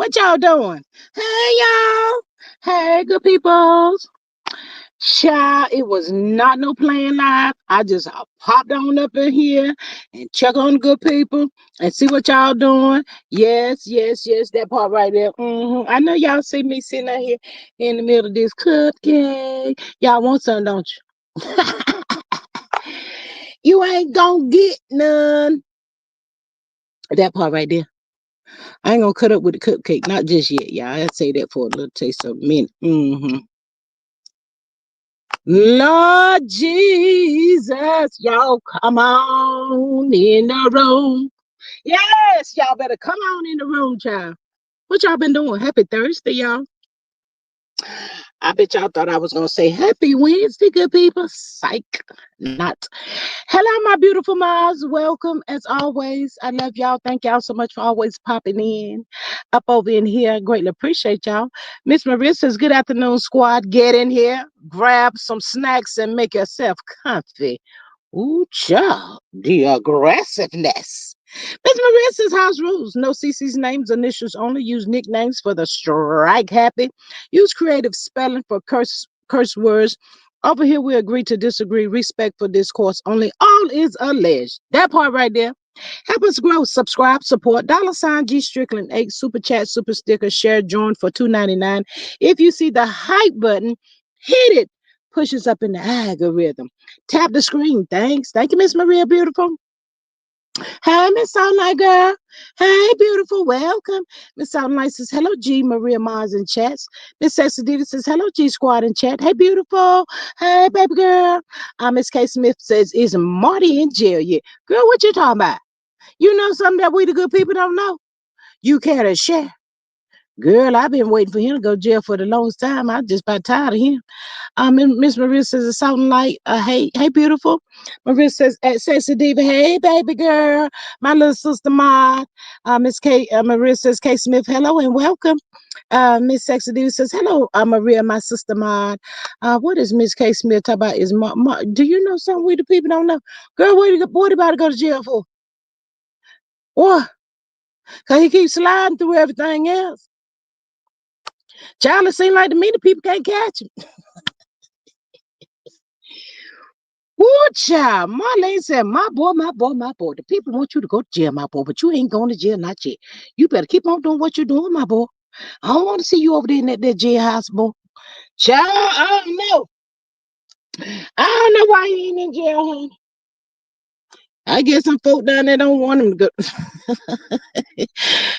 What y'all doing? Hey, y'all. Hey, good peoples. Child, it was not no playing live. I just popped on up in here and check on the good people and see what y'all doing. Yes, yes, yes, that part right there. I know y'all see me sitting out here in the middle of this cupcake. Y'all want some, don't you? You ain't gonna get none. That part right there. I ain't gonna cut up with the cupcake, not just yet, y'all. I'll say that for a little taste of a minute. Lord Jesus, y'all come on in the room. Yes, y'all better come on in the room, child. What y'all been doing? Happy Thursday, y'all. I bet y'all thought I was gonna say happy Wednesday, good people. Psych, not. Hello, my beautiful moms. Welcome as always. I love y'all. Thank y'all so much for always popping in up over in here. I greatly appreciate y'all. Miss Maria says, "Good afternoon, squad. Get in here, grab some snacks, and make yourself comfy." Ooh, child, the aggressiveness. Miss Marissa's house rules. No CC's names, initials only. Use nicknames for the strike happy. Use creative spelling for curse words. Over here, we agree to disagree. Respect for discourse only. All is alleged. That part right there. Help us grow. Subscribe, support. $ G Strickland 8. Super chat, super sticker, share, join for $2.99. If you see the hype button, hit it. Pushes up in the algorithm. Tap the screen. Thanks. Thank you, Miss Maria Beautiful. Hey, Miss Sunlight Girl. Hey, beautiful. Welcome. Miss Sunlight says, hello, G. Maria Mars in chats. Miss Sexy Diva says, hello, G Squad in chat. Hey, beautiful. Hey, baby girl. Miss K. Smith says, is Marty in jail yet? Girl, what you talking about? You know something that we the good people don't know? You care to share. Girl, I've been waiting for him to go to jail for the longest time. I'm just about tired of him. Miss Maria says it's something like, hey, beautiful. Maria says, at Sexy Diva, hey, baby girl, my little sister Maud. Miss K, Maria says, K Smith, hello and welcome. Miss Sexy Diva says, hello, Maria, my sister Maud. What is Miss K Smith talking about? Do you know something we the people don't know? Girl, what about to go to jail for? What? Because he keeps sliding through everything else. Child, it seems like to me the people can't catch him. Woo, child. Marlene said, my boy, my boy, my boy. The people want you to go to jail, my boy, but you ain't going to jail, not yet. You better keep on doing what you're doing, my boy. I don't want to see you over there in that jailhouse, boy. Child, I don't know. I don't know why he ain't in jail, honey. I guess some folk down there don't want him to go.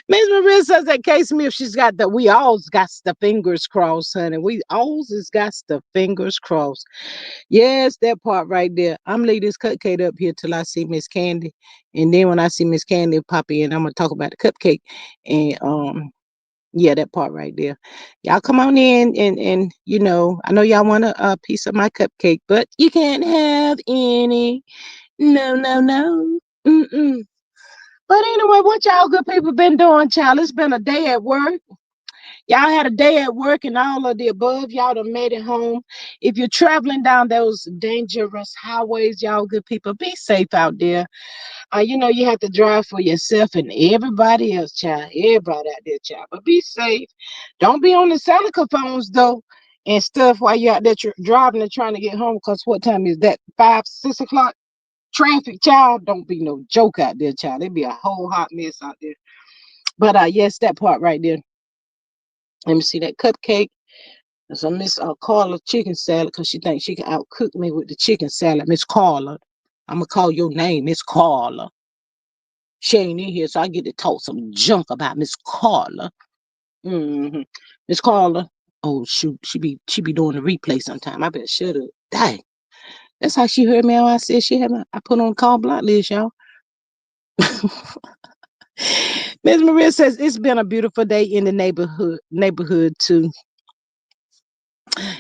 Miss Maria says that K Smith, we always got the fingers crossed, honey. We always got the fingers crossed. Yes, that part right there. I'm leave this cupcake up here till I see Miss Candy. And then when I see Miss Candy pop in, I'm gonna talk about the cupcake. And yeah, that part right there. Y'all come on in and I know y'all want a piece of my cupcake, but you can't have any. No, no, no. Mm-mm. But anyway, what y'all good people been doing, child? It's been a day at work. Y'all had a day at work and all of the above. Y'all done made it home. If you're traveling down those dangerous highways, y'all good people, be safe out there. You have to drive for yourself and everybody else, child. Everybody out there, child. But be safe. Don't be on the Celica phones, though, and stuff while you're out there driving and trying to get home. Because what time is that? 5, 6 o'clock? Traffic, child. Don't be no joke out there, child. It'd be a whole hot mess out there. But yes, that part right there. Let me see that cupcake. So Miss Carla chicken salad because she thinks she can outcook me with the chicken salad. Miss Carla. I'm going to call your name, Miss Carla. She ain't in here, so I get to talk some junk about Miss Carla. Miss Carla. Oh, shoot. She be doing the replay sometime. I better shut up. Dang. That's how she heard me. How I said I put on a call block list, y'all. Miss Maria says it's been a beautiful day in the neighborhood too.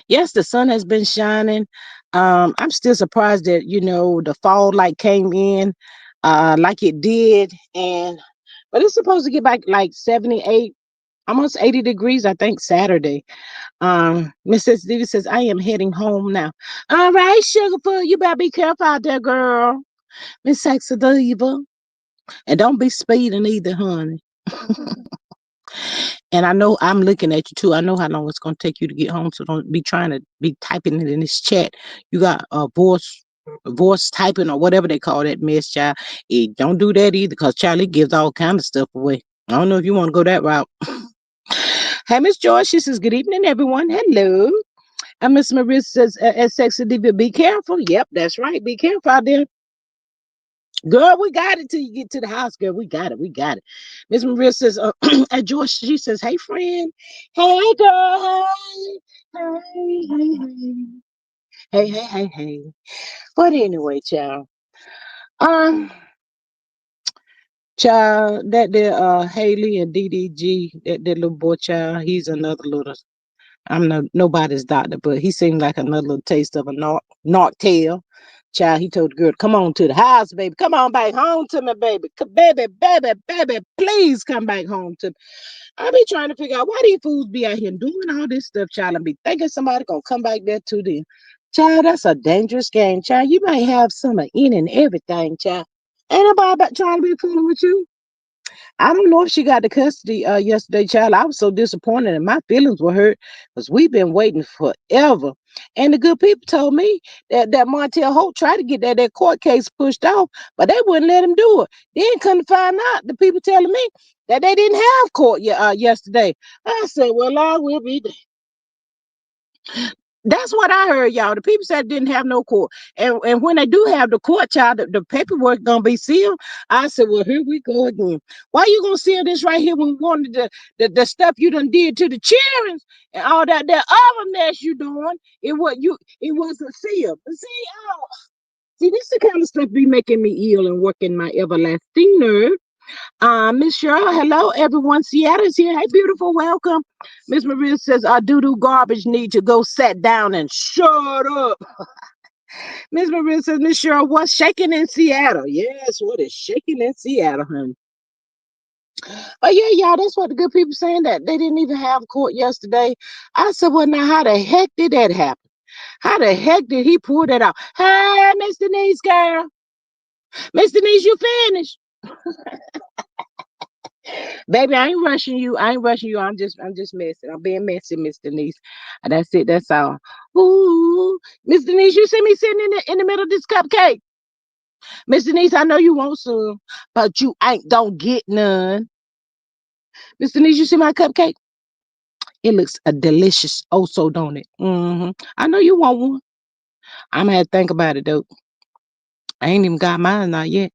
Yes, the sun has been shining. I'm still surprised that the fall light came in like it did, but it's supposed to get back like 78, almost 80 degrees, I think Saturday. Mrs. Diva says I am heading home now. All right, Sugarfoot, you better be careful out there, girl. Miss Sexy Diva, and don't be speeding either, honey. And I know I'm looking at you too. I know how long it's gonna take you to get home. So don't be trying to be typing it in this chat. You got a voice typing or whatever they call that mess, child. Don't do that either, because Charlie gives all kind of stuff away. I don't know if you want to go that route. Hey, Miss George, she says, good evening, everyone. Hello. And Miss Maria says, as Sexy Diva, be careful. Yep, that's right. Be careful out there. Girl, we got it till you get to the house, girl. We got it. We got it. Miss Maria says, at George, she says, hey, friend. Hey, girl. Hey, hey, hey, hey. Hey, hey, hey, hey. But anyway, child. Um, child, that there, Haley and DDG, that little boy, child, he's another little, I'm no nobody's doctor, but he seemed like another little taste of a narc tail. Child, he told the girl, come on to the house, baby. Come on back home to me, baby. Baby, baby, baby, please come back home to me. I be trying to figure out why these fools be out here doing all this stuff, child, and be thinking somebody gonna come back there to them. Child, that's a dangerous game, child. You might have some of in and everything, child. Ain't nobody about trying to be fooling with you. I don't know if she got the custody yesterday, child. I was so disappointed and my feelings were hurt because we've been waiting forever. And the good people told me that Montel Holt tried to get that court case pushed off, but they wouldn't let him do it. Then couldn't find out, the people telling me that they didn't have court yesterday. I said, well, I will be there. That's what I heard, y'all. The people said didn't have no court. And when they do have the court, child, the paperwork gonna be sealed. I said, well, here we go again. Why you gonna seal this right here when we wanted the stuff you done did to the children and all that other mess you doing? It wasn't sealed. But see, this the kind of stuff be making me ill and working my everlasting nerve. Miss Cheryl, hello everyone. Seattle's here. Hey, beautiful, welcome. Miss Maria says, doo-doo garbage need to go sit down and shut up. Miss Maria says, Miss Cheryl, what's shaking in Seattle? Yes, what is shaking in Seattle, honey? Oh yeah, y'all, that's what the good people saying, that they didn't even have court yesterday. I said, well, now how the heck did that happen? How the heck did he pull that out? Hey, Miss Denise, girl. Miss Denise, you finished? Baby, I ain't rushing you. I ain't rushing you. I'm just messing. I'm being messy, Miss Denise. That's it. That's all. Ooh, Miss Denise, you see me sitting in the middle of this cupcake. Miss Denise, I know you want some, but you ain't don't get none. Miss Denise, you see my cupcake? It looks a delicious. Oh, so don't it? I know you want one. I'm gonna have to think about it though. I ain't even got mine not yet.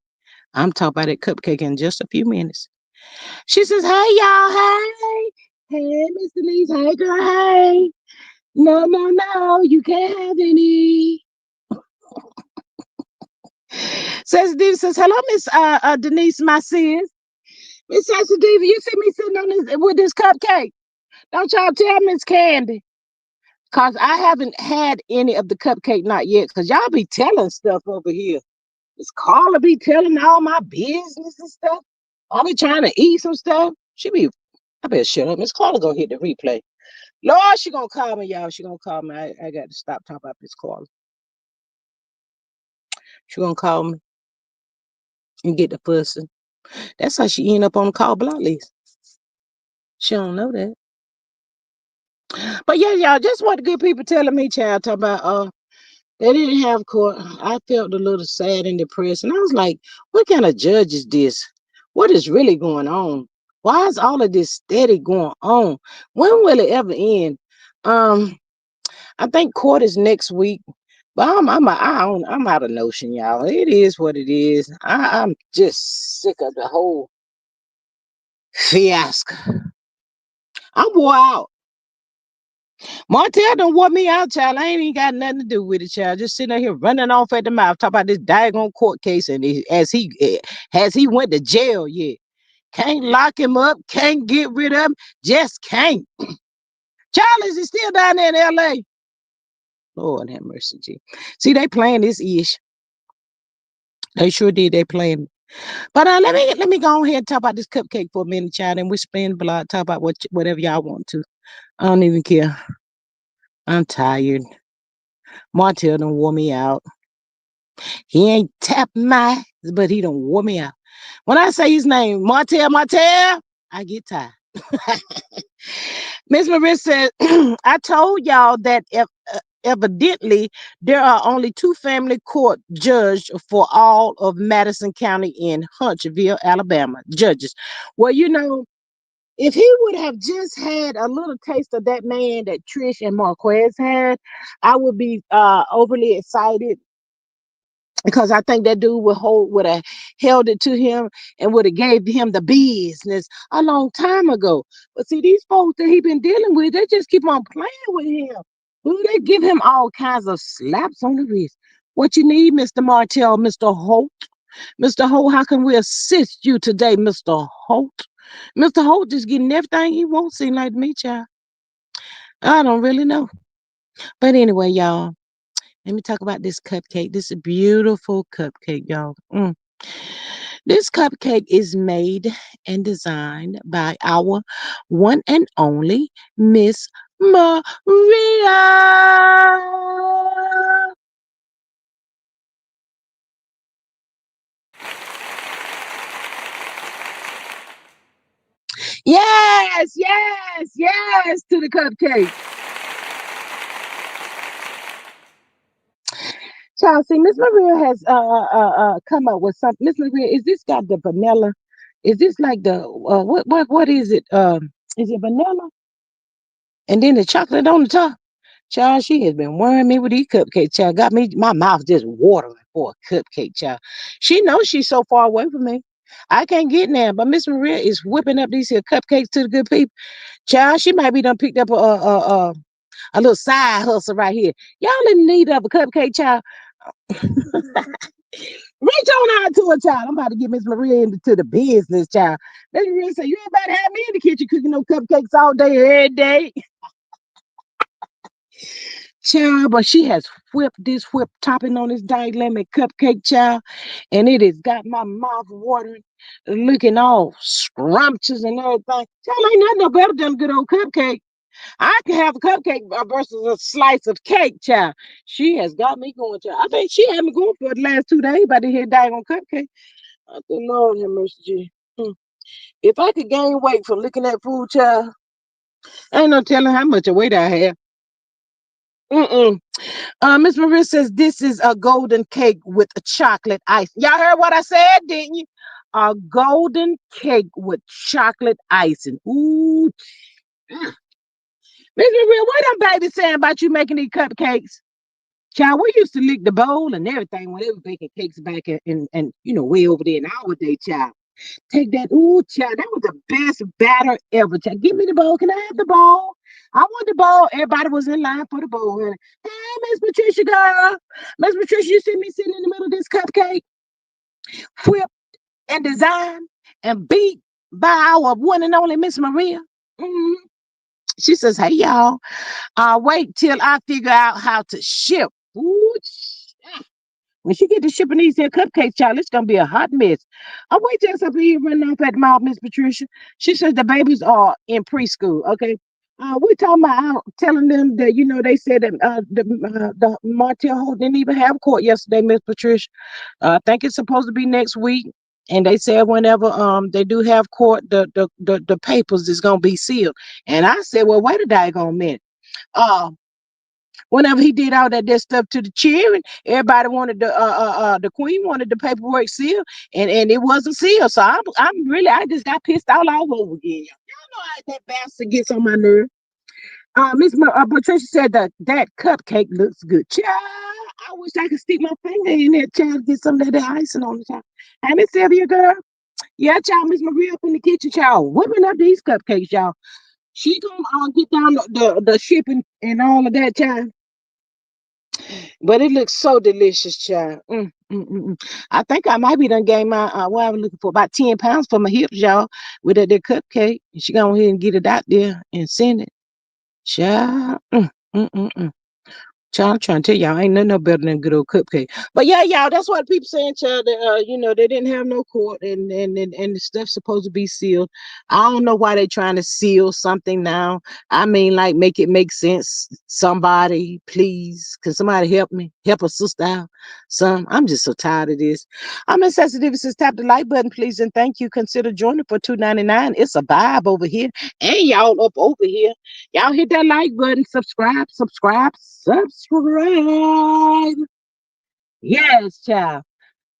I'm talking about that cupcake in just a few minutes. She says, "Hey y'all, hey, hey, Miss Denise, hey girl, hey." No, no, no, you can't have any. Sensitive says, hello, Miss Denise, my sis. Miss Sensitive, you see me sitting on this with this cupcake. Don't y'all tell Miss Candy. Cause I haven't had any of the cupcake not yet. Cause y'all be telling stuff over here. Miss Carla be telling all my business and stuff. I be trying to eat some stuff. I better shut up. Miss Carla gonna hit the replay. Lord, she gonna call me, y'all. She gonna call me. I got to stop talking about Miss Carla. She gonna call me and get the fussing. That's how she end up on the call block list. She don't know that. But yeah, y'all, just what the good people telling me, child, talking about they didn't have court. I felt a little sad and depressed. And I was like, what kind of judge is this? What is really going on? Why is all of this steady going on? When will it ever end? Um, I think court is next week. But I'm out of notion, y'all. It is what it is. I'm just sick of the whole fiasco. I'm wore out. Martell done wore me out, child. I ain't even got nothing to do with it, child. Just sitting here running off at the mouth, talking about this daggone court case, and has he went to jail yet? Can't lock him up, can't get rid of him, just can't. Child, is he still down there in L.A.? Lord have mercy, G. See, they playing this ish. They sure did. They playing. But let me go ahead and talk about this cupcake for a minute, child, and we spin blood. Talk about whatever y'all want to. I don't even care. I'm tired. Martell done wore me out. He ain't tapped my, but he done wore me out. When I say his name, Martell, I get tired. Miss Maria said, I told y'all that evidently there are only two family court judges for all of Madison County in Huntsville, Alabama. Judges. Well, if he would have just had a little taste of that man that Trish and Marquez had, I would be overly excited because I think that dude would have held it to him and would have gave him the business a long time ago. But see, these folks that he been dealing with, they just keep on playing with him. Ooh, they give him all kinds of slaps on the wrist. What you need, Mr. Martell, Mr. Holt? Mr. Holt, how can we assist you today, Mr. Holt? Mr. Holt just getting everything he wants, seem like me, child. I don't really know. But anyway, y'all, let me talk about this cupcake. This is a beautiful cupcake, y'all. This cupcake is made and designed by our one and only Miss Maria. Yes, yes, yes to the cupcake. Child, see, Miss Maria has come up with something. Miss Maria, is this got the vanilla? Is this like the what is it? Is it vanilla? And then the chocolate on the top? Child, she has been worrying me with these cupcakes, child. Got me my mouth just watering for a cupcake, child. She knows she's so far away from me. I can't get there, but Miss Maria is whipping up these here cupcakes to the good people. Child, she might be done picked up a little side hustle right here. Y'all in need of a cupcake, child. Reach on out to a child. I'm about to get Miss Maria into the business, child. Miss Maria say, you ain't about to have me in the kitchen cooking no cupcakes all day, every day. Child, but she has whipped topping on this dynamic cupcake, child, and it has got my mouth watering, looking all scrumptious and everything. Child, ain't nothing no better than a good old cupcake. I can have a cupcake versus a slice of cake, child. She has got me going, child. I think she had me going for the last 2 days by the head daggone cupcake. I said, Lord have mercy, G. If I could gain weight from looking at food, child, ain't no telling how much of weight I have. Mm-mm. Miss Maria says this is a golden cake with a chocolate ice. Y'all heard what I said, didn't you? A golden cake with chocolate icing. Ooh. Mm. Miss Maria, what them baby saying about you making these cupcakes? Child, we used to lick the bowl and everything when they was baking cakes back and way over there in our day, child. Take that. Ooh, child, that was the best batter ever. Child, give me the bowl. Can I have the bowl? I want the bowl. Everybody was in line for the bowl. And, hey, Miss Patricia, girl. Miss Patricia, you see me sitting in the middle of this cupcake, whipped and designed and beat by our one and only Miss Maria. Mhm. She says, hey, y'all, wait till I figure out how to ship. Ooh, when she get to shipping these here cupcakes, child, it's gonna be a hot mess. I wait till something here running off at the mouth, Miss Patricia. She says the babies are in preschool. Okay. We talking about telling them that they said that the Martell Holt didn't even have court yesterday, Miss Patricia. I think it's supposed to be next week, and they said whenever they do have court, the papers is gonna be sealed. And I said, well, wait a daggone minute. Uh, Whenever he did all that stuff to the chair, and everybody wanted the queen wanted the paperwork sealed, and it wasn't sealed. So I just got pissed all over again. Y'all know how that bastard gets on my nerve. Patricia said that cupcake looks good. Child, I wish I could stick my finger in that child to get some of that icing on the top. Hey, Miss Sylvia, girl. Yeah, child, Miss Maria up in the kitchen, child, whipping up these cupcakes, y'all. She gonna get down the shipping and all of that, child. But it looks so delicious, child. I think I might be done gained my what I was looking for about 10 pounds for my hips, y'all, with that cupcake. She go ahead and get it out there and send it. Child. Mm, mm, mm, mm. Child, I'm trying to tell y'all, ain't nothing no better than good old cupcake. But yeah, y'all, that's what people saying, child. That, they didn't have no court, and the stuff's supposed to be sealed. I don't know why they trying to seal something now. I mean, like, make it make sense. Somebody, please, can somebody help me? Help a sister out. I'm just so tired of this. I'm insensitive. It says tap the like button, please, and thank you. Consider joining for $2.99. It's a vibe over here, and y'all up over here. Y'all hit that like button, subscribe, subscribe, subscribe. Yes, child.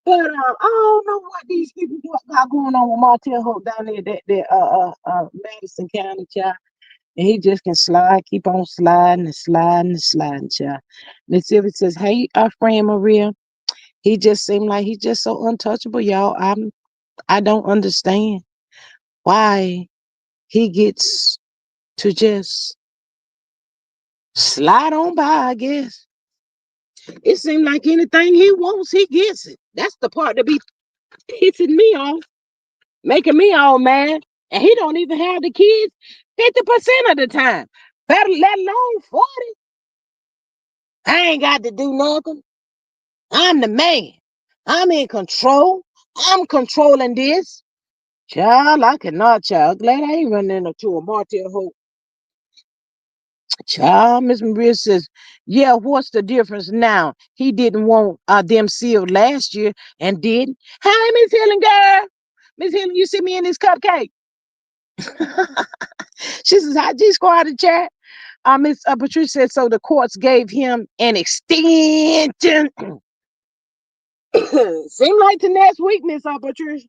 But I don't know what these people got going on with Martell Hope down there, that Madison County, child. And he just can slide, keep on sliding and sliding and sliding, child. Miss Sylvia says, "Hey, our friend Maria, he just seemed like he's just so untouchable, y'all. I don't understand why he gets to just slide on by, I guess. It seems like anything he wants, he gets it. That's the part that be pissing me off, making me all mad. And he don't even have the kids 50% of the time. Better let alone 40. I ain't got to do nothing. I'm the man. I'm in control. I'm controlling this. Child, I cannot, child. Glad I ain't running into a Martell Hope. Child, Miss Maria says, yeah, what's the difference now? He didn't want them sealed last year and didn't. Hi, Miss Helen, girl. Miss Helen, you see me in this cupcake? She says, hi, G Squad in chat. Miss Patricia said, so the courts gave him an extension. Seemed like the next week, Miss Patricia.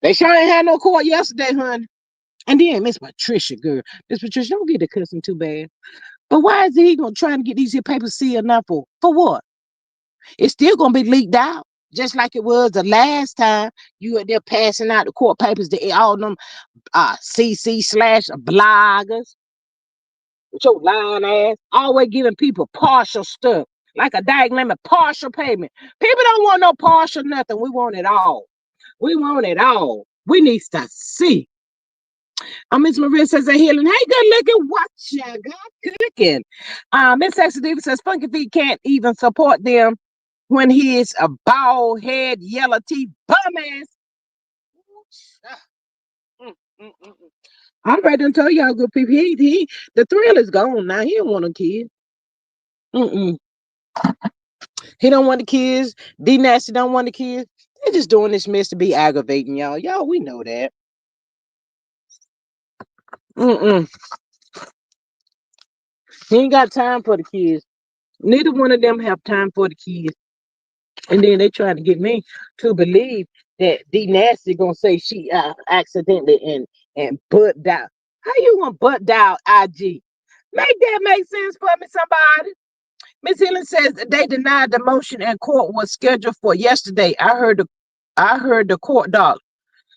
They sure ain't had no court yesterday, honey. And then Miss Patricia, girl. Miss Patricia, don't get the cussing too bad. But why is he gonna try to get these here papers sealed now for? For what? It's still gonna be leaked out, just like it was the last time you were there passing out the court papers to all them CC slash bloggers with your lying ass, always giving people partial stuff, like a diagnostic partial payment. People don't want no partial nothing. We want it all. We want it all. We need to see. Miss Maria says they're healing. Hey, good looking. What you got cooking? Miss Sexy Diva says Funky Feet can't even support them when he is a bald head, yellow teeth, bum ass. Mm, mm, mm, mm. I'm ready to tell y'all good people. The thrill is gone now. He don't want a kid. Mm-mm. He don't want the kids. D Nasty don't want the kids. They're just doing this mess to be aggravating y'all. Y'all, we know that. Mm-mm. He ain't got time for the kids. Neither one of them have time for the kids. And then they trying to get me to believe that D Nasty gonna say she accidentally and butt dial. How you gonna butt dial IG? Make that make sense for me, somebody. Miss Helen says they denied the motion and court was scheduled for yesterday. I heard the court dog.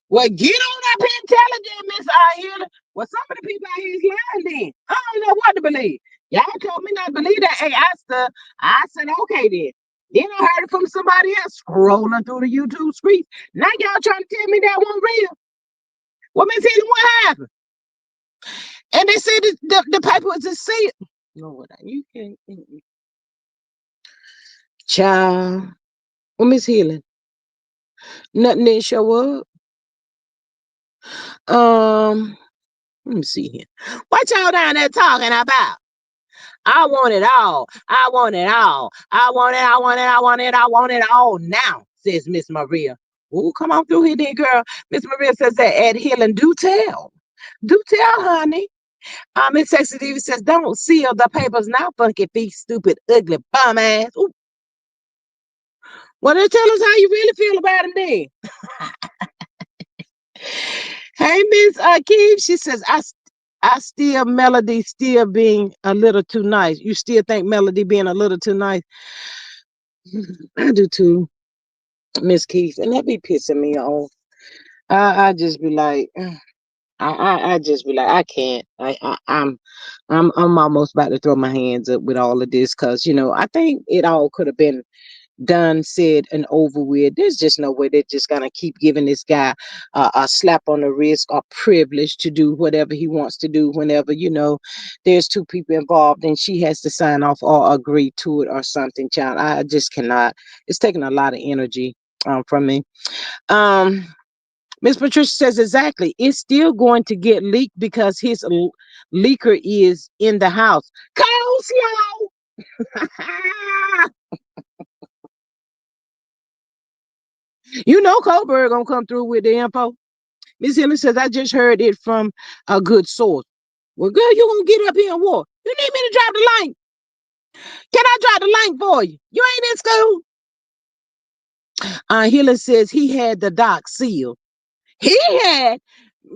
Well, get on up here and tell it then, Miss Ahila. Well, some of the people out here is lying then. I don't know what to believe. Y'all told me not to believe that AI stuff. I said, okay then. Then I heard it from somebody else scrolling through the YouTube screen. Now y'all trying to tell me that wasn't real. Well, Miss Helen, what happened? And they said the paper was just sealed. No, you can't. Child. Well, Miss Helen, nothing didn't show up. Let me see here. What y'all down there talking about? I want it all. I want it all. I want it. I want it. I want it. I want it all now, says Miss Maria. Oh, come on through here, then, girl. Miss Maria says that Ed Hillen, do tell. Do tell, honey. Miss Sexy Diva says, don't seal the papers now, funky feet, stupid, ugly bum ass. Ooh. Well, then tell us how you really feel about him then. Hey, Miss Keith, she says, I still Melody still being a little too nice. You still think Melody being a little too nice? I do too, Miss Keith, and that be pissing me off. I just be like, I just be like, I can't. I'm almost about to throw my hands up with all of this because I think it all could have been. done, said, and over with. There's just no way they're just gonna keep giving this guy a slap on the wrist or privilege to do whatever he wants to do whenever, there's two people involved and she has to sign off or agree to it or something, child. I just cannot. It's taking a lot of energy from me. Um, Miss Patricia says exactly. It's still going to get leaked because his leaker is in the house. Coleslaw. Colbert gonna come through with the info. Miss Helen says, I just heard it from a good source. Well, girl, you gonna get up here and walk. You need me to drop the link. Can I drop the link for you? You ain't in school. Helen says he had the dock sealed. He had.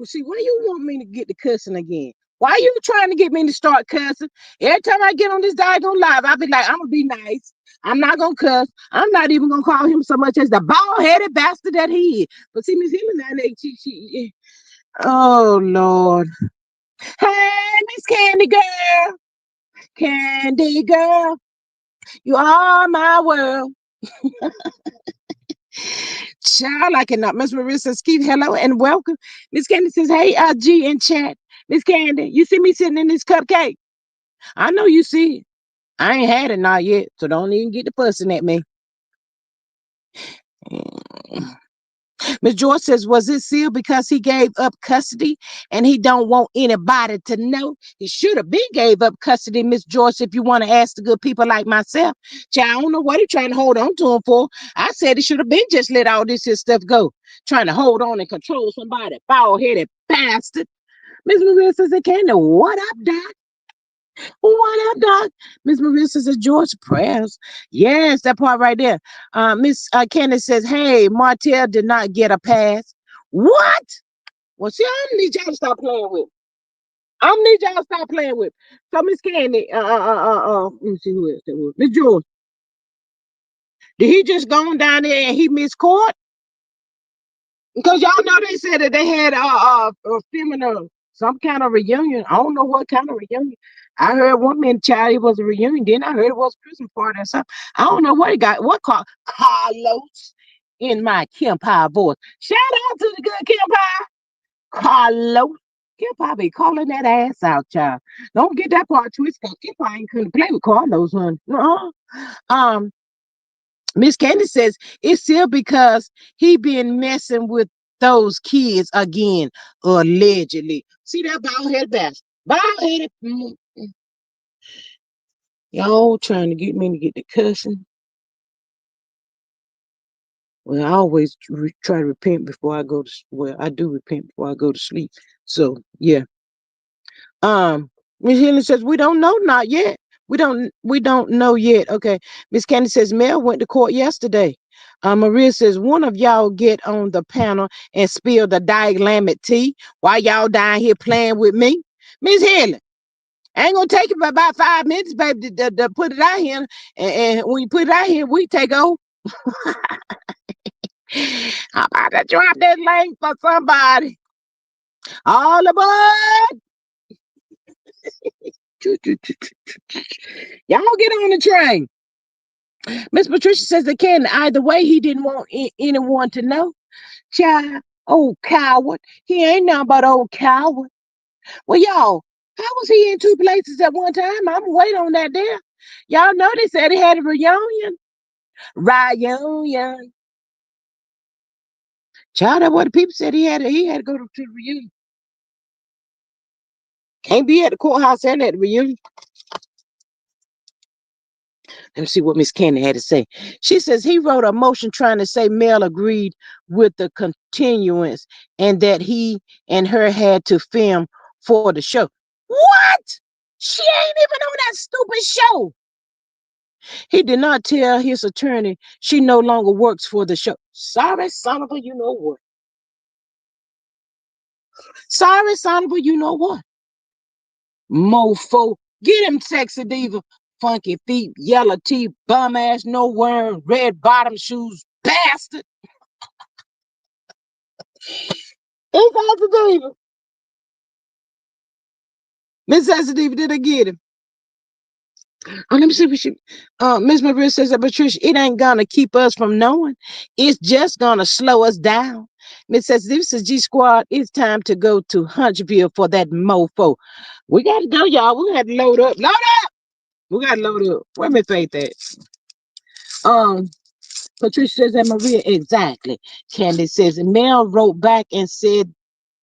See, why you want me to get the cussing again? Why you trying to get me to start cussing? Every time I get on this daggone live, I be like, I'm gonna be nice. I'm not gonna cuss. I'm not even gonna call him so much as the bald-headed bastard that he is. But see, Miss Helen, oh Lord. Hey, Miss Candy Girl. Candy Girl. You are my world. Child, I cannot. Miss Marissa says, Keith, hello and welcome. Miss Candy says, hey, G in chat. Miss Candy, you see me sitting in this cupcake? I know you see it. I ain't had it not yet, so don't even get the fussing at me. Miss George says, was it sealed because he gave up custody and he don't want anybody to know? He should have been gave up custody, Miss George, if you want to ask the good people like myself. Child, I don't know what he trying to hold on to him for. I said he should have been just let all this here stuff go. Trying to hold on and control somebody. Bald-headed bastard. Miss Maria says, Candy, what up, Doc? What up, Doc? Miss Maria says, George prayers. Yes, that part right there. Miss Candace says, hey, Martell did not get a pass. What? Well, see, I need y'all to stop playing with. I need y'all to stop playing with. So, Miss Candy, let me see who else that was. Miss George, did he just go on down there and he missed court? Because y'all know they said that they had filming some kind of reunion. I don't know what kind of reunion. I heard one man child it was a reunion. Then I heard it was a Christmas party or something. I don't know what he got. What called Carlos in my Kim Pie voice. Shout out to the good Kim Pie. Carlos. Kim Pie be calling that ass out, child. Don't get that part twisted. Cause Kim Pie ain't couldn't play with Carlos, honey. Um, Miss Candy says it's still because he been messing with those kids again, allegedly. See that bald headed bastard. Bald headed. Y'all trying to get me to get the cussing. Well, I always try to repent before I go to. Well, I do repent before I go to sleep. So yeah. Miss Helen says we don't know, not yet. We don't know yet. Okay. Miss Candy says Mel went to court yesterday. Maria says one of y'all get on the panel and spill the diaglammet tea while y'all down here playing with me. Miss Helen, ain't gonna take it about 5 minutes, baby, to put it out here. And when you put it out here, we take over. I'm about to drop this link for somebody. All aboard! Y'all get on the train. Miss Patricia says they can. Either way, he didn't want anyone to know. Child, old coward. He ain't nothing but old coward. Well, y'all, how was he in two places at one time? I'm waiting on that there. Y'all know they said he had a reunion. Reunion. Child, that's what the people said he had to go to the reunion. Can't be at the courthouse and at the reunion. Let me see what Miss Candy had to say. She says he wrote a motion trying to say Mel agreed with the continuance and that he and her had to film for the show. What? She ain't even on that stupid show. He did not tell his attorney she no longer works for the show. Sorry, son of a you know what. Sorry, son of a you know what. Mofo. Get him, sexy diva. Funky feet, yellow teeth, bum ass, no wearing, red bottom shoes, bastard. It's Sexy Diva. Miss Sexy Diva, did I get him? Let me see what she. Miss Maria says that Patricia, it ain't gonna keep us from knowing. It's just gonna slow us down. Miss says this is G Squad. It's time to go to Huntsville for that mofo. We gotta go, y'all. We gotta load up. Load up. We gotta load up. Where Miss Faith at? Um, Patricia says that Maria exactly. Candy says Mel wrote back and said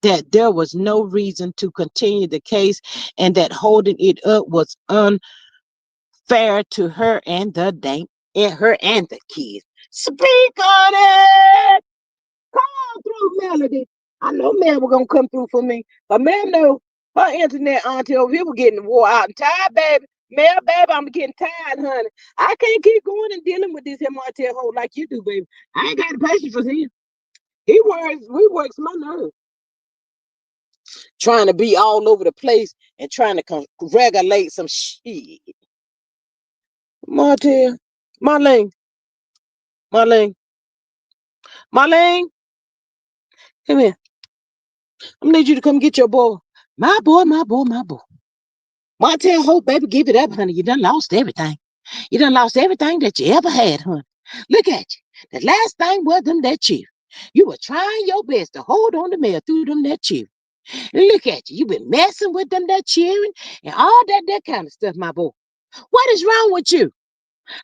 that there was no reason to continue the case and that holding it up was unfair to her and the dank and her and the kids. Speak on it. Come on through, Melody. I know Mel was gonna come through for me, but Mel know her internet auntie over here was getting wore out and tired, baby. Mel, baby, I'm getting tired, honey. I can't keep going and dealing with this MRTL hole like you do, baby. I ain't got the patience for him. We works my nerves. Trying to be all over the place and trying to regulate some shit. Martell, Marlene, Marlene, Marlene, come here. I'm gonna need you to come get your boy. My boy, my boy, my boy. Martell Hope, baby, give it up, honey. You done lost everything. You done lost everything that you ever had, honey. Look at you. The last thing was them that cheer. You were trying your best to hold on to mail through them that cheer. Look at you. You been messing with them that cheering and all that kind of stuff, my boy. What is wrong with you?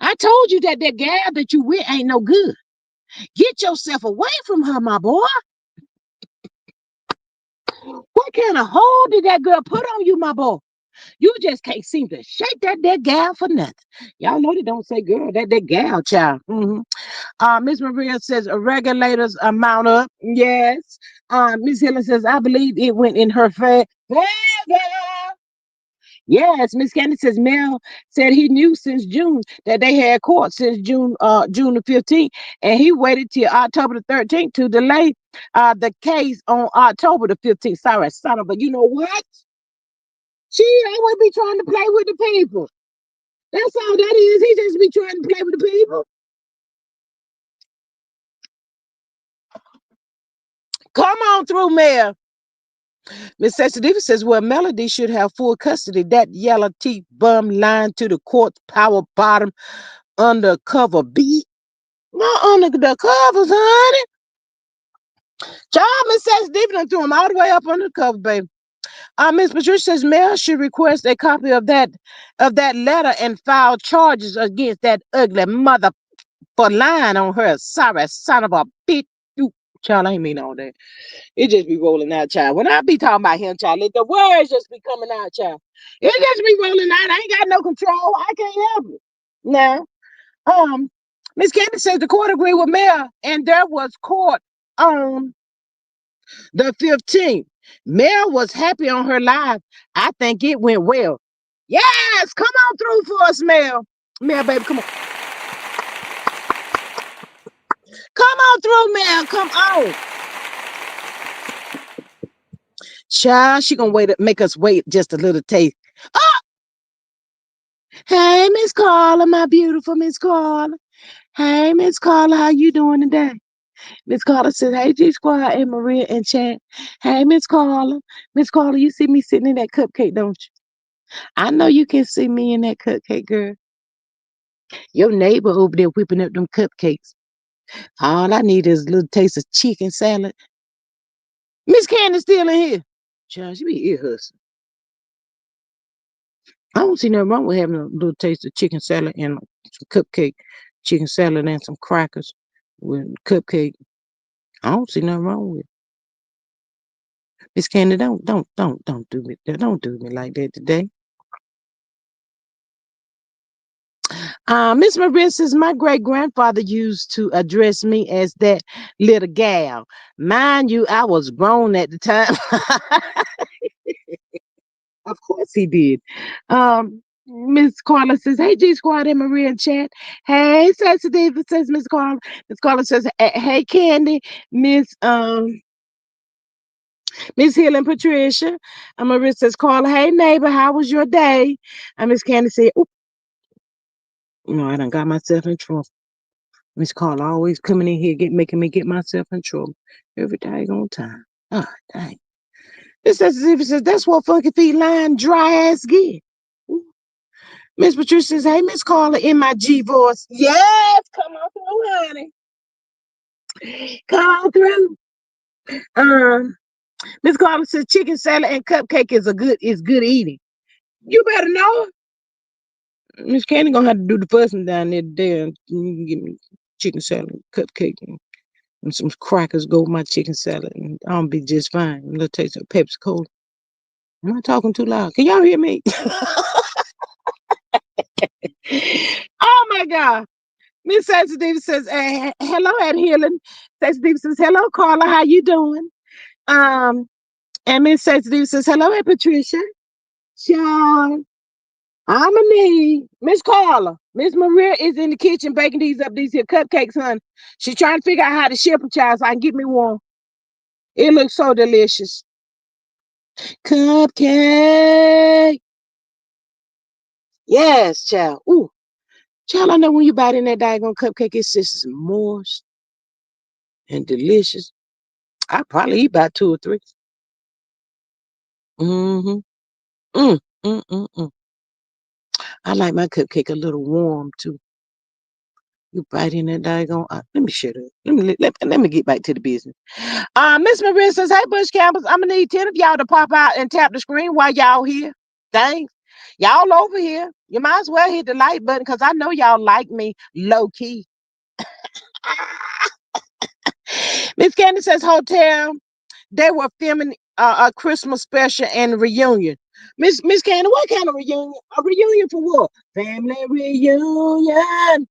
I told you that that gal that you with ain't no good. Get yourself away from her, my boy. What kind of hold did that girl put on you, my boy? You just can't seem to shake that gal for nothing. Y'all know they don't say girl, that gal child. Miss Maria says regulators amount up. Yes. Miss Helen says, I believe it went in her favor. Yes, Miss Candy says Mel said he knew since June that they had court since June the 15th, and he waited till October the 13th to delay the case on October the 15th. Sorry, son of a, you know what? She always be trying to play with the people. That's all that is. He just be trying to play with the people. Come on through, Mel. Miss Sensitivity says, well, Melody should have full custody. That yellow teeth bum lying to the court's power bottom undercover beat. Not under the covers, honey. Child, Miss Sensitivity done threw him all the way up under the cover, baby. Miss Patricia says Mel should request a copy of that letter and file charges against that ugly mother for lying on her. Sorry, son of a bitch. You, child, I ain't mean all that. It just be rolling out, child. When I be talking about him, child, let the words just be coming out, child. It just be rolling out. I ain't got no control. I can't help it. Now, Miss Candy says the court agreed with Mel, and there was court on the 15th. Mel was happy on her live. I think it went well. Yes, come on through for us, Mel. Mel, baby, come on. Come on through, Mel. Come on. Child, she gonna wait make us wait just a little taste. Oh, hey, Miss Carla, my beautiful Miss Carla. Hey, Miss Carla, how you doing today? Miss Carla says, hey, G Squad and Maria and chat. Hey, Miss Carla. Miss Carla, you see me sitting in that cupcake, don't you? I know you can see me in that cupcake, girl. Your neighbor over there whipping up them cupcakes. All I need is a little taste of chicken salad. Miss Candy's still in here. Child, she be ear hustling. I don't see nothing wrong with having a little taste of chicken salad and some cupcake, chicken salad and some crackers with cupcake. I don't see nothing wrong with it. Miss Candy, don't do me. Don't do me like that today. Miss Maria says my great grandfather used to address me as that little gal. Mind you, I was grown at the time. Of course he did. Miss Carla says, hey, G Squad and Maria in chat. Hey, Sensitive, says Miss Carla. Miss Carla says, hey, Candy, Miss Hill and Patricia. Maria says, Carla, hey, neighbor, how was your day? Miss Candy said, I done got myself in trouble. Miss Carla always coming in here, making me get myself in trouble every daggone time. Oh, dang. Miss Sensitive says, that's what funky feet lying dry ass get. Miss Patricia says, hey, Miss Carla, in my G voice. Yes, come on through, honey. Come on through. Um, Miss Carla says chicken salad and cupcake is good eating. You better know it. Miss Candy gonna have to do the fussing down there. And give me chicken salad, cupcake, and some crackers go with my chicken salad, and I'll be just fine. A little taste of Pepsi Cola. Am I talking too loud? Can y'all hear me? Oh my God. Miss Sensitive says, hello, Ed Healing. Sensitive says, hello, Carla. How you doing? Um, and Miss Sensitive says, hello, Ed Patricia. Sean. I'm a need Miss Carla. Miss Maria is in the kitchen baking these here cupcakes, honey. She's trying to figure out how to ship a child so I can get me one. It looks so delicious. Cupcake. Yes, child. Ooh, child, I know when you bite in that daggone cupcake, it's just moist and delicious. I probably eat about two or three. Mm-hmm. Mm, mm, mm, mm. I like my cupcake a little warm too. You bite in that daggone. Let me shut up. Let me get back to the business. Miss Maria says, hey, Bush Campbells, I'm gonna need 10 of y'all to pop out and tap the screen while y'all here. Thanks. Y'all over here. You might as well hit the like button because I know y'all like me low key. Miss Candy says, hotel. They were filming a Christmas special and reunion. Miss Candy, what kind of reunion? A reunion for what? Family reunion.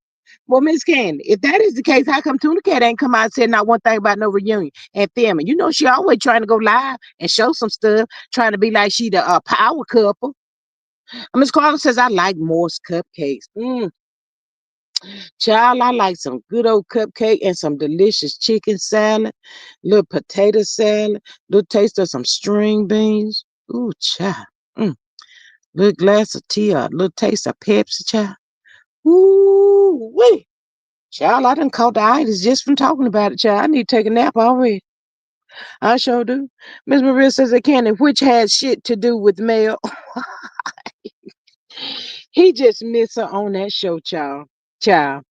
Well, Miss Candy, if that is the case, how come Tuna Cat ain't come out and said not one thing about no reunion and filming? You know, she always trying to go live and show some stuff, trying to be like she the power couple. Miss Carla says, I like Morse cupcakes. Child, I like some good old cupcake and some delicious chicken salad, little potato salad, little taste of some string beans. Ooh, child. Little glass of tea, a little taste of Pepsi, child. Ooh, wait. Child, I done caught the itis just from talking about it, child. I need to take a nap already. I sure do. Miss Maria says they can, which has shit to do with Mel. He just missed her on that show, child. Child.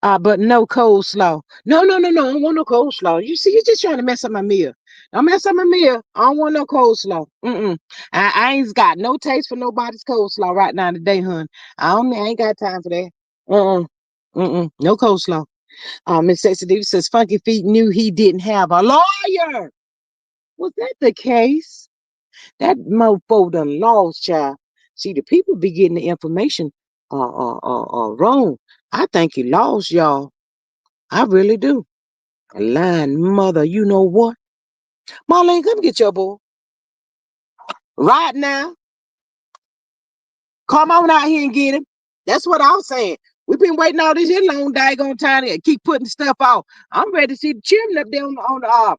But no coleslaw. No. I don't want no coleslaw. You see, you're just trying to mess up my meal. Don't mess up my meal. I don't want no coleslaw. I ain't got no taste for nobody's coleslaw right now today, hun. I ain't got time for that. No coleslaw. Miss Sexy Diva says Funky Feet knew he didn't have a lawyer. Was that the case? That mofo done lost, child. See, the people be getting the information wrong. I think he lost, y'all. I really do. A lying mother, you know what? Marlene, come get your boy. Right now. Come on out here and get him. That's what I'm saying. We've been waiting all this here long daggone time to keep putting stuff off. I'm ready to see the children up there on the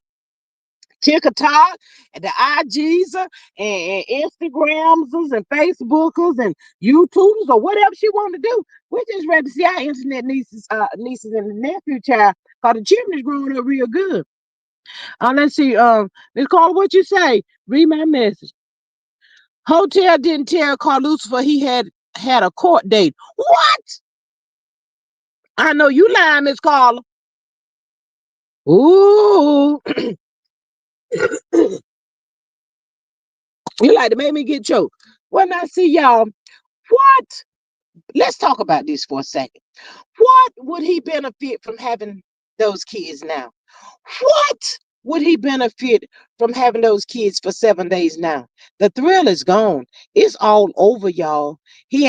TikTok and the IGs and Instagrams and Facebookers and YouTubers or whatever she want to do. We're just ready to see our internet nieces and nephew child because the children is growing up real good. Let's see. Miss Carla, what you say? Read my message. Hotel didn't tell Carl Lucifer he had a court date. What? I know you lying, Miss Carla. Ooh. You like to make me get choked. When I see y'all, what? Let's talk about this for a second. What would he benefit from having those kids now? What would he benefit from having those kids for 7 days now? The thrill is gone. It's all over, y'all. He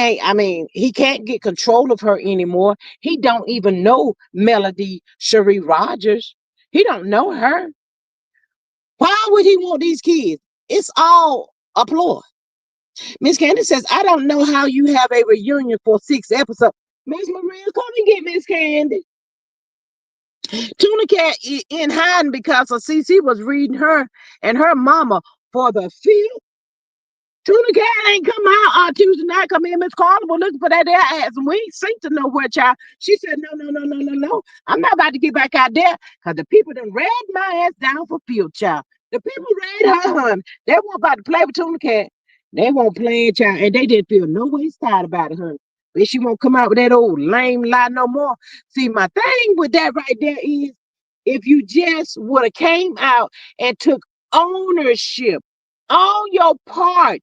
can't get control of her anymore. He don't even know Melody Cherie Rogers. He don't know her. Why would he want these kids? It's all a ploy. Miss Candy says, I don't know how you have a reunion for 6 episodes. Miss Maria, come and get Miss Candy. Tuna Cat in hiding because of CC was reading her and her mama for the field. Tuna Cat ain't come out on Tuesday night. Come in, Miss Carnival looking for that there ass, and we ain't seen to nowhere, child. She said, no. I'm not about to get back out there because the people done read my ass down for field, child. The people read her, hun. They weren't about to play with Tuna Cat. They won't play, child, and they didn't feel no ways tired about it, hun. But she won't come out with that old lame lie no more. See, my thing with that right there is if you just would have came out and took ownership on your part,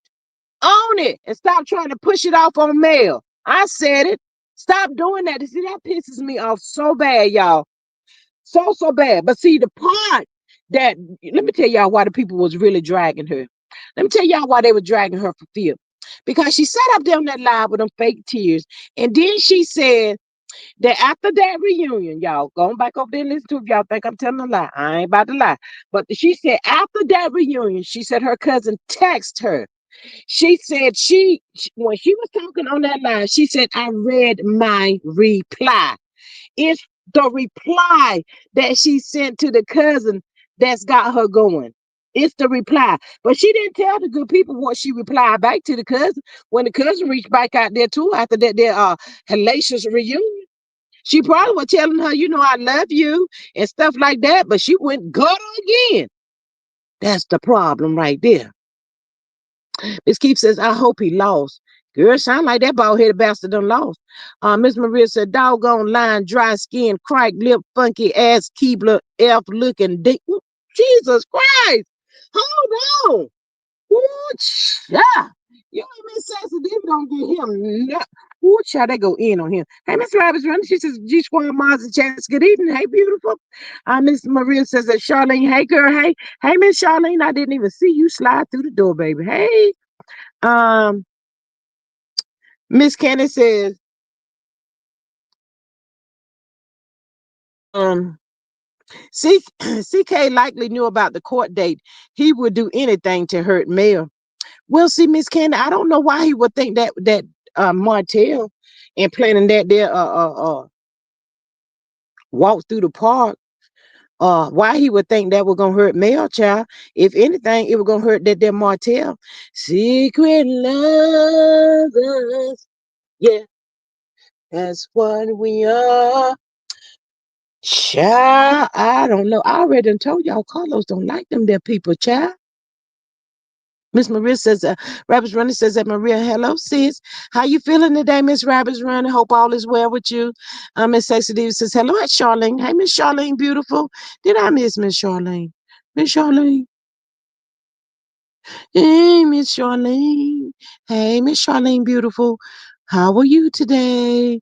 own it, and stop trying to push it off on mail. I said it. Stop doing that. See, that pisses me off so bad, y'all. So bad. But see, the part that let me tell y'all why the people was really dragging her. Let me tell y'all why they were dragging her for fear. Because she sat up there on that live with them fake tears. And then she said that after that reunion, y'all, going back over there and listen to if y'all think I'm telling a lie. I ain't about to lie. But she said after that reunion, she said her cousin texted her. She said when she was talking on that line, she said, I read my reply. It's the reply that she sent to the cousin that's got her going. It's the reply. But she didn't tell the good people what she replied back to the cousin when the cousin reached back out there too after that their hellacious reunion. She probably was telling her, I love you and stuff like that, but she went gutter again. That's the problem right there. Miss Keith says, I hope he lost. Girl, sound like that bald headed bastard done lost. Miss Maria said, doggone line, dry skin, cracked lip, funky ass, Keebler, elf looking dick. Jesus Christ. Hold on. Ooh, yeah. You ain't Miss Sassy Diva don't get him. No. Ooh, child, they go in on him. Hey, Miss Rabbit's running. She says, G Squad Mars and Chance, good evening. Hey, beautiful. Miss Maria says that Charlene, hey, girl, hey. Hey, Miss Charlene, I didn't even see you slide through the door, baby. Hey. Um, Miss Candy says, um, CK likely knew about the court date. He would do anything to hurt Mel. Well, see, Miss Candy, I don't know why he would think that Martell and planning that there walk through the park. Why he would think that was gonna hurt Mel, child. If anything, it was gonna hurt that Martell. Secret lovers. Yeah, that's what we are. Child, I don't know. I already done told y'all Carlos don't like them there people, child. Miss Maria says, Rabbit's Running says that Maria, hello, sis. How you feeling today, Miss Rabbit's Running? Hope all is well with you. Miss Sexy Diva says, hello, it's Charlene. Hey, Miss Charlene, beautiful. Did I miss Miss Charlene? Miss Charlene. Hey, Miss Charlene. Hey, Miss Charlene, beautiful. How are you today?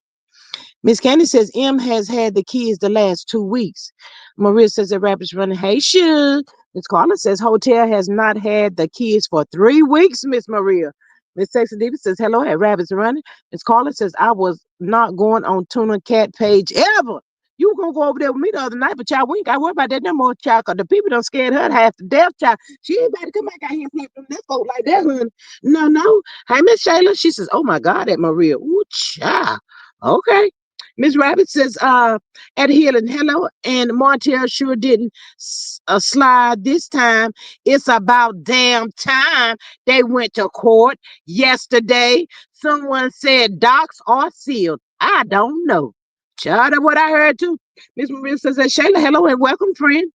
Miss Candy says M has had the kids the last 2 weeks. Maria says that Rabbit's Running. Hey, Suge. Miss Carla says Hotel has not had the kids for 3 weeks, Miss Maria. Miss Sexy Diva says hello at Rabbit's Running. Miss Carla says I was not going on Tuna Cat page ever. You were gonna go over there with me the other night, but y'all, we ain't got to worry about that no more, child, because the people done scared her half to death, child. She ain't about to come back out here and play from that folk like that, hun. No, no. Hey, Miss Shayla, she says, oh my God, at Maria. Ooh, child. Okay. Miss Rabbit says, at Healing, hello, and Martell sure didn't slide this time. It's about damn time they went to court yesterday. Someone said docs are sealed. I don't know. Child, that's what I heard too. Miss Maria says, Shayla, hello and welcome, friend.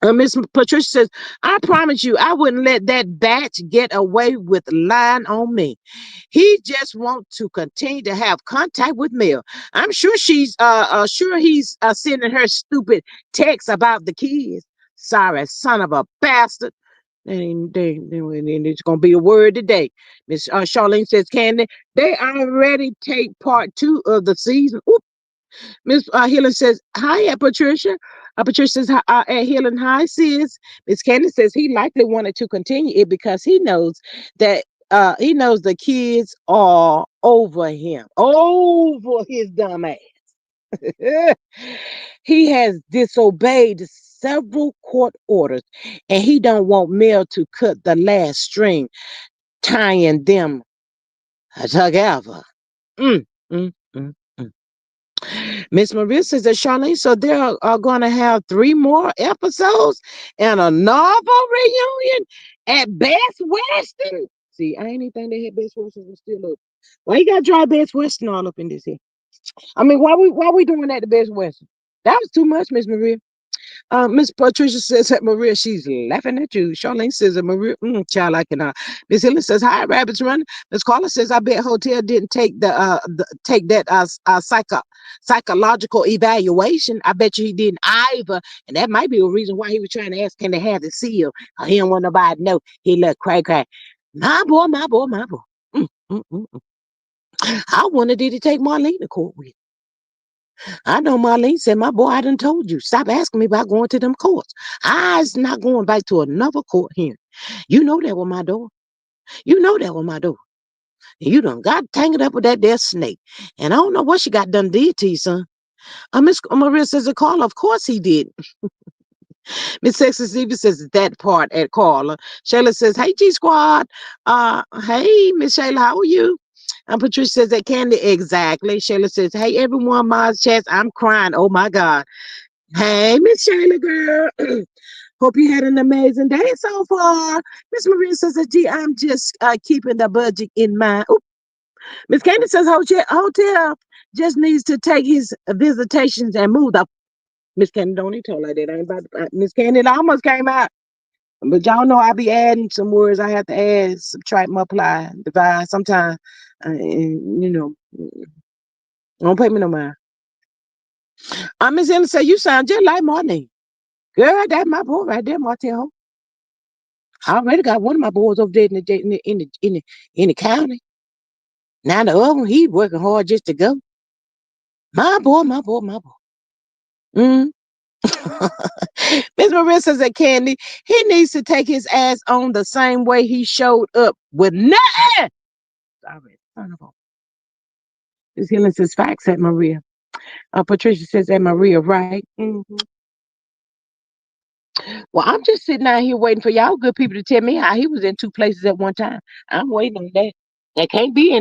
Miss Patricia says, I promise you, I wouldn't let that batch get away with lying on me. He just wants to continue to have contact with Mel. I'm sure sure he's sending her stupid texts about the kids. Sorry, son of a bastard. It's gonna be a word today. Miss Charlene says, Candy, they already take part 2 of the season. Oop. Miss Healing says, hi, Patricia. Patricia says, at Healing, hi, sis. Miss Candace says he likely wanted to continue it because that he knows the kids are over him, over his dumb ass. He has disobeyed several court orders, and he don't want Mel to cut the last string tying them together. Mm, mm, mm, mm. Miss Maria says that Charlene, so they are going to have 3 more episodes and another reunion at Best Western. See, I ain't even think they had Best Western was still up. Why you got to drive Best Western all up in this here? I mean, why we doing that to Best Western? That was too much, Miss Maria. Miss Patricia says that Maria, she's laughing at you. Charlene says that Maria, child, I cannot. Miss Helen says, hi, rabbits running. Miss Carla says, I bet Hotel didn't take take that psychological evaluation. I bet you he didn't either. And that might be a reason why he was trying to ask, can they have the seal? He don't want nobody to know. He looked cray cray. My boy, my boy, my boy. Mm, mm, mm, mm. I wonder, did he take Marlene to court with? I know Marlene said, my boy, I done told you. Stop asking me about going to them courts. I's not going back to another court hearing. You know that was my door. You know that was my door. And you done got tangled up with that there snake. And I don't know what she got done did to you, son. Miss Maria says, Carla, of course he did. Miss Sexy Stevie says that part at Carla. Shayla says, hey, G Squad. Hey, Miss Shayla, how are you? And Patricia says that Candy, exactly. Shayla says, hey, everyone, Ma's chest, I'm crying. Oh, my God. Hey, Miss Shayla, girl. Hope you had an amazing day so far. Miss Maria says, gee, I'm just keeping the budget in mind. Oop. Miss Candy says, hotel just needs to take his visitations and move the. Miss Candy don't even talk like that. I ain't about to, Miss Candy it almost came out. But y'all know I be adding some words. I have to add, subtract, multiply, divide. Sometimes, don't pay me no mind. Miss Ellen say, you sound just like Martin. Girl, that's my boy right there, Martel. I already got one of my boys over there in the county. Now the other one, he working hard just to go. My boy, my boy, my boy. Mm. Miss Maria says that Candy, he needs to take his ass on the same way he showed up with nothing. Sorry, son of a. Miss Helen says facts at Maria. Patricia says that Maria, right? Well, I'm just sitting out here waiting for y'all good people to tell me how he was in two places at one time. I'm waiting on that. They can't be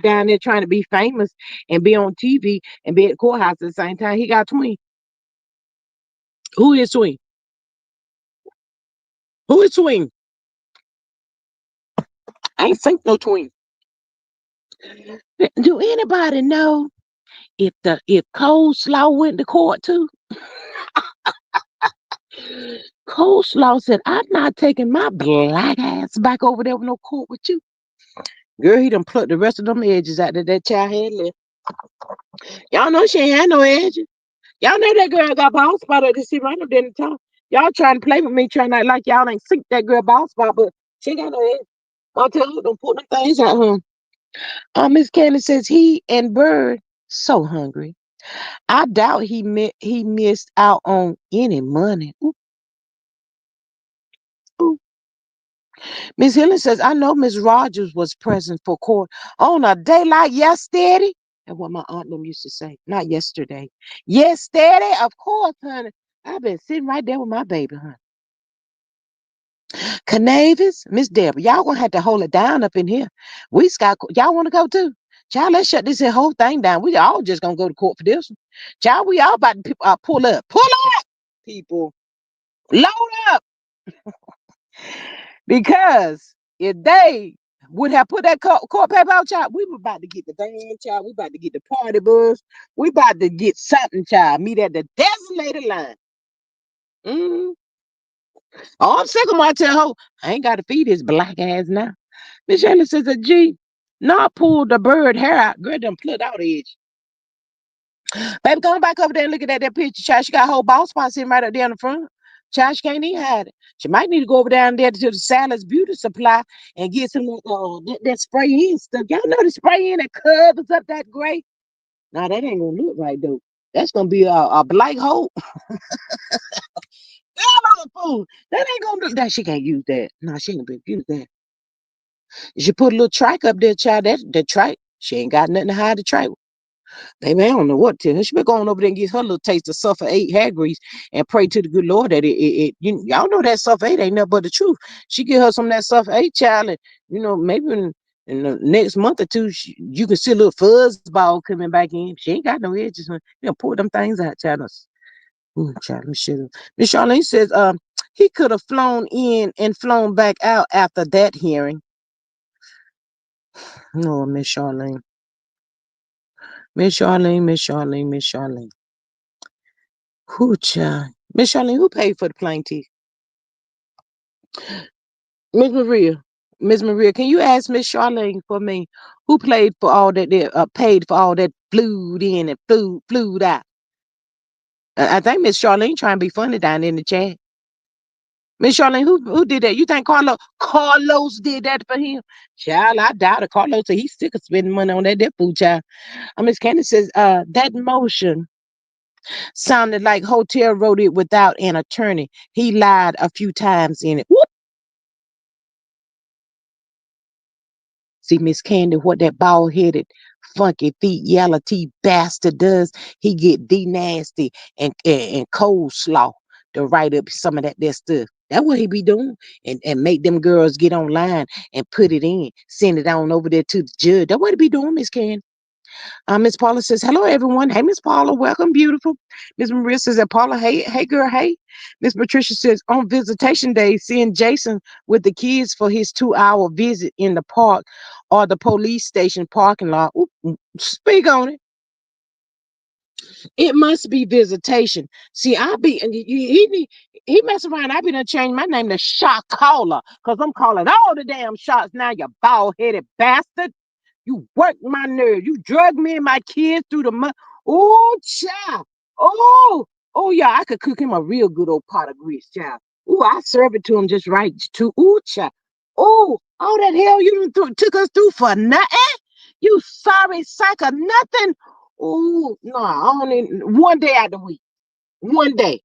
down there trying to be famous and be on TV and be at the courthouse at the same time. He got twin. Who is twin? Who is twin? I ain't think no twin. Do anybody know if Coleslaw went to court too? Coleslaw said, I'm not taking my black ass back over there with no court with you. Girl, he done plucked the rest of them edges out that child had left. Y'all know she ain't had no edges. Y'all know that girl got bald spot up to see right up there in the top. Y'all trying to play with me, trying to act like y'all ain't sink that girl bald spot, but she ain't got no edges. I'll tell her, don't put them things out, huh? Miss Candy says he and Bird so hungry. I doubt he missed out on any money. Ooh, ooh. Miss Helen says, I know Miss Rogers was present for court on a day like yesterday. That's what my aunt them used to say. Not yesterday. Yesterday, of course, honey. I've been sitting right there with my baby, honey. Canavis, Miss Deborah, y'all gonna have to hold it down up in here. Y'all want to go too? Child, let's shut this here whole thing down. We all just gonna go to court for this one. Child, we all about to pull up. Pull up, people. Load up. Because if they would have put that court paper out, child, we were about to get the van, child. We about to get the party bus. We about to get something, child. Meet at the designated line. Mm-hmm. Oh, I'm sick of my tell her, I ain't got to feed his black ass now. Miss Shirley says, gee, not pull the bird hair out. Girl, done plucked out edge. Baby, come back over there and look at that picture, child. She got a whole ball spot sitting right up there in the front. Child, she can't even hide it. She might need to go over down there to the Sally's Beauty Supply and get some that spray in stuff. Y'all know the spray in that covers up that gray? Nah, that ain't gonna look right though. That's gonna be a black hole. God, fool. That ain't gonna do that. She can't use that. No, she ain't gonna use that. She put a little trike up there, child. That trike, she ain't got nothing to hide the trike. Baby, I don't know what to tell her. She been going over there and get her little taste of sulfur 8 hair grease and pray to the good Lord that y'all know that sulfur 8 ain't nothing but the truth. She get her some of that sulfur 8, child, and maybe in the next month or two, you can see a little fuzz ball coming back in. She ain't got no edges. Pull them things out, child. Ooh, child, let me shut up. Miss Charlene says, he could have flown in and flown back out after that hearing. No, Miss Charlene. Miss Charlene, Miss Charlene, Miss Charlene. Whoo, child. Miss Charlene, who paid for the plane ticket? Miss Maria. Miss Maria, can you ask Miss Charlene for me who played for all that they paid for all that flew in and flew out? I think Miss Charlene trying to be funny down in the chat. Miss Charlene, who did that? You think Carlos did that for him? Child, I doubt it. Carlos said he's sick of spending money on that food, child. Miss Candy says, that motion sounded like Hotel wrote it without an attorney. He lied a few times in it. Whoop. See, Miss Candy, what that bald headed, funky feet, yellow teeth bastard does, he get D nasty and coleslaw to write up some of that stuff. That's what he be doing. And make them girls get online and put it in. Send it on over there to the judge. That's what he be doing, Miss Candy. Miss Paula says, hello, everyone. Hey, Miss Paula, welcome, beautiful. Miss Maria says, Paula, hey, girl, hey. Miss Patricia says, on visitation day, seeing Jason with the kids for his 2-hour visit in the park or the police station parking lot. Ooh, speak on it. It must be visitation. See, I be, and he mess around. I be done change my name to Shot Caller because I'm calling all the damn shots now, you bald headed bastard. You worked my nerve. You drug me and my kids through the mud. Oh, child. Oh, yeah. I could cook him a real good old pot of grease, child. Oh, I serve it to him just right, too. Oh, child. Oh, all that hell you took us through for nothing? You sorry sack of nothing? Oh, no, only one day out of the week. One day.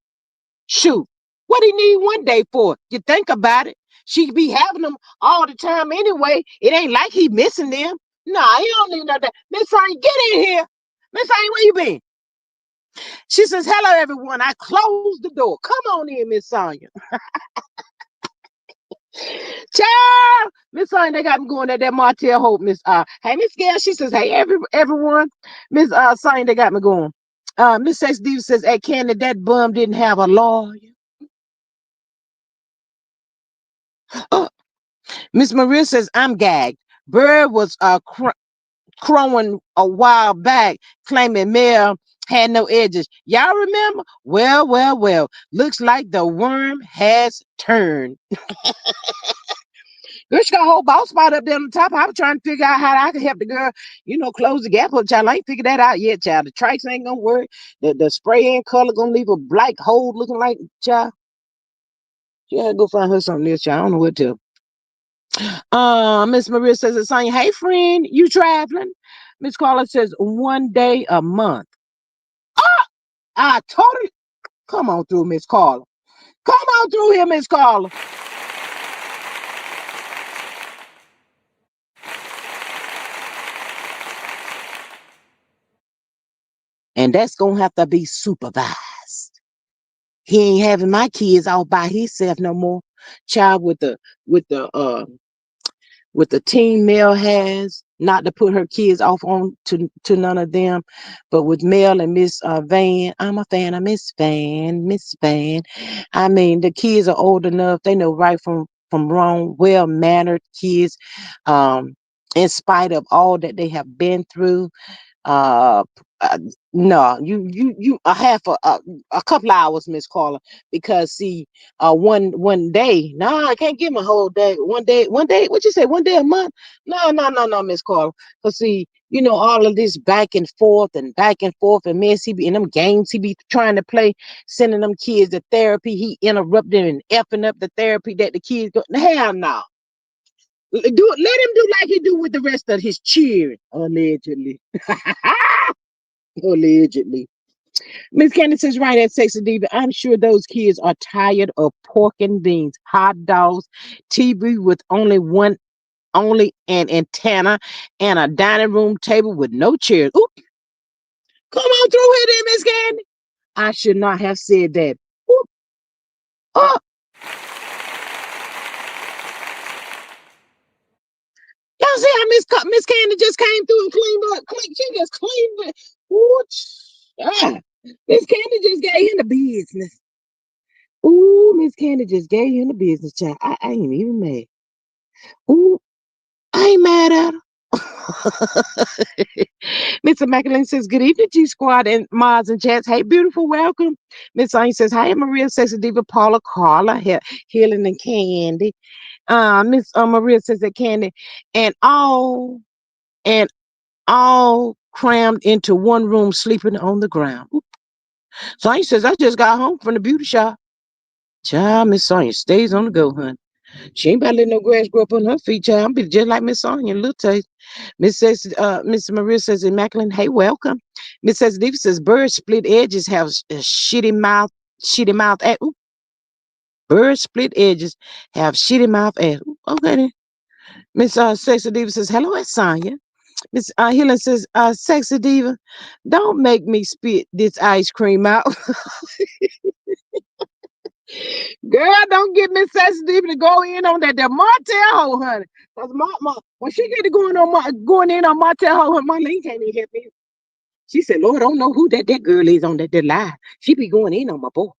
Shoot. What he need one day for? You think about it. She be having them all the time anyway. It ain't like he missing them. Nah, he don't need no that. Miss Sonya, get in here. Miss Sonya, where you been? She says, hello, everyone. I closed the door. Come on in, Miss Sonya. Child, Miss Sonya, they got me going at that Martell Hope, Miss hey, Miss Gail, she says, hey, everyone. Miss Sonya, they got me going. Miss Sex Diva says, hey, Candy, that bum didn't have a lawyer. Uh, Miss Maria says, I'm gagged. Bird was crowing a while back, claiming Mel had no edges. Y'all remember? Well. Looks like the worm has turned. Girl, she got a whole ball spot up there on the top. I was trying to figure out how I could help the girl, close the gap up, child. I ain't figured that out yet, child. The trikes ain't gonna work. The spray in color gonna leave a black hole looking like, child. She had to go find her something else, child. I don't know what to. Miss Maria says, it's on you. Hey, friend, you traveling? Miss Carla says, one day a month. I totally come on through, Miss Carla. Come on through here, Miss Carla. And that's gonna have to be supervised. He ain't having my kids all by himself no more. Child with the with the team Mel has, not to put her kids off on to none of them, but with Mel and Miss Van, I'm a fan of Miss Van. I mean, the kids are old enough; they know right from wrong, well mannered kids. Um, in spite of all that they have been through, uh, uh no, you a half a couple hours, Miss Carla, because see, one day, no, I can't give him a whole day. One day, what you say? One day a month? No, Miss Carla, because see, all of this back and forth, and mess he be in them games he be trying to play, sending them kids to therapy. He interrupting and effing up the therapy that the kids go. Hell no. Let him do like he do with the rest of his cheering, allegedly. Allegedly. Miss Candace is right at Sexy Diva. I'm sure those kids are tired of pork and beans, hot dogs, TV with only an antenna, and a dining room table with no chairs. Oop, come on through here, then, Miss Candy. I should not have said that. Oop, oh, y'all see how Miss Candy just came through and cleaned up? She just cleaned it. Ooh, Miss Candy just gave him the business. Ooh, Miss Candy just gave him the business, child. I ain't even mad. Ooh, I ain't mad at her. Miss Immaculate says, good evening, G Squad and Mods and Chats. Hey, beautiful, welcome. Miss Anya says, hi, Maria, Sexy Diva, Paula, Carla, Healing and Candy. Miss Maria says that Candy and and all crammed into one room, sleeping on the ground. Sonya says, I just got home from the beauty shop. Child, Miss Sonya stays on the go, hun. She ain't about to let no grass grow up on her feet, child. I'm be just like Miss Sonya, little taste. Miss Maria says, Immaculate, hey, welcome. Miss says, Diva says, birds split edges have a shitty mouth. Ooh, birds split edges have shitty mouth. Ooh, okay then. Miss Sexy Diva says, hello, it's Sonya. Miss Healing says, Sexy Diva, don't make me spit this ice cream out. Girl, don't get Miss Sexy Diva to go in on that Martell hoe, honey. Cause when she get to going in on Martell hoe, Marlene can't even help me. She said, Lord, I don't know who that girl is on that lie. She be going in on my boy.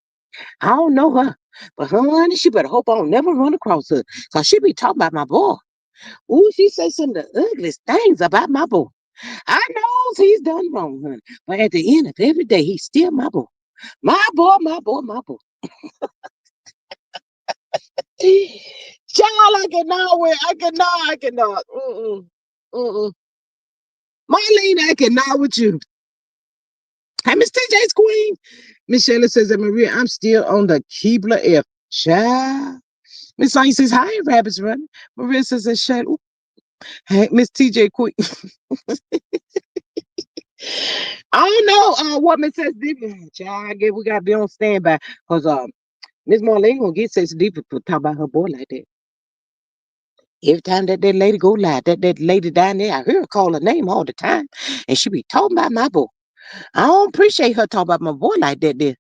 I don't know her. But honey, she better hope I don't never run across her. Cause she be talking about my boy. Ooh, she say some of the ugliest things about my boy. I knows he's done wrong, honey. But at the end of every day, he's still my boy. My boy, my boy, my boy. Child, I cannot. Mm-mm. Marlene, I cannot with you. Hey, Miss TJ's Queen. Miss Shayla says that Maria, I'm still on the Keebler F. Child. Miss Sonya says, hi, Rabbits Running. Maria says that Shayla. Hey, Miss TJ Queen. I don't know what Miss says deep. Child, I guess we gotta be on standby. Cause Miss Marlene gonna get Sexy Deep for talk about her boy like that. Every time that lady go live, that lady down there, I hear her call her name all the time. And she be talking about my boy. I don't appreciate her talking about my boy like that there.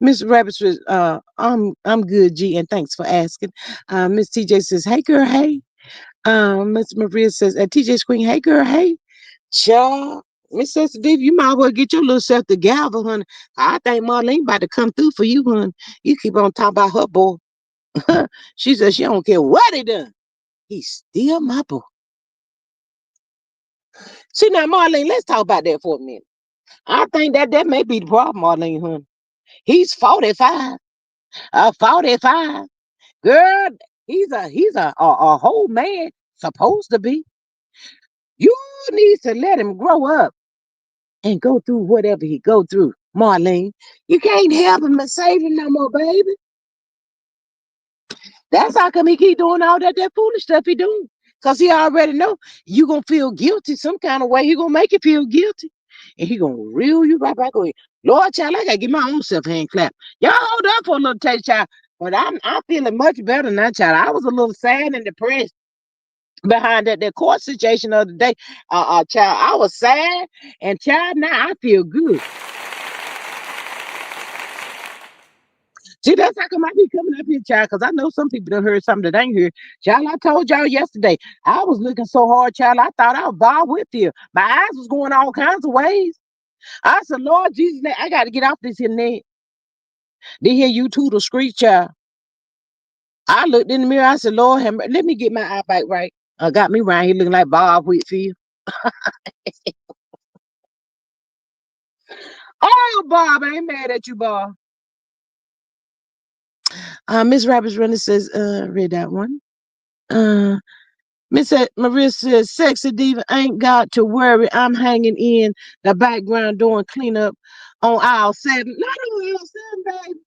Miss Rabbit says, I'm good, G, and thanks for asking. Miss TJ says, hey girl, hey. Miss Maria says, TJ's Queen, hey girl, hey. Child. Miss Sensitive, you might as well get your little self together, honey. I think Marlene about to come through for you, honey. You keep on talking about her boy. She says she don't care what he done. He's still my boy. See now, Marlene, let's talk about that for a minute. I think that may be the problem, Marlene, honey. He's 45. 45. Girl, he's a whole man, supposed to be. You need to let him grow up and go through whatever he go through, Marlene. You can't help him and save him no more, baby. That's how come he keep doing all that foolish stuff he doing. Because he already know you going to feel guilty some kind of way. He going to make you feel guilty. And he going to reel you right back away. Lord, child, I got to give my own self hand clap. Y'all hold up for a little taste, child. But I'm feeling much better now, child. I was a little sad and depressed behind that court situation the other day. Child, I was sad. And child, now I feel good. See, that's how come I be coming up here, child, because I know some people done heard something that ain't here. Child, I told y'all yesterday, I was looking so hard, child, I thought I was Bob Whitfield. My eyes was going all kinds of ways. I said, Lord Jesus, I got to get off this here net. They hear you too, the street, child. I looked in the mirror, I said, Lord, let me get my eye back right. Got me around here looking like Bob Whitfield. Oh, Bob, I ain't mad at you, Bob. Miss Rabbit's Runner says, read that one. Miss Maria says, Sexy Diva ain't got to worry. I'm hanging in the background doing cleanup on aisle 7. Not on aisle 7, baby.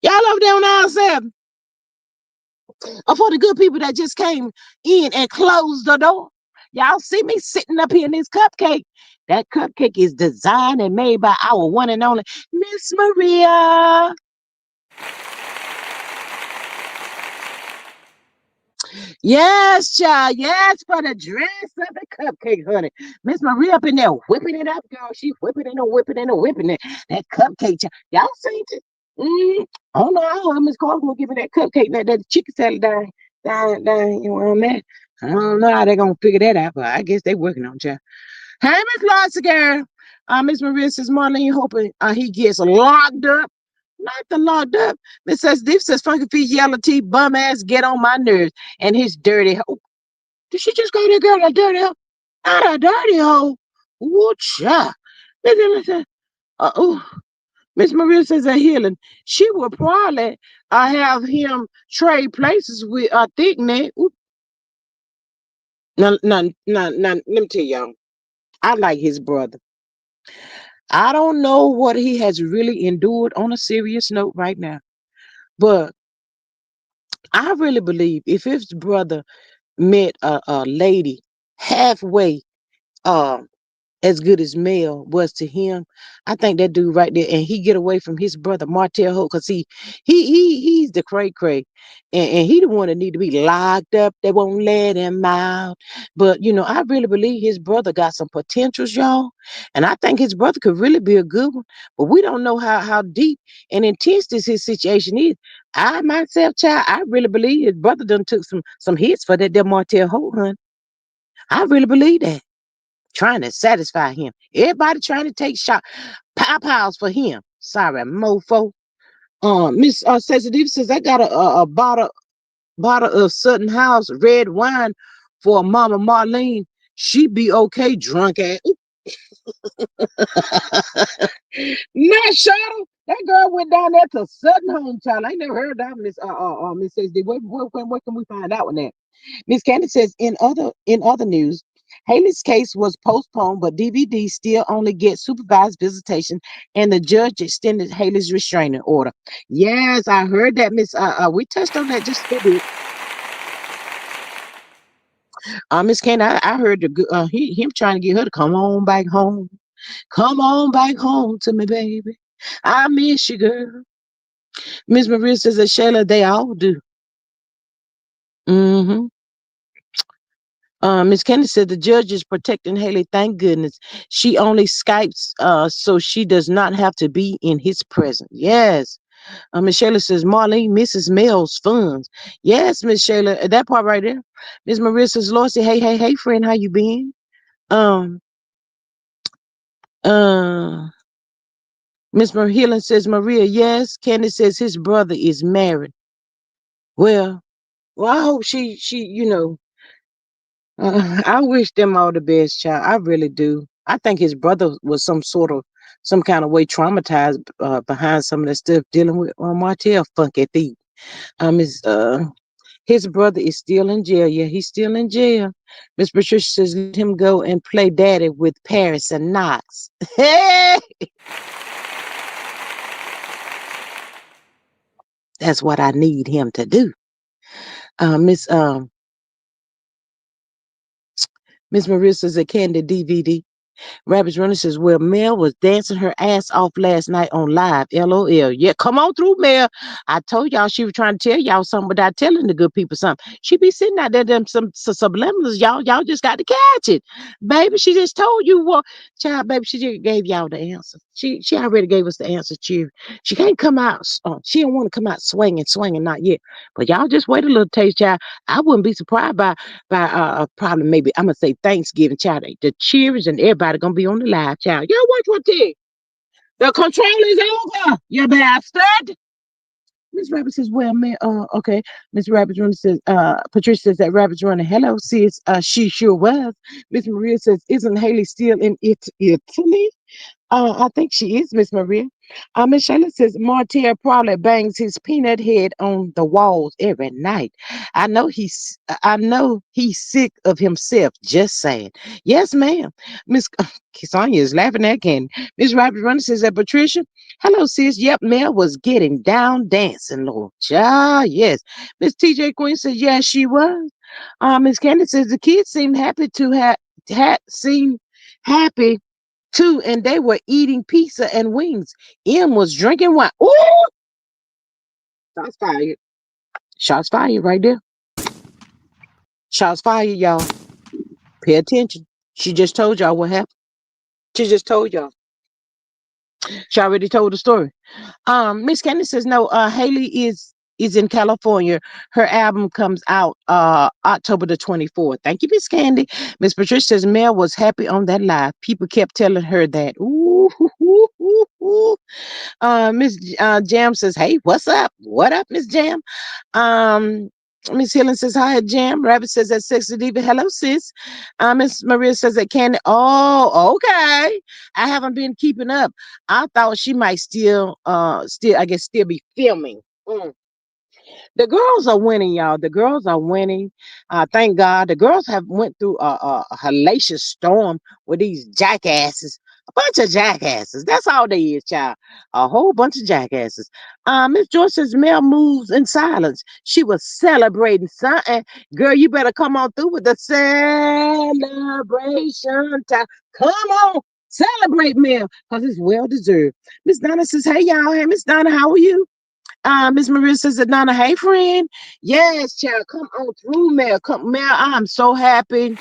Y'all over there on aisle 7. Or for the good people that just came in and closed the door. Y'all see me sitting up here in this cupcake. That cupcake is designed and made by our one and only Miss Maria. Yes, child. Yes, for the dress of the cupcake, honey. Miss Maria up in there whipping it up, girl. She whipping it and whipping it and whipping it. That cupcake, child. Y'all seen it? I don't know how Miss Carter gonna give me that cupcake, that chicken salad down, you know where I'm at. I don't know how they're gonna figure that out, but I guess they working on it, child. Hey, Miss Lots girl. Miss Maria says, Marlene hoping he gets locked up. Not the locked up. Miss says this says Funky Feet, Yellow Teeth, bum ass, get on my nerves. And his dirty hoe. Did she just call that girl a dirty hoe? Not a dirty hoe. Ooh, cha. Listen. Ooh. Miss Maria says that healing. She will probably have him trade places with Thick Neck. Ooh. Now, let me tell y'all. I like his brother. I don't know what he has really endured on a serious note right now, but I really believe if his brother met a lady halfway, uh, as good as Mel was to him, I think that dude right there, and he get away from his brother Martell Holt, cause he's the cray cray, and he the one that need to be locked up. They won't let him out. But I really believe his brother got some potentials, y'all, and I think his brother could really be a good one. But we don't know how deep and intense this his situation is. I myself, child, I really believe his brother done took some hits for that Martell Holt, hun. I really believe that trying to satisfy him. Everybody trying to take shot pow pows for him. Sorry, mofo. Miss Sensitive says I got a bottle of Sutton House red wine for Mama Marlene. She be okay drunk at. Not Shadow. That girl went down there to Sutton Home, child. I ain't never heard that, Miss Sensitive. Where can we find out on that? Miss Candy says in other news, Haley's case was postponed, but DVD still only gets supervised visitation, and the judge extended Haley's restraining order. Yes, I heard that, Miss. We touched on that just a little bit. Miss Candy, I heard him trying to get her to come on back home. Come on back home to me, baby. I miss you, girl. Miss Maria says that Shayla, they all do. Mm-hmm. Miss Kennedy said the judge is protecting Haley. Thank goodness. She only Skypes, so she does not have to be in his presence. Yes. Miss Shayla says Marlene misses Mel's funds. Yes, Miss Shayla, that part right there. Miss Maria says, Lord, say, hey, friend, how you been? Um, uh, Miss Maria says, Maria, yes. Candace says his brother is married. Well, I hope I wish them all the best, child. I really do. I think his brother was some kind of way traumatized behind some of that stuff dealing with Martell funky feet. His brother is still in jail. Yeah, he's still in jail. Miss Patricia says let him go and play daddy with Paris and Knox. Hey, that's what I need him to do. Miss Maria says a candy DVD. Rabbit Runner says, well, Mel was dancing her ass off last night on live. LOL. Yeah, come on through, Mel. I told y'all she was trying to tell y'all something without telling the good people something. She be sitting out there, them some subliminals, y'all. Y'all just got to catch it. Baby, she just told you what. Child, baby, she just gave y'all the answer. She already gave us the answer, She can't come out, she don't want to come out swinging, not yet. But y'all just wait a little taste, child. I wouldn't be surprised by probably maybe I'm gonna say Thanksgiving, child. The cheers and everybody gonna be on the live, child. Y'all watch what thing? The control is over, you bastard. Miss Rabbit says, well, man, okay. Miss Rabbit Runner says, Patricia says that Rabbit's running. Hello, sis. She sure was. Miss Maria says, isn't Haley still in Italy? I think she is, Miss Maria. Miss Shayla says Martell probably bangs his peanut head on the walls every night. I know he's sick of himself. Just saying. Yes, ma'am. Miss Sonia is laughing at Candy. Miss Rabbit Runner says that Patricia. Hello, sis. Yep, Mel was getting down dancing, Lord. Ah, yes. Miss TJ Queen says, yes, she was. Miss Candy says the kids seemed happy to have seemed happy too, and they were eating pizza and wings. M was drinking wine. Ooh, shots fired. Shots fired right there. Shots fired, y'all. Pay attention. She just told y'all what happened. She just told y'all. She already told the story. Miss Candy says no. Haley is in California. Her album comes out October the 24th. Thank you, Miss Candy. Miss Patricia says Mel was happy on that live. People kept telling her that. Ooh, Ooh. Miss Jam says, "Hey, what's up? What up, Miss Jam?" Um, Miss Helen says, "Hi, Jam." Rabbit says, "That sexy diva." Hello, sis. Miss Maria says, "That Candy." Oh, okay. I haven't been keeping up. I thought she might still, I guess, still be filming. Mm. The girls are winning, y'all. The girls are winning. Thank God. The girls have went through a hellacious storm with these jackasses. A bunch of jackasses. That's all they is, child. A whole bunch of jackasses. Miss Joyce says Mel moves in silence. She was celebrating something. Girl, you better come on through with the celebration time. Come on. Celebrate, Mel, because it's well deserved. Miss Donna says, "Hey, y'all. Hey, Miss Donna, how are you?" Miss Maria says, "Donna, hey, friend." Yes, child, come on through, Mel. Come, Mel, I'm so happy.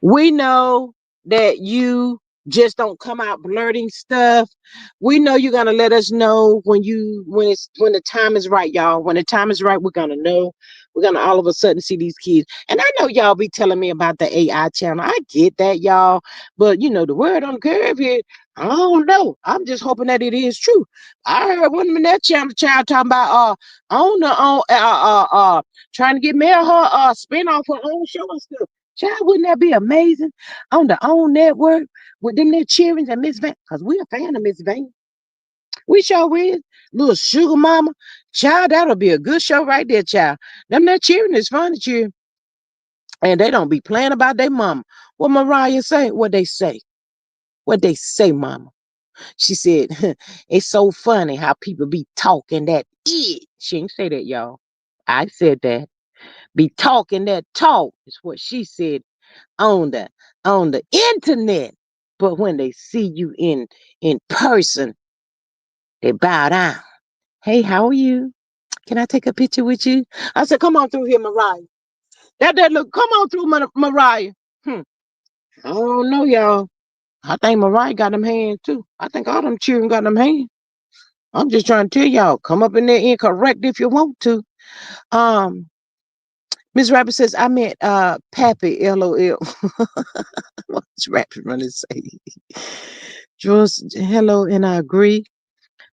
We know that you just don't come out blurting stuff. We know you're gonna let us know when the time is right, y'all. When the time is right, we're gonna know. We're gonna all of a sudden see these kids. And I know y'all be telling me about the AI channel. I get that, y'all. But the word on the curve here, I don't know. I'm just hoping that it is true. I heard one of that channel child talking about on trying to get Mel her spin off her own show and stuff. Child, wouldn't that be amazing? On the OWN network with them there cheering and Miss Van, because we're a fan of Miss Van. We sure is. Little sugar mama. Child, that'll be a good show right there, child. Them there cheering is fun to cheer. And they don't be playing about their mama. What Mariah say? What they say? What they say, mama? She said, "It's so funny how people be talking that it." She ain't say that, y'all. I said that. Be talking that talk is what she said on the internet, but when they see you in person, they bow down. "Hey, how are you? Can I take a picture with you?" I said, "Come on through here, Mariah." That look, come on through, Mariah. Hmm. I don't know, y'all. I think Mariah got them hands too. I think all them children got them hands. I'm just trying to tell y'all, come up in there incorrect if you want to. Um, Miss Rabbit says, "I meant Pappy, LOL." What's Rabbit running to say? Jules, hello, and I agree.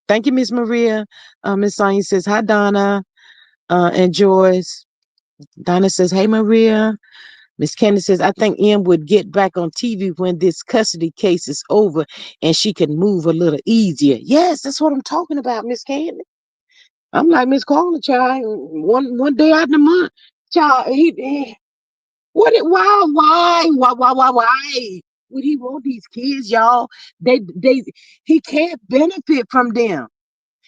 Thank you, Miss Maria. Miss Sonia says, "Hi, Donna and Joyce." Donna says, "Hey, Maria." Miss Candy says, "I think M would get back on TV when this custody case is over and she can move a little easier." Yes, that's what I'm talking about, Miss Candy. I'm like Miss Carla, child. One day out of the month, child. What? Why would he want these kids, y'all? They he can't benefit from them.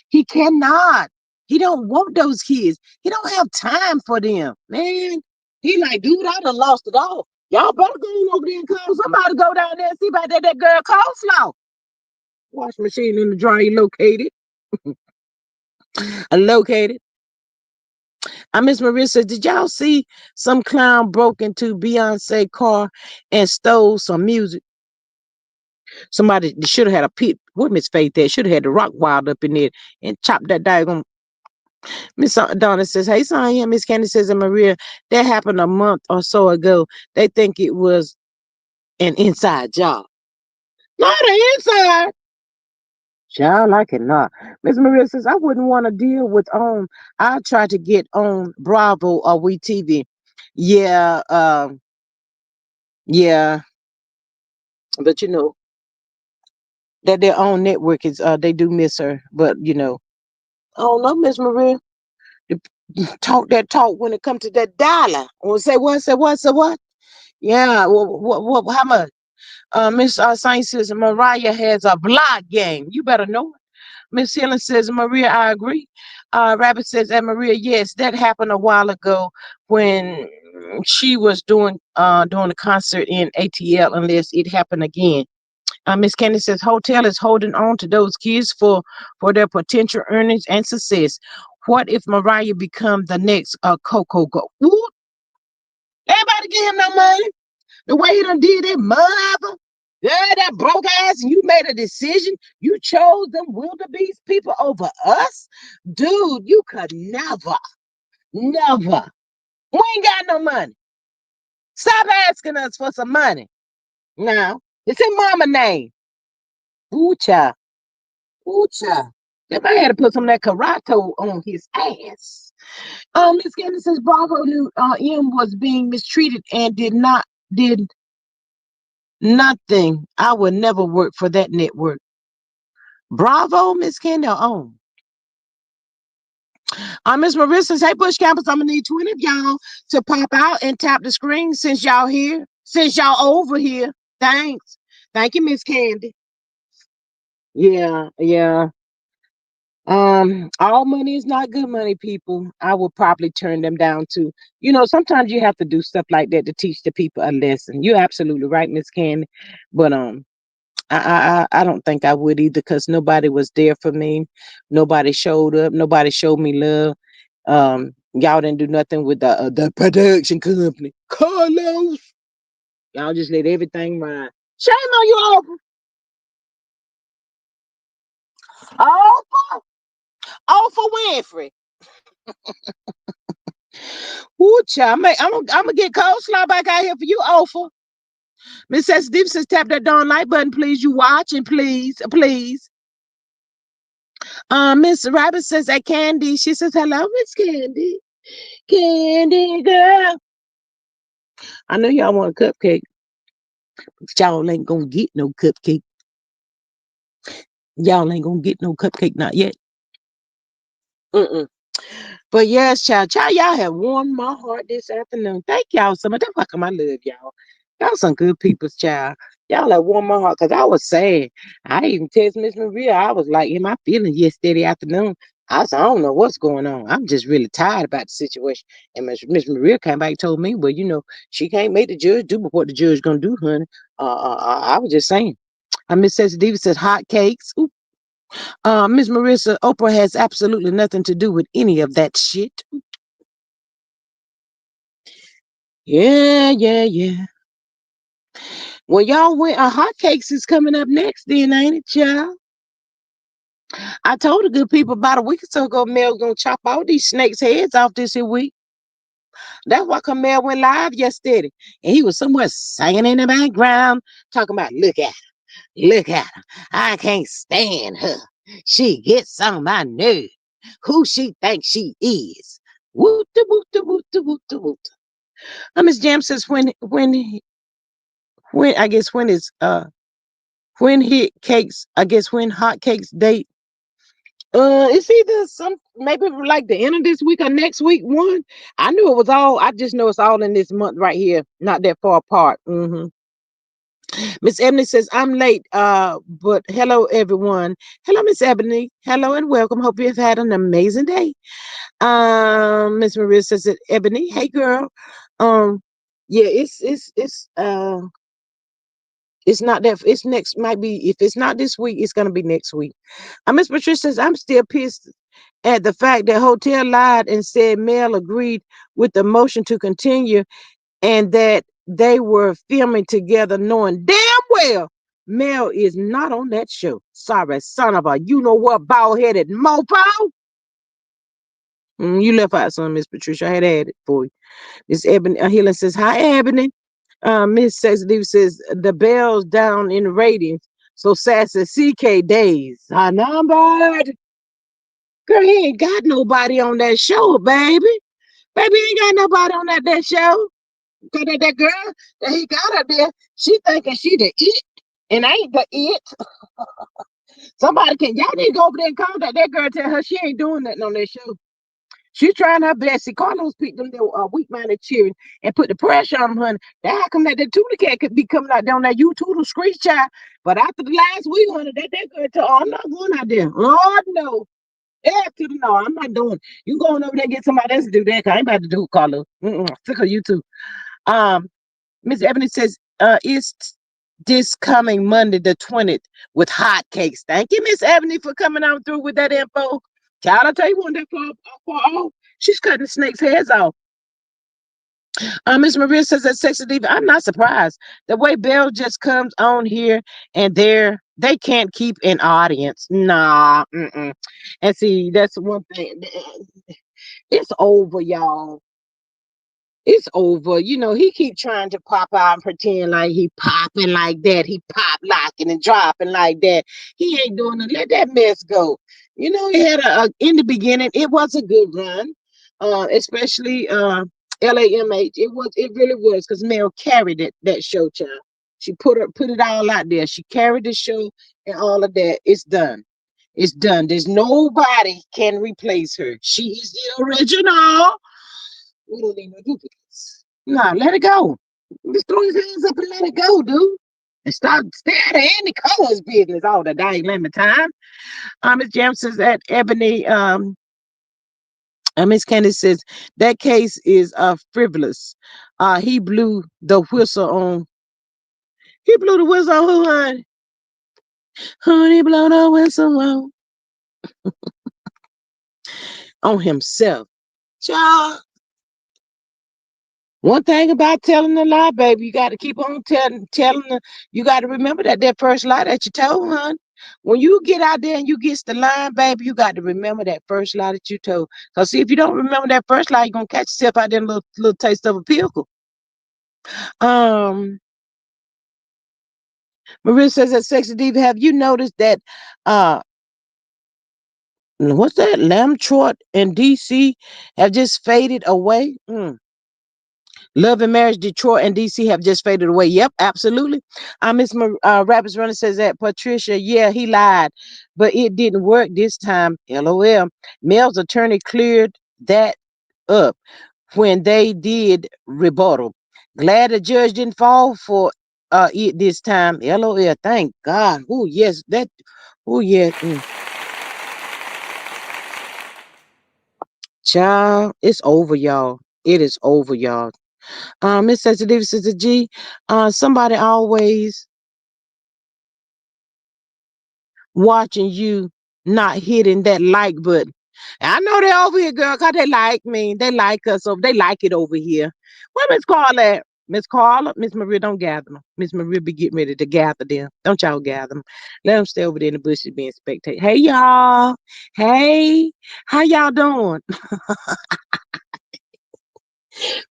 He cannot. He don't want those kids. He don't have time for them, man. He like, dude, I done lost it all. Y'all better go on over there and call somebody, go down there and see about that girl coleslaw. Wash machine in the dryer located. Located. Miss Maria says, "Did y'all see some clown broke into Beyonce car and stole some music?" Somebody should have had a pit. What Miss Faith there? Should have had the rock wild up in there and chopped that diagram. Miss Donna says, "Hey, Sonya." Miss Candy says, "And Maria, that happened a month or so ago. They think it was an inside job." Not an inside. Child, I cannot. Miss Maria says, "I wouldn't want to deal with I try to get on Bravo or We TV. Yeah, yeah, but that their own network is they do miss her. But I don't know, Miss Maria. The- Talk that talk when it comes to that dollar. Or say what, say what, say what? Yeah, well, what, how much? Miss Saint says Mariah has a blog game. You better know it. Miss Helen says, "Maria, I agree." Rabbit says, "And Maria, yes, that happened a while ago when she was doing a concert in ATL. Unless it happened again." Miss Candy says, "Hotel is holding on to those kids for their potential earnings and success. What if Mariah become the next Coco Go?" Ooh, everybody give him no money. The way he done did it, mother. Yeah, that broke ass, and you made a decision. You chose them wildebeest people over us. Dude, you could never, never. We ain't got no money. Stop asking us for some money. Now. It's in mama name. Ooh, child. Ooh, child. If I had to put some of that Karato on his ass. Miss Candace says Bravo knew M was being mistreated and did nothing. I would never work for that network. Bravo, Miss Candace. Oh. Miss Marissa says, hey, Bush Campus, I'm gonna need 20 of y'all to pop out and tap the screen since y'all here, since y'all over here. Thanks. Thank you, Miss Candy. Yeah, yeah. All money is not good money, people. I will probably turn them down too. Sometimes you have to do stuff like that to teach the people a lesson. You're absolutely right, Miss Candy. But I don't think I would either because nobody was there for me. Nobody showed up. Nobody showed me love. Y'all didn't do nothing with the production company. Carlos, y'all just let everything ride. Shame on you, Oprah. Oprah Winfrey. Ooh, child, I'm gonna get coleslaw back out here for you, Oprah. Miss S. Deep says tap that darn like button, please. You watching, please, please. Miss Rabbit says that Candy. She says hello, Miss Candy. Candy girl. I know y'all want a cupcake, but y'all ain't gonna get no cupcake. Y'all ain't gonna get no cupcake, not yet. Mm-mm. But yes, child, y'all have warmed my heart this afternoon. Thank y'all so much. That's why come I love y'all. Y'all some good people's child. Y'all have warmed my heart because I was sad. I even text Miss Maria. I was like, in my feelings yesterday afternoon. I don't know what's going on. I'm just really tired about the situation. And Miss Maria came back and told me, well, she can't make the judge do what the judge gonna do, honey. I was just saying. Miss Ceci Davis says hot cakes. Miss Marissa, Oprah has absolutely nothing to do with any of that shit. Yeah, yeah, yeah. Well, y'all went. Hotcakes is coming up next, then, ain't it, y'all? I told the good people about a week or so ago, Mel gonna chop all these snakes' heads off this here week. That's why Mel went live yesterday, and he was somewhere singing in the background, talking about, look at her. I can't stand her. She gets on my nerve. Who she thinks she is. Woot da woot da woot da woot da woot. Miss Jam says when I guess when hit cakes, I guess when hot cakes date. It's either some maybe like the end of this week or next week one. I knew it was all. I just know it's all in this month right here, not that far apart. Miss Ebony says I'm late. But hello everyone. Hello Miss Ebony. Hello and welcome. Hope you've had an amazing day. Miss Maria says it. Ebony, hey girl. Yeah, it's not that. It's next. Might be if it's not this week, it's gonna be next week. Miss Patricia says I'm still pissed at the fact that Hotel lied and said Mel agreed with the motion to continue, and that they were filming together, knowing damn well Mel is not on that show. Sorry, son of a you know what bald headed mofo. You left out some, Miss Patricia. I had added for you. Miss Ebony Healing says hi, Ebony. Miss Sexy says the bell's down in ratings. So Sassy CK days are numbered. Girl, he ain't got nobody on that show, baby. Baby, he ain't got nobody on that show. Cause that girl that he got up there, she thinking she the it. And ain't the it. Somebody y'all need to go over there and contact that girl, tell her she ain't doing nothing on that show. She's trying her best. See, Carlos picked them little weak-minded cheering and put the pressure on them, honey. That how come that the tuna cat could be coming out down that YouTube screech child. But after the last week, honey, that girl told, I'm not going out there. Lord, no. After no, I'm not doing. You going over there and get somebody else to do that? Cause I ain't about to do it, Carlos. Sick of you too. Um, Miss Ebony says, it's this coming Monday the 20th with hot cakes. Thank you, Miss Ebony, for coming on through with that info. Child, I tell you one that far off. She's cutting snakes' heads off. Miss Maria says that sexy diva. I'm not surprised. The way Belle just comes on here and they can't keep an audience. Nah. And see, that's one thing. It's over, y'all. It's over. He keep trying to pop out and pretend like he popping like that. He pop locking and dropping like that. He ain't doing it. Let that mess go. He had in the beginning, it was a good run. Especially LAMH. It really was because Mel carried that show, child. She put it all out there. She carried the show and all of that. It's done. It's done. There's nobody can replace her. She is the original. We don't need no duplicates. No, let it go. Just throw his hands up and let it go, dude. And stop staring at Andy Cohen's business all the dang limit time. Miss Jam says that Ebony, Miss Candace says that case is frivolous. He blew the whistle on. He blew the whistle on who, honey? Honey, blow the whistle on himself. Child, one thing about telling a lie, baby, you got to keep on telling the, you got to remember that first lie that you told, hon. When you get out there and you get the line, baby, you got to remember that first lie that you told. Because see, if you don't remember that first lie, you're going to catch yourself out there a little taste of a pickle. Um, Maria says that Sexy Diva, have you noticed that, uh, what's that? Lamb Trot and DC have just faded away? Love and Marriage, Detroit, and DC have just faded away. Yep, absolutely. Miss Rapids Runner says that Patricia, yeah, he lied, but it didn't work this time. LOL. Mel's attorney cleared that up when they did rebuttal. Glad the judge didn't fall for it this time. LOL. Thank God. Oh yes, that. Oh yeah. Child, it's over, y'all. It is over, y'all. Miss Sensitive Sister G, somebody always watching you not hitting that like button. I know they over here, girl, because they like me. They like us, so they like it over here. Where Miss Carla at? Miss Carla, Miss Maria, don't gather them. Miss Maria be getting ready to gather them. Don't y'all gather them. Let them stay over there in the bushes being spectated. Hey, y'all. Hey, how y'all doing?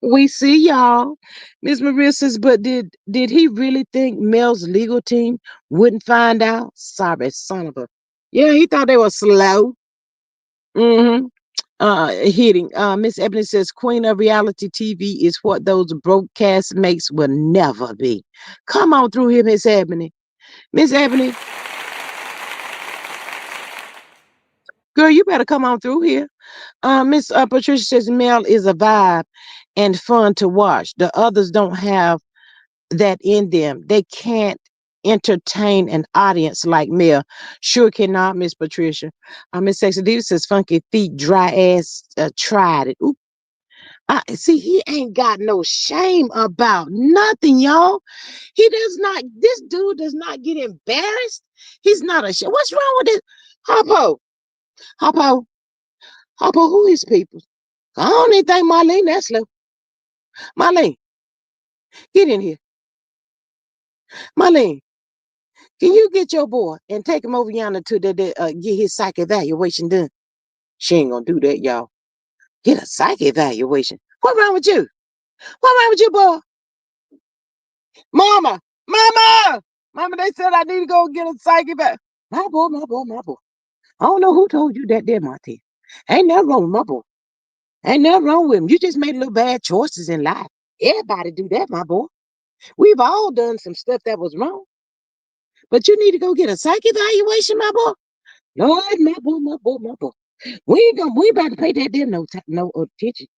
We see y'all. Miss Maria says, but did he really think Mel's legal team wouldn't find out? Sorry, son of a. Yeah, he thought they were slow. Mm-hmm. Hitting. Miss Ebony says, Queen of reality TV is what those broadcast makes will never be. Come on through here, Miss Ebony. Miss Ebony, girl, you better come on through here. Miss Patricia says Mel is a vibe and fun to watch. The others don't have that in them. They can't entertain an audience like Mel. Sure cannot, Miss Patricia. Miss Sexy Diva says funky feet, dry ass, tried it. Oop. See, he ain't got no shame about nothing, y'all. He does not, this dude does not get embarrassed. He's not a shame. What's wrong with this? Hoppo, Hoppo, Hoppo, who is people? I don't even think Marlene that's slow. Marlene, get in here. Marlene, can you get your boy and take him over yonder to get his psych evaluation done? She ain't gonna do that, y'all. Get a psych evaluation. What wrong with you? What wrong with you, boy? Mama, mama, mama. They said I need to go get a psych evaluation. My boy, my boy, my boy. I don't know who told you that, there, Marty. Ain't nothing wrong with my boy. Ain't nothing wrong with him. You just made little bad choices in life. Everybody do that, my boy. We've all done some stuff that was wrong, but you need to go get a psych evaluation, my boy. Lord, my boy, my boy, my boy. We about to pay that there no attention.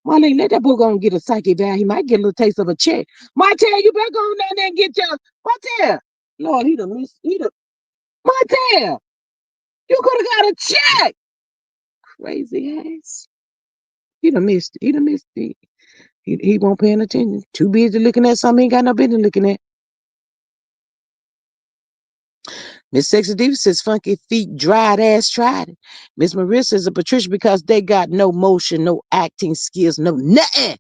Marlene, let that boy go and get a psych eval. He might get a little taste of a check. Martell, you better go on down there and get your Martell. Lord, Martell, you could have got a check. Crazy ass. He done missed it. He done missed it. He won't paying attention. Too busy looking at something he ain't got no business looking at. Miss Sexy Diva says funky feet, dried ass tried it. Miss Maria says a Patricia because they got no motion, no acting skills, no nothing.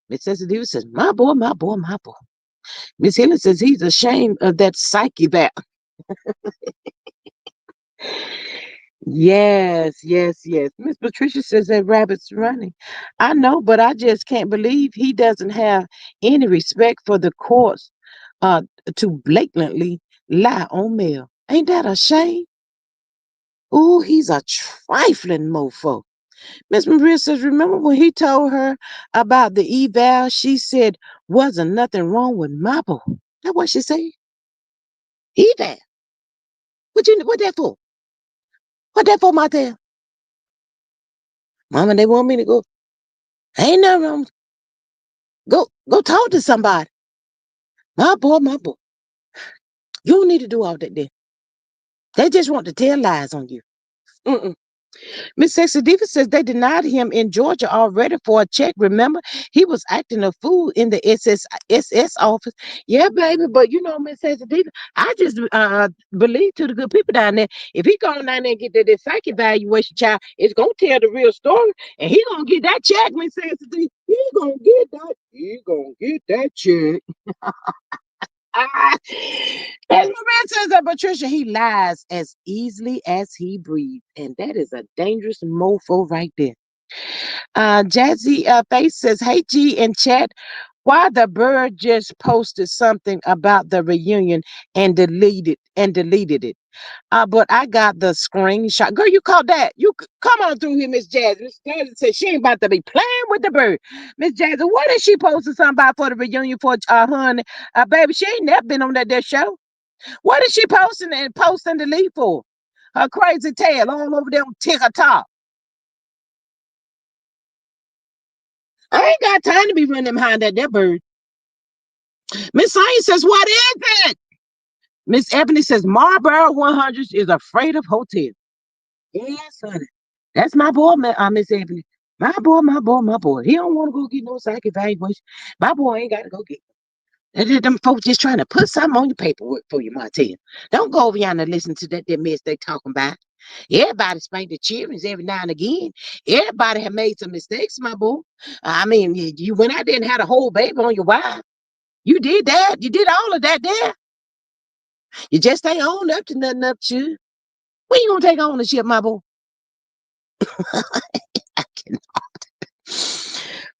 Miss Sexy Diva says, my boy, my boy, my boy. Miss Helen says he's ashamed of that psyche back. Yes, yes, yes. Miss Patricia says that rabbit's running. I know, but I just can't believe he doesn't have any respect for the courts uh, to blatantly lie on mail. Ain't that a shame? Ooh, he's a trifling mofo. Miss Maria says, remember when he told her about the eval? She said, wasn't nothing wrong with my boy. That's what she said. Eval? What that for? What that for, my tail? Mama, they want me to go. Ain't nothing wrong. Go talk to somebody. My boy. You don't need to do all that there. They just want to tell lies on you. Mm-mm. Miss Sexy Diva says they denied him in Georgia already for a check. Remember, he was acting a fool in the SS office. Yeah, baby, but you know, Miss Sexy Diva, I just believe to the good people down there. If he going down there and get that psych evaluation, child, it's gonna tell the real story, and he gonna get that check, Miss Sexy Diva. He gonna get that. He gonna get that check. Ah, as Maria says that Patricia, he lies as easily as he breathes. And that is a dangerous mofo right there. Jazzy Face says, hey G in chat, why the bird just posted something about the reunion and deleted it. But I got the screenshot. Girl, you caught that. Come on through here, Miss Jazzy. Miss Jazzy said she ain't about to be playing with the bird. Miss Jazzy, what is she posting something about for the reunion for honey? Baby, she ain't never been on that show. What is she posting the lead for? Her crazy tail all over there on TikTok. I ain't got time to be running behind that bird. Miss Science says, what is it? Miss Ebony says, Marlboro 100 is afraid of hotels. Yes, honey. That's my boy, Miss Ebony. My boy. He don't want to go get no psych evaluation. My boy ain't got to go get them folks just trying to put something on your paperwork for you, Martell. Don't go over yonder and listen to that mess they talking about. Everybody spank the children every now and again. Everybody have made some mistakes, my boy. I mean, you went out there and had a whole baby on your wife. You did that. You did all of that there. You just ain't own up to nothing up to. When you gonna take ownership, my boy?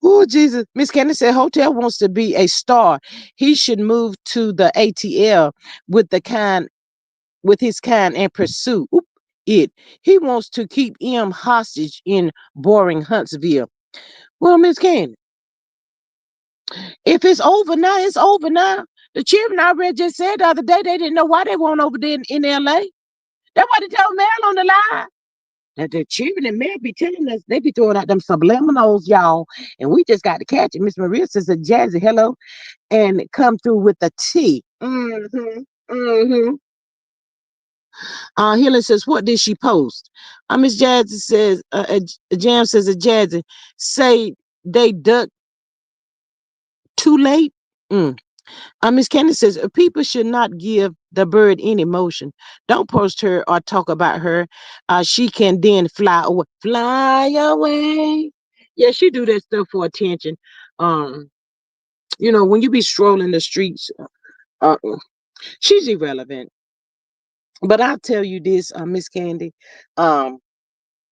Oh, Jesus. Miss Candy said Hotel wants to be a star. He should move to the ATL with the kind with his kind and pursue it. He wants to keep M hostage in boring Huntsville. Well, Miss Candy, if it's over now, it's over now. The children I read just said the other day they didn't know why they weren't over there in LA. That's what they told Mel on the line. That the children and Mel be telling us they be throwing out them subliminals, y'all, and we just got to catch it. Miss Maria says a Jazzy hello and come through with the T. Mm-hmm. Mm-hmm. Helen says, what did she post? Miss Jazzy says, Jam says, Jazzy, say they duck too late. Mm. Miss Candy says, people should not give the bird any emotion. Don't post her or talk about her. She can then fly away. Fly away. Yeah, she do that stuff for attention. Um, when you be strolling the streets, uh, she's irrelevant. But I'll tell you this, Miss Candy. Um,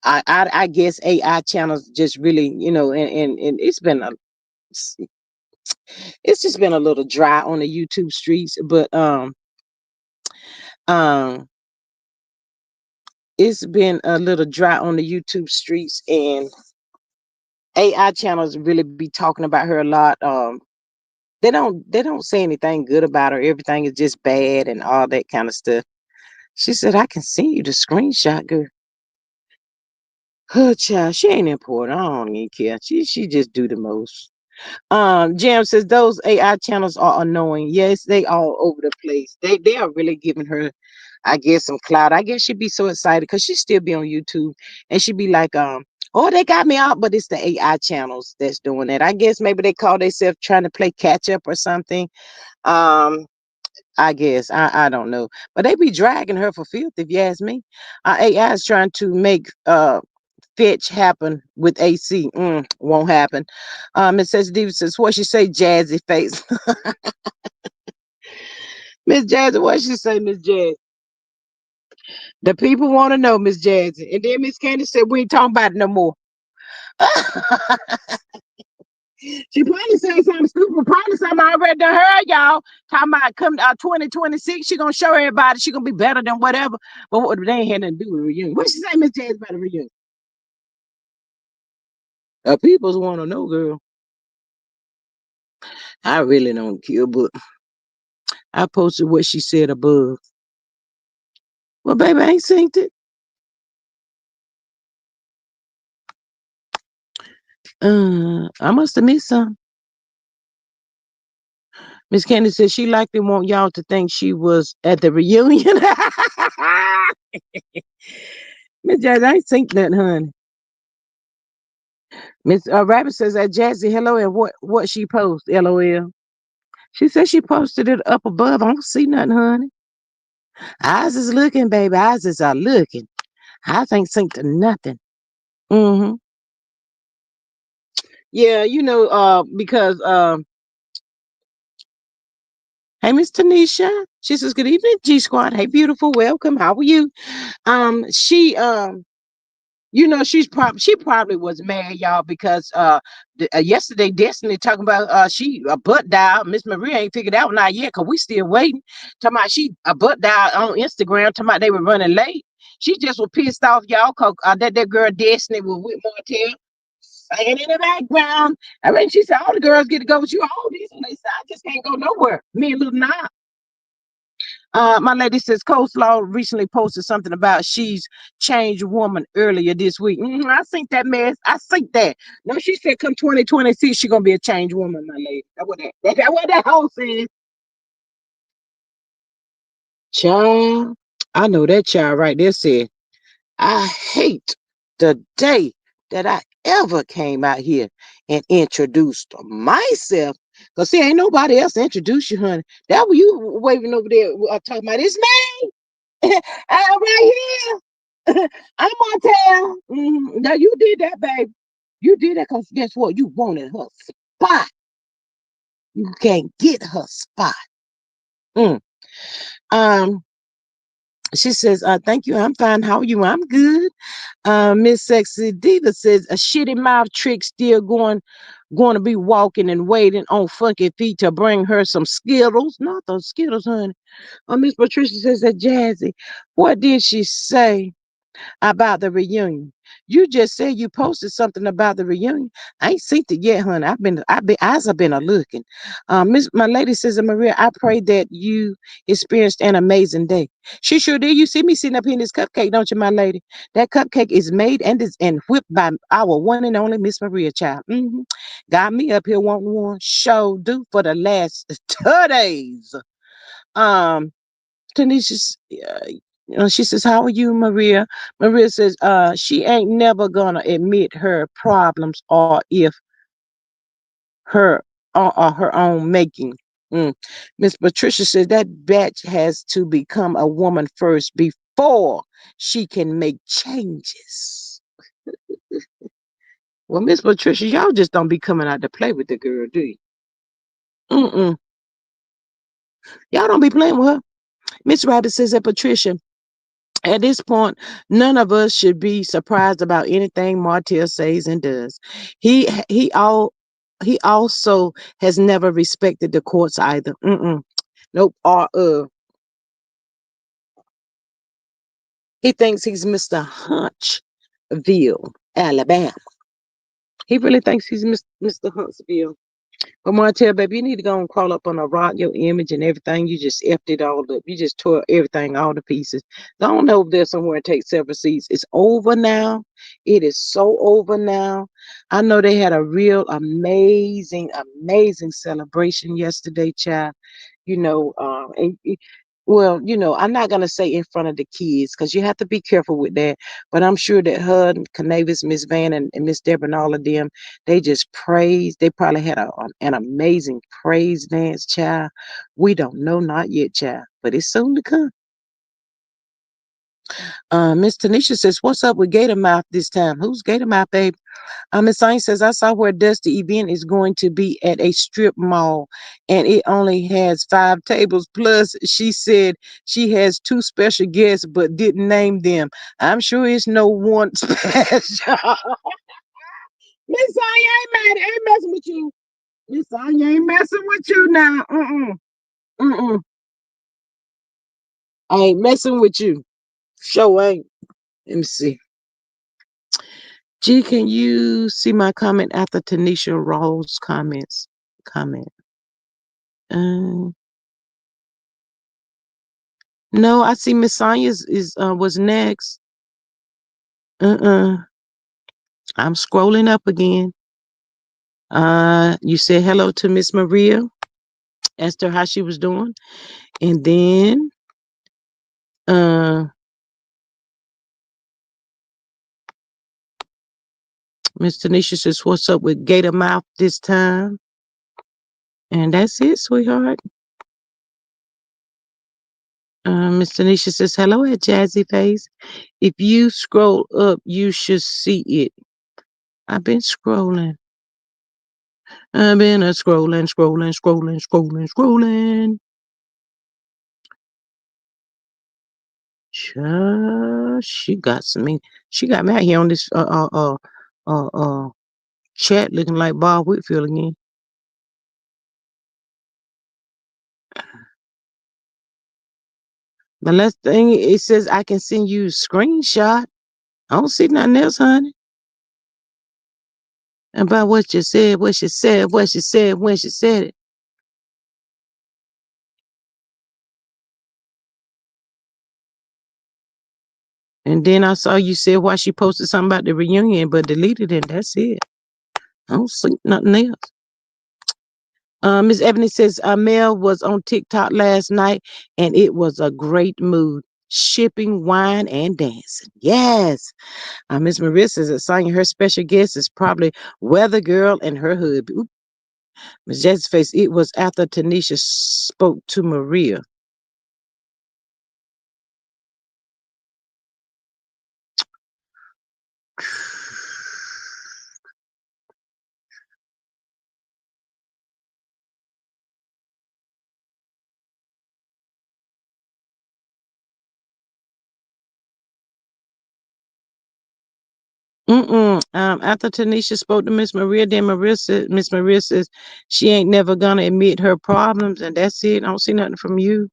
I guess AI channels just really, and it's just been a little dry on the YouTube streets, but um it's been a little dry on the YouTube streets, and AI channels really be talking about her a lot. They don't say anything good about her. Everything is just bad and all that kind of stuff. She said, I can send you the screenshot, girl. Her child, she ain't important. I don't even care. She just do the most. Jam says those AI channels are annoying. Yes, they all over the place. They are really giving her, I guess, some clout. I guess she'd be so excited because she still be on YouTube and she'd be like, oh, they got me out, but it's the AI channels that's doing that. I guess maybe they call themselves trying to play catch up or something. Um, I guess I don't know, but they be dragging her for filth if you ask me. AI is trying to make fetch happen with AC. Won't happen. Miss Diva says, what she say, Jazzy face. Miss Jazzy, what she say, Miss Jazz? The people want to know, Miss Jazzy. And then Miss Candy said, we ain't talking about it no more. She probably said something stupid, probably something I already done heard, y'all. Talking about come 2026, she gonna show everybody she gonna be better than whatever. But what they ain't had nothing to do with the reunion. What she say, Miss Jazz, about the reunion? People's wanna know, girl. I really don't care, but I posted what she said above. Well, baby, I ain't synced it. I must have missed some. Miss Candy said she likely want y'all to think she was at the reunion. Miss Jazz, I ain't synced that, honey. Miss Rabbit says that Jazzy, hello, and what she post, LOL. She said she posted it up above. I don't see nothing, honey. Eyes is looking, baby. Eyes is are looking. I ain't synced to nothing. Mm-hmm. Yeah, because hey, Miss Tanisha. She says, good evening, G Squad. Hey, beautiful, welcome. How are you? She she probably was mad, y'all, because yesterday Destiny talking about she a butt dial. Miss Maria ain't figured out not yet, cause we still waiting. Talking about she a butt dial on Instagram. Talking about they were running late. She just was pissed off, y'all, cause that girl Destiny was with Martell singing in the background. I mean, she said all the girls get to go with you all these, and they said I just can't go nowhere. Me and Little Nine. My lady says Coleslaw recently posted something about she's changed woman earlier this week. I think that mess. I think that. No, she said come 2026, she gonna be a changed woman, my lady. That's what that whole says. Child, I know that child right there said, I hate the day that I ever came out here and introduced myself. Cause see, ain't nobody else introduced you, honey. That was you waving over there talking about it's me. I'm right here. I'm on town. Now you did that, babe. You did that because guess what? You wanted her spot. You can't get her spot. Mm. Um, she says, thank you. I'm fine. How are you? I'm good. Miss Sexy Diva says a shitty mouth trick still going to be walking and waiting on funky feet to bring her some Skittles. Not those Skittles, honey. Miss Patricia says that Jazzy. What did she say about the reunion? You just said you posted something about the reunion. I ain't seen it yet, honey. Eyes have been a looking. My lady says, Maria, I pray that you experienced an amazing day. She sure did. You see me sitting up here in this cupcake, don't you, my lady? That cupcake is made and whipped by our one and only Miss Maria child. Got me up here wanting one. Show do for the last 2 days. Um, Tanisha, she says, how are you, Maria? Maria says, she ain't never gonna admit her problems or if her or her own making. Mm. Miss Patricia says that batch has to become a woman first before she can make changes. Well, Miss Patricia, y'all just don't be coming out to play with the girl, do you? Mm-mm. Y'all don't be playing with her. Miss Rabbit says that Patricia, at this point, none of us should be surprised about anything Martell says and does. He he all he also has never respected the courts either. Nope. He thinks he's Mr. Huntsville, Alabama. He really thinks he's Mr. Huntsville. But Martell, baby, you need to go and crawl up on a rock, your image and everything. You just effed it all up. You just tore everything all to pieces. Don't over there somewhere and take several seats. It's over now. It is so over now. I know they had a real amazing, amazing celebration yesterday, child. You know, well, I'm not gonna say in front of the kids because you have to be careful with that. But I'm sure that her, and Canavis, Miss Van, and Miss Deborah, and all of them, they just praised. They probably had an amazing praise dance, child. We don't know, not yet, child, but it's soon to come. Miss Tanisha says, "What's up with Gator Mouth this time? Who's Gator Mouth, babe?" Miss Saint says, I saw where Dusty event is going to be at a strip mall and it only has 5 tables. Plus, she said she has 2 special guests but didn't name them. I'm sure it's no one special. Miss Saint ain't mad. Ain't messing with you. Miss Saint ain't messing with you now. Mm-mm. I ain't messing with you. Sure ain't. Let me see. G, can you see my comment after Tanisha Rawls comments? Comment. Um, no, I see Miss Sonya's is was next. Uh-uh. I'm scrolling up again. You said hello to Miss Maria. Asked her how she was doing. And then uh Miss Tanisha says, what's up with Gator Mouth this time? And that's it, sweetheart. Miss Tanisha says, hello at Jazzy Face. If you scroll up, you should see it. I've been scrolling. I've been scrolling. Sure, she got some. She got me out here on this uh, uh, chat looking like Bob Whitfield again. The last thing it says, I can send you a screenshot. I don't see nothing else, honey. About what you said, what she said, what she said, when she said it. And then I saw you said why she posted something about the reunion, but deleted it. That's it. I don't see nothing else. Miss Ebony says Mel was on TikTok last night and it was a great mood. Shipping, wine, and dancing. Yes. Miss Maria says that Sonya, her special guest is probably Weather Girl and her hubby. Miss Jess's face, it was after Tanisha spoke to Maria. After Tanisha spoke to Miss Maria, then Miss Maria says she ain't never gonna admit her problems, and that's it. I don't see nothing from you,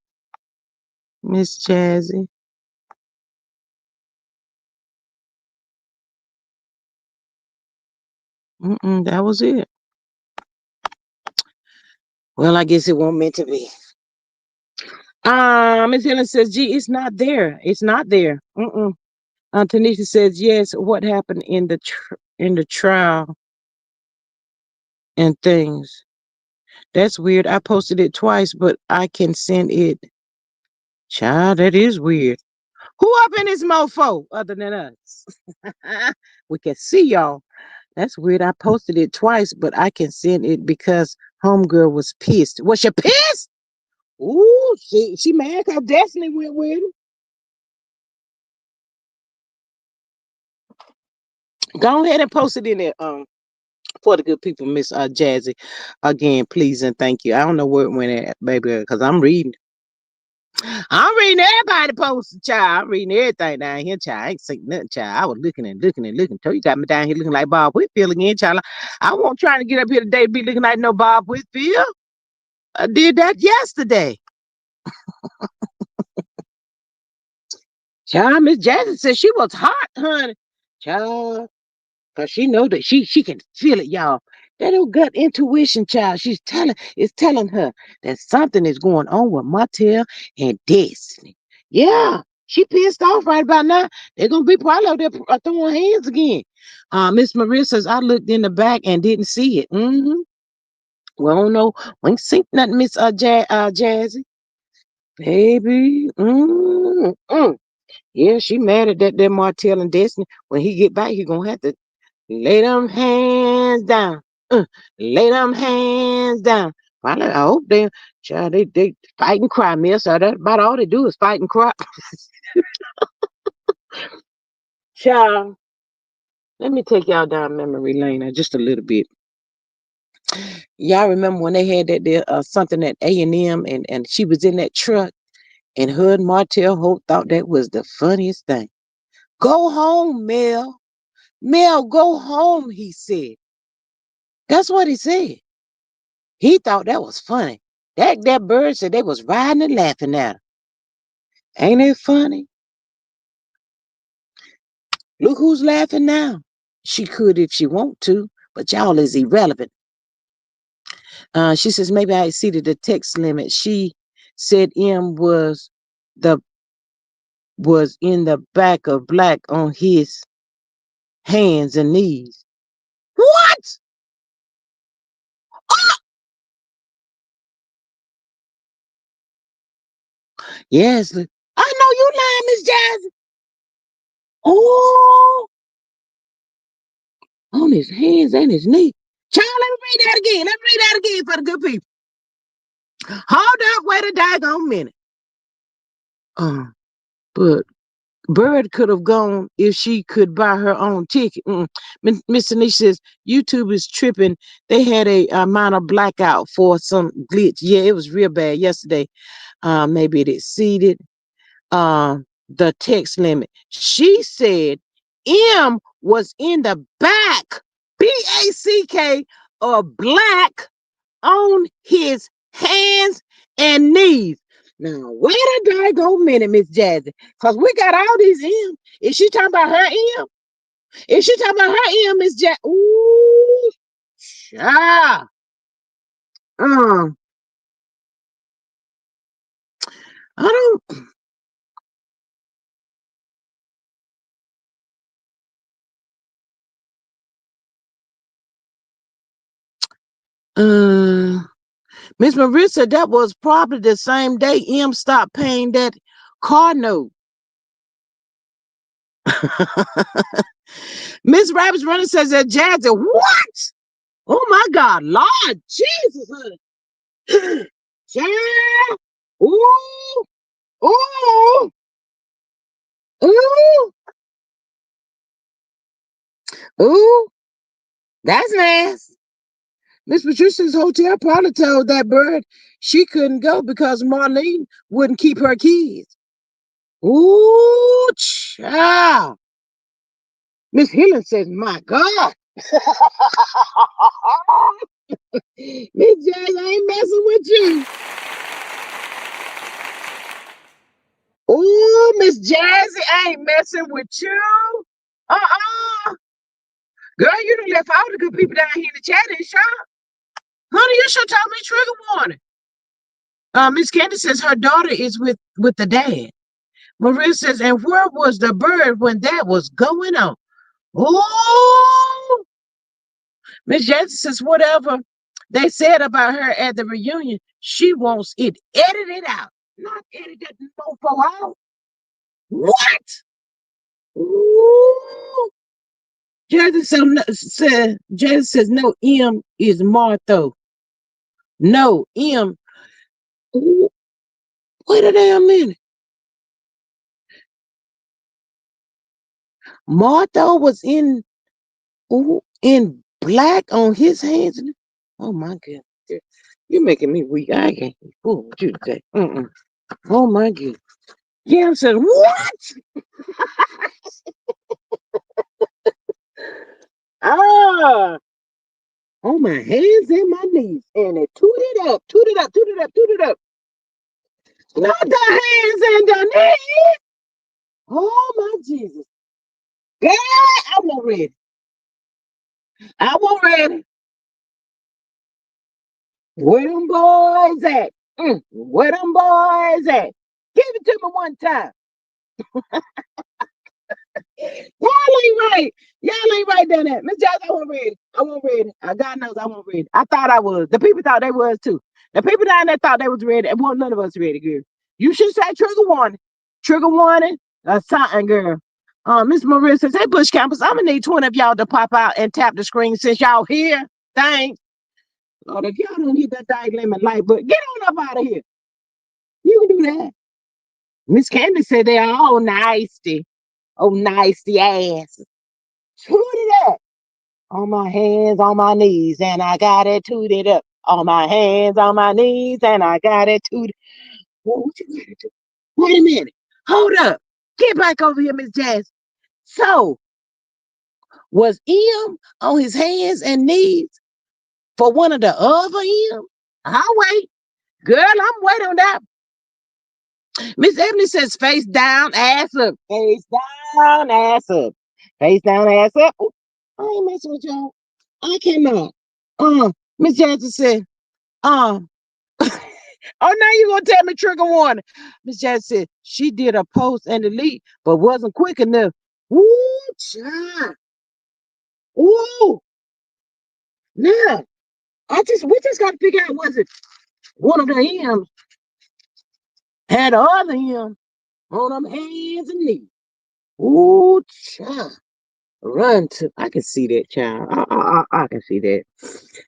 Miss Jazzy. That was it. Well, I guess it won't meant to be. Miss Helen says, "Gee, it's not there. It's not there." Tanisha says, "Yes. What happened in the trial and things? That's weird. I posted it twice, but I can send it. Child, that is weird. Who up in this mofo other than us? We can see y'all. That's weird. I posted it twice, but I can send it because homegirl was pissed. Was she pissed? Ooh, she mad because Destiny went with him. Go ahead and post it in there. For the good people, Miss Jazzy. Again, please and thank you. I don't know where it went at, baby, because I'm reading. I'm reading everybody post, child. I'm reading everything down here, child. I ain't seen nothing, child. I was looking and looking and looking. So you got me down here looking like Bob Whitfield again, child. I won't try to get up here today be looking like no Bob Whitfield. I did that yesterday. Child, Miss Jackson said she was hot, honey. Child, cause she know that she can feel it, y'all. That old gut intuition, child. It's telling her that something is going on with Martell and Destiny. Yeah, she pissed off right about now. They're gonna be probably out there throwing hands again. Miss Maria says I looked in the back and didn't see it. Well, I don't know. We ain't seen nothing, Miss Jazzy. Baby. Yeah, she mad at that Martell and Destiny. When he get back, he gonna have to lay them hands down. Lay them hands down. Finally, I hope child, they fight and cry, miss. So that's about all they do is fight and cry. Child. Let me take y'all down memory lane just a little bit. Y'all remember when they had that there, something at A&M and she was in that truck and her and Martell Hope thought that was the funniest thing. Go home, Mel. Mel, go home, he said. That's what he said. He thought that was funny. That bird said they was riding and laughing at her. Ain't it funny? Look who's laughing now. She could if she want to, but y'all is irrelevant. She says maybe I exceeded the text limit. She said M the was in the back of black on his hands and knees. What? Yes. I know you lying, Miss Jazzy. Oh, on his hands and his knees. Child, let me read that again. Let me read that again for the good people. Hold up, wait a daggone minute. Uh, but Bird could have gone if she could buy her own ticket. Mr. Nish says YouTube is tripping. They had a minor blackout for some glitch. Yeah, it was real bad yesterday. Maybe it exceeded the text limit. She said M was in the back, BACK, of black on his hands and knees. Now, wait a daggone minute, Miss Jazzy, because we got all these M. Is she talking about her M? Is she talking about her M, Miss Jazzy? Ooh, child. Um, I don't. Uh, Miss Marissa, that was probably the same day M stopped paying that car note. Miss Rabbit's running says that Jazzy, what? Oh my God, Lord Jesus, honey. Child. Ooh, ooh, ooh, ooh. That's nice. Miss Patricia's hotel probably told that bird she couldn't go because Marlene wouldn't keep her kids. Ooh, child. Miss Hillen says, my God. Miss Jazz, I ain't messing with you. Ooh, Miss Jazzy, I ain't messing with you. Uh-uh. Girl, you done left all the good people down here in the chat and shop. Honey, you should tell me trigger warning. Miss Candy says her daughter is with the dad. Maria says, and where was the bird when that was going on? Oh, Miss Jazzy says, whatever they said about her at the reunion, she wants it edited out. Not edited mofo out. What? Ooh. Jazzy says no, M is Martho. No, M. Ooh, wait a damn minute. Martho was in black on his hands. Oh my goodness. You're making me weak. I can't fool with you today. Mm-mm. Oh my goodness. Yeah, I said, what? Ah, on my hands and my knees. And it tooted up, tooted up, tooted up, tooted up. Not the hands and the knees. Oh my Jesus. God, I want ready. I want ready. Where them boys at? Where them boys at? Give it to me one time. Y'all ain't right. Y'all ain't right down there. Miss Jones, I wasn't ready. I wasn't ready. God knows I wasn't ready. I thought I was. The people thought they was too. The people down there thought they was ready. And none of us ready, girl. You should say trigger warning. Trigger warning or something, girl. Miss Maria says, hey, Bush Campus, I'm going to need 20 of y'all to pop out and tap the screen since y'all here. Thanks. Lord, if y'all don't hit that dang lemon light, but get on up out of here. You can do that. Miss Candy said they are all nasty. Oh, nasty ass. Tooted up. On my hands, on my knees, and I got it tooted up. On my hands, on my knees, and I got it tooted. What you gotta do? Wait a minute. Hold up. Get back over here, Miss Jazz. So, was M on his hands and knees for one of the other M? I'll wait. Girl, I'm waiting on that. Miss Ebony says face down, ass up. Face down, ass up. Face down, ass up. Ooh, I ain't messing with y'all. I cannot. Miss Jackson said, um, oh, now you gonna tell me trigger warning. Miss Jackson said she did a post and delete, but wasn't quick enough. Ooh, child. Ooh. Now, we just gotta figure out was it one of the M's had the other M on them hands and knees. Ooh, child. Run to, I can see that, child. I can see that.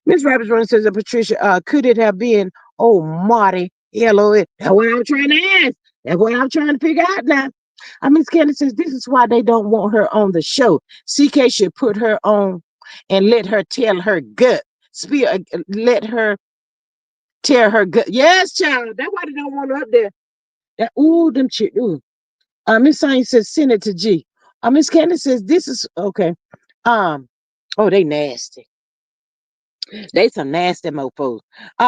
Miss Rabbit's Run says, Patricia, could it have been, oh, Marty, LOL? That's what I'm trying to ask. That's what I'm trying to figure out now. Miss Candace says, this is why they don't want her on the show. CK should put her on and let her tell her gut. Let her tell her gut. Yes, child. That's why they don't want her up there. Ooh, them shit. Ooh. Miss Science says, send it to G. Miss Candace says, this is okay. Oh, they nasty. They some nasty mofos.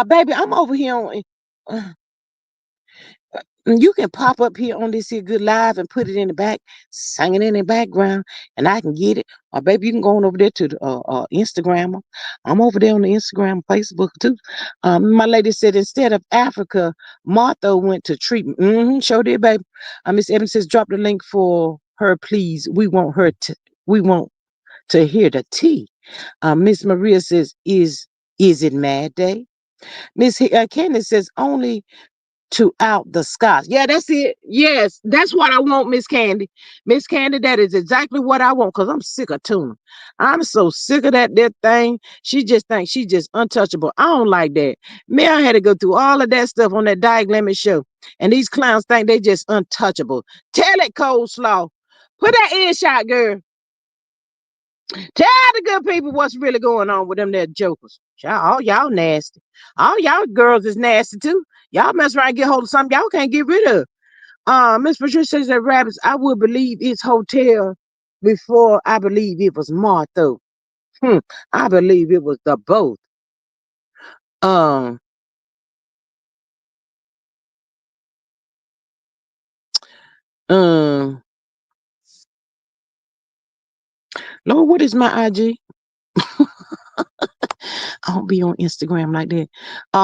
Baby, I'm over here on. Uh, you can pop up here on this here good live and put it in the back, sing it in the background, and I can get it. Or baby, you can go on over there to the Instagram. I'm over there on the Instagram, Facebook too. My lady said instead of Africa, Martha went to treatment. Sure did, baby. Miss Evans says drop the link for her, please. We want her to. We want to hear the tea. Miss Maria says, is it Mad Day? Miss Candace says, only to out the Scots. Yeah, that's it. Yes, that's what I want, Miss Candy. Miss Candy, that is exactly what I want because I'm sick of tuna. I'm so sick of that thing. She just thinks she's just untouchable. I don't like that. Me, I had to go through all of that stuff on that Diag Lemon show. And these clowns think they just untouchable. Tell it, Coleslaw. Put that in shot, girl. Tell the good people what's really going on with them there jokers. All y'all nasty. All y'all girls is nasty too. Y'all mess around and get hold of something y'all can't get rid of. Miss Patricia says that rabbits, I would believe it's hotel before I believe it was Martha. I believe it was the both. Um, um, Lord, what is my IG? I don't be on Instagram like that.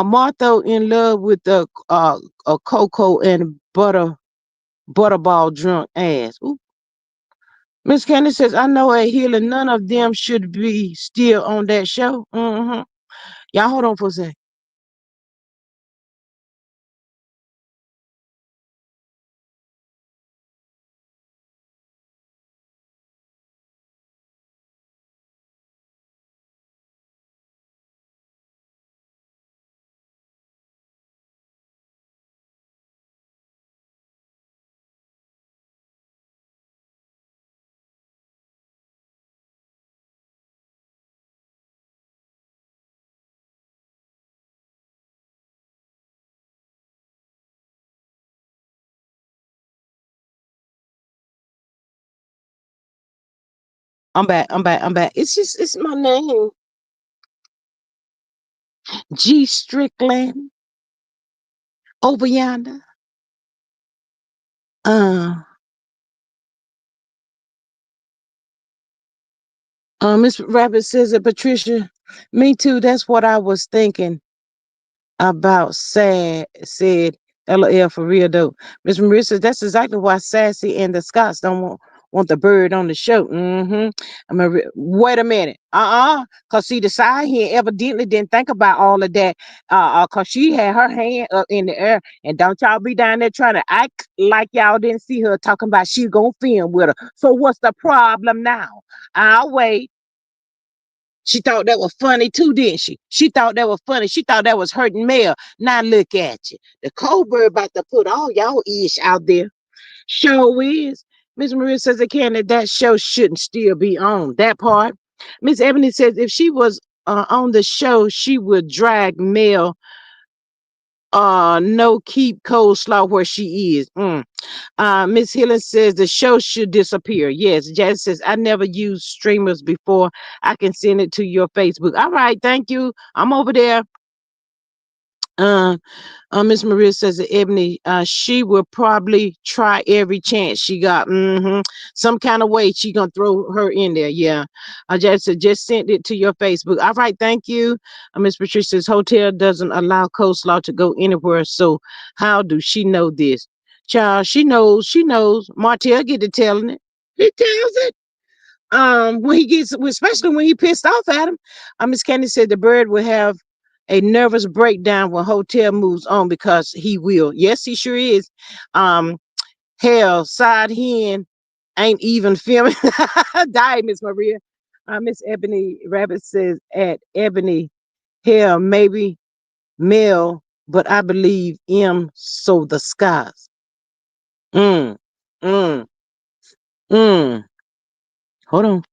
Martha in love with the a cocoa and butterball drunk ass. Ooh. Miss Candace says, I know a healing. None of them should be still on that show. Y'all hold on for a second. I'm back. I'm back. I'm back. It's my name. G Strickland over yonder. Uh, Miss Rabbit says that Patricia, me too. That's what I was thinking about. Sad said, LOL for real though. Miss Maria says that's exactly why Sassy and the Scots don't want the bird on the show. Wait a minute. Cause see the side here evidently didn't think about all of that. Cause she had her hand up in the air, and don't y'all be down there trying to act like y'all didn't see her talking about she gonna film with her. So what's the problem now? I'll wait. She thought that was funny too, didn't she? She thought that was funny. She thought that was hurting Mel. Now look at you. The Cobra about to put all y'all ish out there. Sure is. Miss Maria says again that show shouldn't still be on. That part. Miss Ebony says if she was on the show, she would drag Mel no keep coleslaw where she is. Miss Hillen says the show should disappear. Yes. Jazz says I never used streamers before. I can send it to your Facebook. All right, thank you. I'm over there. Uh, Miss Maria says that Ebony, she will probably try every chance she got. Some kind of way she gonna throw her in there. Yeah. I just sent it to your Facebook. All right, thank you. Miss Patricia says hotel doesn't allow coleslaw to go anywhere. So how do she know this? Child, she knows. She knows. Martell get to telling it. He tells it. When he gets, especially when he pissed off at him. Miss Candy said the bird will have a nervous breakdown when hotel moves on because he will. Yes, he sure is. Um, hell, side hen ain't even filming. Die, Miss Maria. Miss Ebony Rabbit says at Ebony, hell, maybe Mel, but I believe M. So the skies. Mm, mm, mm. Hold on.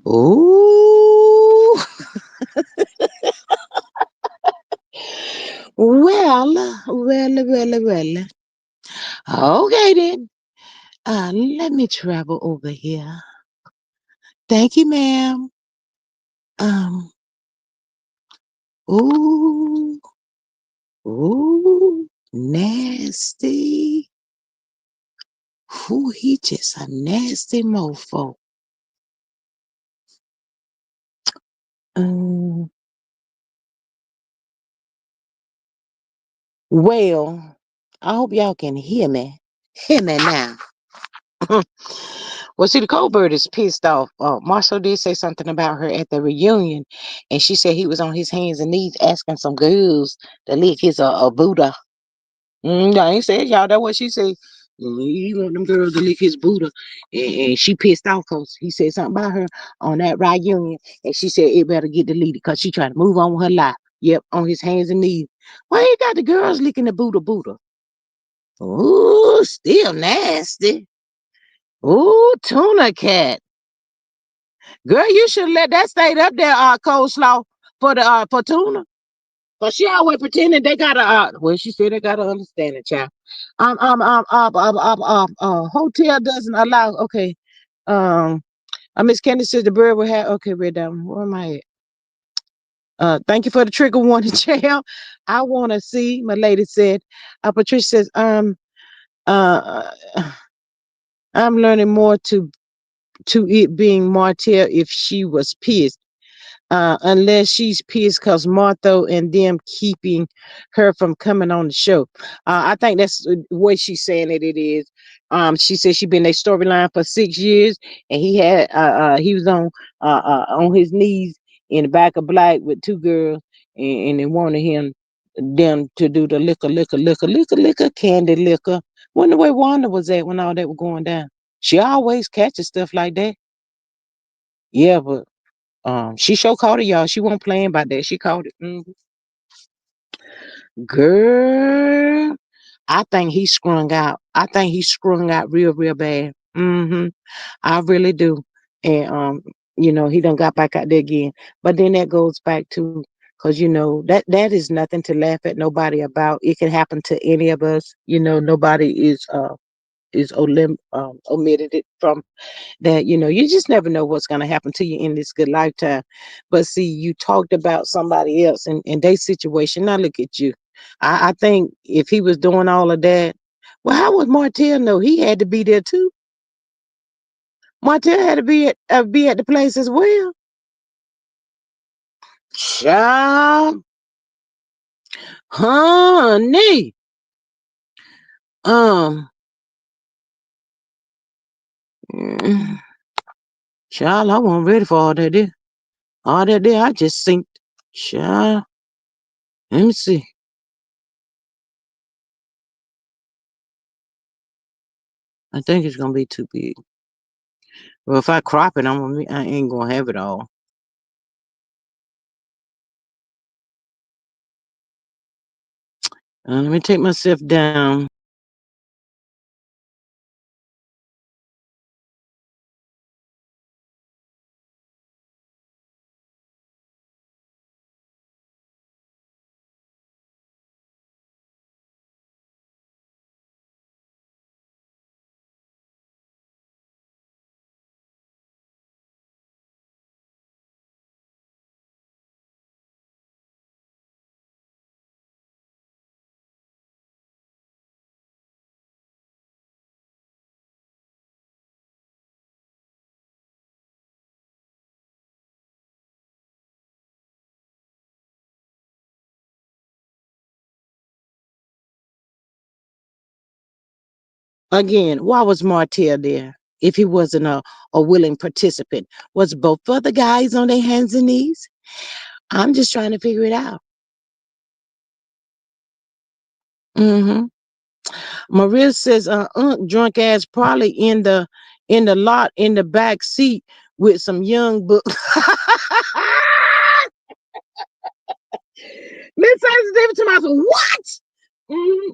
Ooh. Well. Okay then. Let me travel over here. Thank you, ma'am. Um, ooh, nasty. Ooh, he just a nasty mofo. Um, well, I hope y'all can hear me. Hear me now. Well, see, the Cold is pissed off. Marshall did say something about her at the reunion, and she said he was on his hands and knees asking some girls to lick his Buddha. I ain't said y'all. That's what she said. He want them girls to lick his Buddha, and she pissed off because he said something about her on that reunion, and she said it better get deleted because she trying to move on with her life. Yep, on his hands and knees. Why you got the girls licking the Buddha? Ooh, still nasty. Ooh, tuna cat. Girl, you should let that stay up there, coleslaw for the for tuna. Cause she always pretending they gotta well, she said they gotta understand it, child. Hotel doesn't allow okay. Um, Miss Candy says the bird will have. Okay, read down. Where am I at? Thank you for the trigger warning, jail. I want to see. My lady said. Patricia says, uh, I'm learning more to it being Martell if she was pissed. Unless she's pissed because Martha and them keeping her from coming on the show. I think that's the way she's saying it is. She said she been a storyline for 6 years, and he was on his knees in the back of Black with two girls, and they wanted them to do the liquor, candy liquor. Wonder where Wanda was at when all that was going down. She always catches stuff like that. Yeah, but she sure caught it, y'all. She won't playing about that. She caught it. Girl, I think he sprung out. I think he sprung out real, real bad. I really do. And he done got back out there again. But then that goes back to because that is nothing to laugh at nobody about. It can happen to any of us. Nobody is omitted it from that. You just never know what's going to happen to you in this good lifetime. But see, you talked about somebody else and their situation. Now look at you. I think if he was doing all of that, well, how would Martell know? He had to be there too. Martell had to be at the place as well. Child, honey, um mm, child, I wasn't ready for all that there. All that there, I just think, child, let me see. I think it's gonna be too big. Well, if I crop it, I ain't gonna have it all. Let me take myself down. Again, why was Martell there if he wasn't a willing participant? Was both of the guys on their hands and knees? I'm just trying to figure it out. Mm-hmm. Maria says, drunk ass probably in the lot in the back seat with some young book. Miss David to myself, what?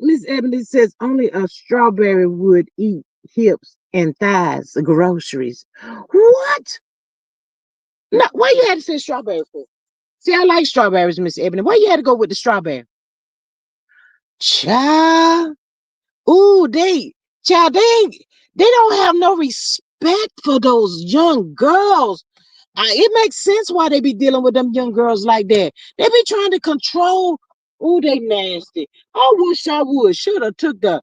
Miss Ebony says only a strawberry would eat hips and thighs, groceries. What? No, why you had to say strawberry for? See, I like strawberries, Miss Ebony. Why you had to go with the strawberry? Child. Ooh, child, they don't have no respect for those young girls. It makes sense why they be dealing with them young girls like that. They be trying to control. Ooh, they nasty. I wish I would. Should have took the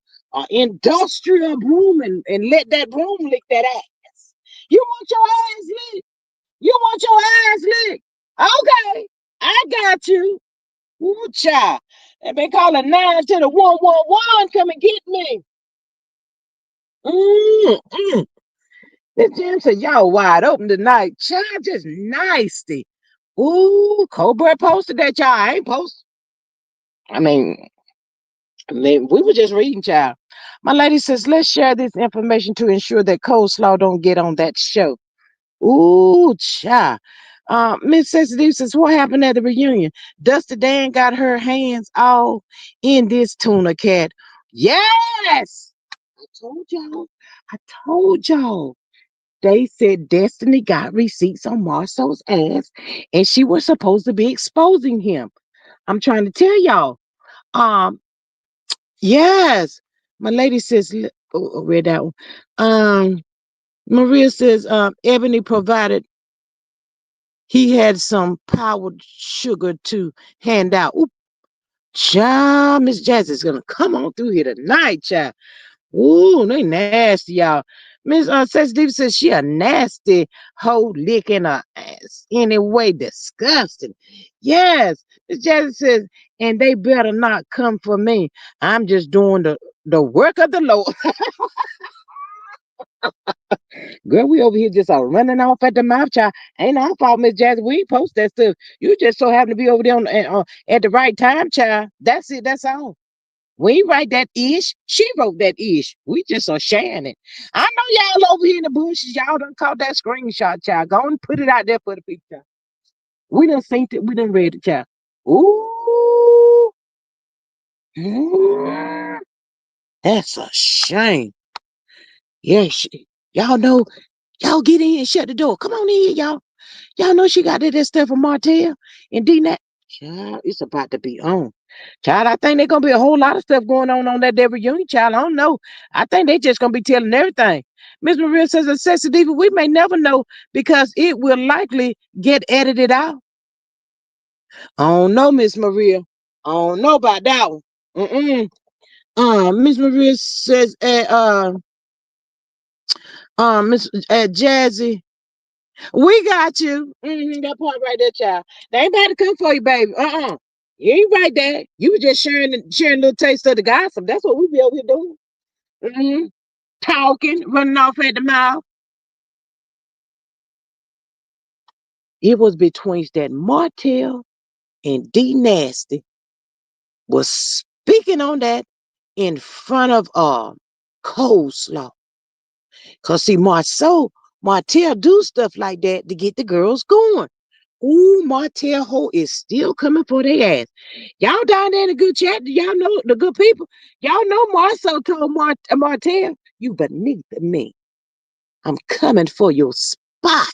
industrial broom and let that broom lick that ass. You want your ass licked? You want your ass licked? Okay, I got you. Ooh, child. They been calling 9 to the 111. Come and get me. Mm-mm. The gym said, y'all wide open tonight. Child, just nasty. Ooh, Cobra posted that, y'all. I ain't post. I mean, we were just reading, child. My lady says, let's share this information to ensure that Coleslaw don't get on that show. Ooh, child. Miss Sensitive says, what happened at the reunion? Dusty Dan got her hands all in this tuna cat. Yes! I told y'all. I told y'all. They said Destiny got receipts on Marcel's ass, and she was supposed to be exposing him. I'm trying to tell y'all. Um, yes. My lady says, read that one. Maria says, Ebony provided he had some powdered sugar to hand out. Ooh, child, Miss Jazz is gonna come on through here tonight, child. Ooh, they nasty, y'all. Miss Sexy Diva says she a nasty hoe licking her ass. Anyway, disgusting. Yes. Miss Jazzy says, and they better not come for me. I'm just doing the work of the Lord. Girl, we over here just running off at the mouth, child. Ain't our fault, Miss Jazzy. We ain't post that stuff. You just so happen to be over there at the right time, child. That's it. That's all. We ain't write that ish. She wrote that ish. We just are sharing it. I know y'all over here in the bushes. Y'all done caught that screenshot, child. Go and put it out there for the people, child. We done seen it. We done read it, child. Ooh. Mm, that's a shame. Yes. Y'all know. Y'all get in and shut the door. Come on in, y'all. Y'all know she got that stuff from Martell and D Nat. Child, it's about to be on. Child, I think there's gonna be a whole lot of stuff going on that day reunion, child. I don't know. I think they just gonna be telling everything. Miss Maria says, a sexy diva, we may never know because it will likely get edited out. I don't know, Miss Maria. I don't know about that one. Mm-mm. Miss Maria says, Miss Jazzy, we got you. That part right there, child. They ain't about to come for you, baby. You ain't right there. You were just sharing a little taste of the gossip. That's what we be over here doing. Mm-hmm. Talking, running off at the mouth. It was between that Martell and D Nasty was speaking on that in front of Coleslaw. Cause see, Martell do stuff like that to get the girls going. Ooh, Martell Ho is still coming for their ass. Y'all down there in the good chat, y'all know the good people. Y'all know Marceau told Martell, you beneath me. I'm coming for your spot.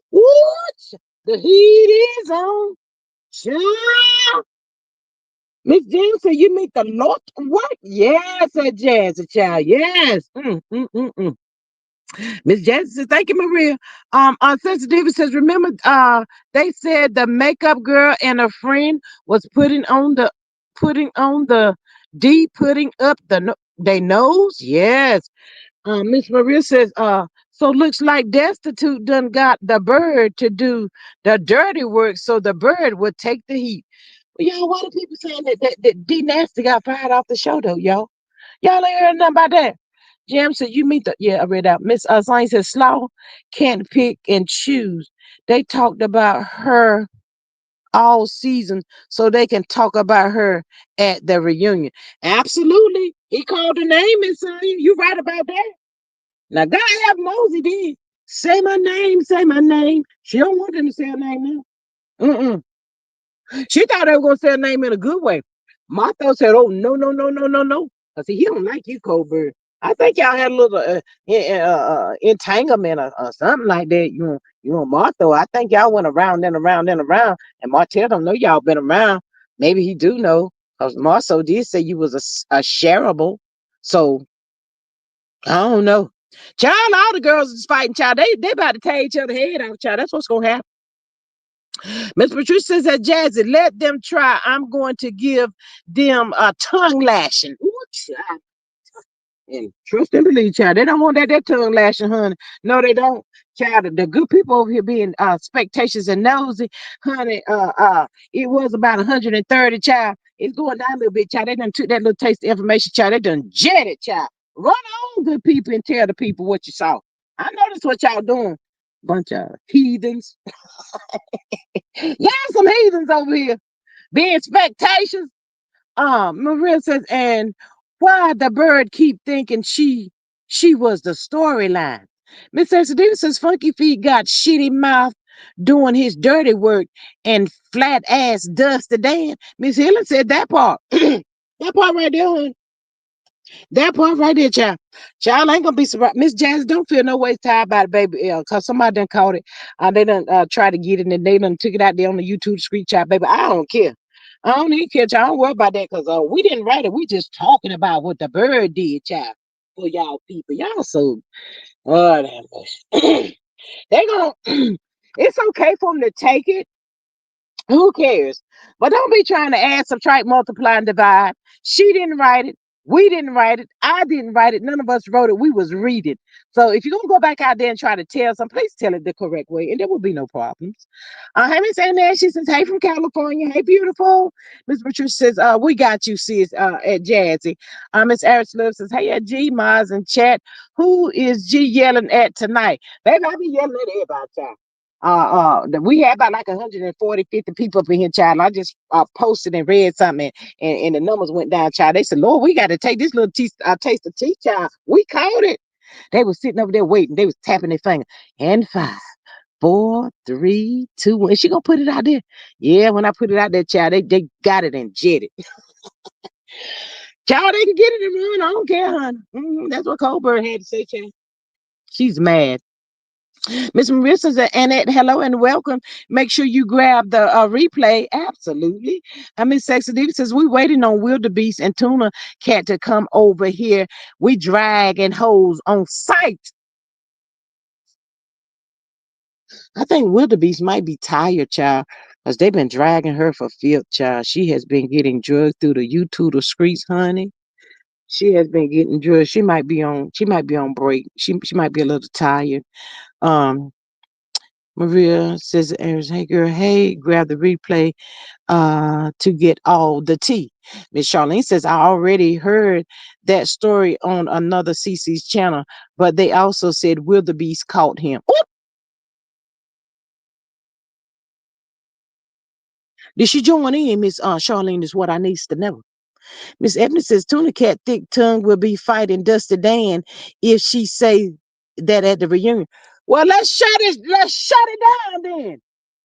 What? The heat is on. Child. Miss Jensen, you meet the Lord. What? Yes, said Jazzy child. Yes. Miss Jazzy says, thank you, Maria. Sensitivity says, remember, they said the makeup girl and a friend was putting on the putting up they nose. Yes. Miss Maria says, so looks like Destitute done got the bird to do the dirty work, so the bird would take the heat. Well, y'all, why do people saying that D Nasty got fired off the show though, y'all? Y'all ain't heard nothing about that. Jam said, you meet the, yeah, I read out. Miss Zane said, Slaw can't pick and choose. They talked about her all season so they can talk about her at the reunion. Absolutely. He called her name and saying, you right about that. Now, God have Mosey did. Say my name, say my name. She don't want them to say her name now. Mm-mm. She thought they were going to say her name in a good way. Martha said, oh, no, no, no, no, no, no. I said, he don't like you, Colbert. I think y'all had a little entanglement or something like that. You know, Martha. I think y'all went around and around and around. And Martell don't know y'all been around. Maybe he do know. Because Marceau did say you was a shareable. So, I don't know. Child, all the girls is fighting, child. They about to tear each other head out, child. That's what's going to happen. Miss Patricia says that Jazzy, let them try. I'm going to give them a tongue lashing. Ooh, child. And trust and believe, child. They don't want that tongue lashing, honey. No, they don't. Child, the good people over here being spectacious and nosy, honey. It was about 130, child. It's going down a little bit, child. They done took that little taste of information, child. They done jetted, child. Run on, good people, and tell the people what you saw. I know that's what y'all doing. Bunch of heathens. Y'all some heathens over here. Being expectations. Maria says, and why the bird keep thinking she was the storyline. Miss Exodus says Funky Feet got shitty mouth doing his dirty work and flat ass Dusty Dan. Miss Helen said that part. That part right there, honey. That part right there, child. Child ain't gonna be surprised. Miss Jazz don't feel no way tired about it, baby. Cause somebody done caught it. They done try to get it and they done took it out there on the YouTube screen chat, baby. I don't care. I don't even care, child. I don't worry about that because we didn't write it. We just talking about what the bird did, child. for y'all people. Y'all so oh that much. They're gonna it's okay for them to take it. Who cares? But don't be trying to add, subtract, multiply, and divide. She didn't write it. We didn't write it. I didn't write it. None of us wrote it. We was reading. So if you're gonna go back out there and try to tell some, please tell it the correct way, and there will be no problems. Hey, Miss Anna, she says, "Hey from California. Hey, beautiful." Miss Patricia says, "We got you, sis." At Jazzy. Miss Aris Love says, "Hey, at G Maz and chat. Who is G yelling at tonight? Baby, I be yelling at everybody, child. We had about like 140, 50 people up in here, child. I just posted and read something, and the numbers went down, child. They said, Lord, we got to take this little taste of tea, child. We caught it. They was sitting over there waiting. They was tapping their finger. And 5, 4, 3, 2, 1. Is she gonna put it out there? Yeah, when I put it out there, child, they got it and jetted. Child, they can get it and run. I don't care, hon. That's what Colbert had to say, child. She's mad. Miss Marissa said, Annette, hello and welcome. Make sure you grab the replay. Absolutely. Miss Sexy Diva says, we waiting on Wildebeest and Tuna Cat to come over here. We drag and hose on site. I think Wildebeest might be tired, child, because they've been dragging her for filth, child. She has been getting drugged through the YouTube the streets, honey. She has been getting drugged. She might be on break. She might be a little tired. Um Maria says, hey girl, hey, grab the replay to get all the tea. Miss Charlene says, I already heard that story on another CC's channel, but they also said Wildebeest caught him. Oop! Did she join in, Miss Charlene, is what I needs to know. Miss Ebony says, Tuna Cat thick tongue will be fighting Dusty Dan if she say that at the reunion. Well, let's shut it down then.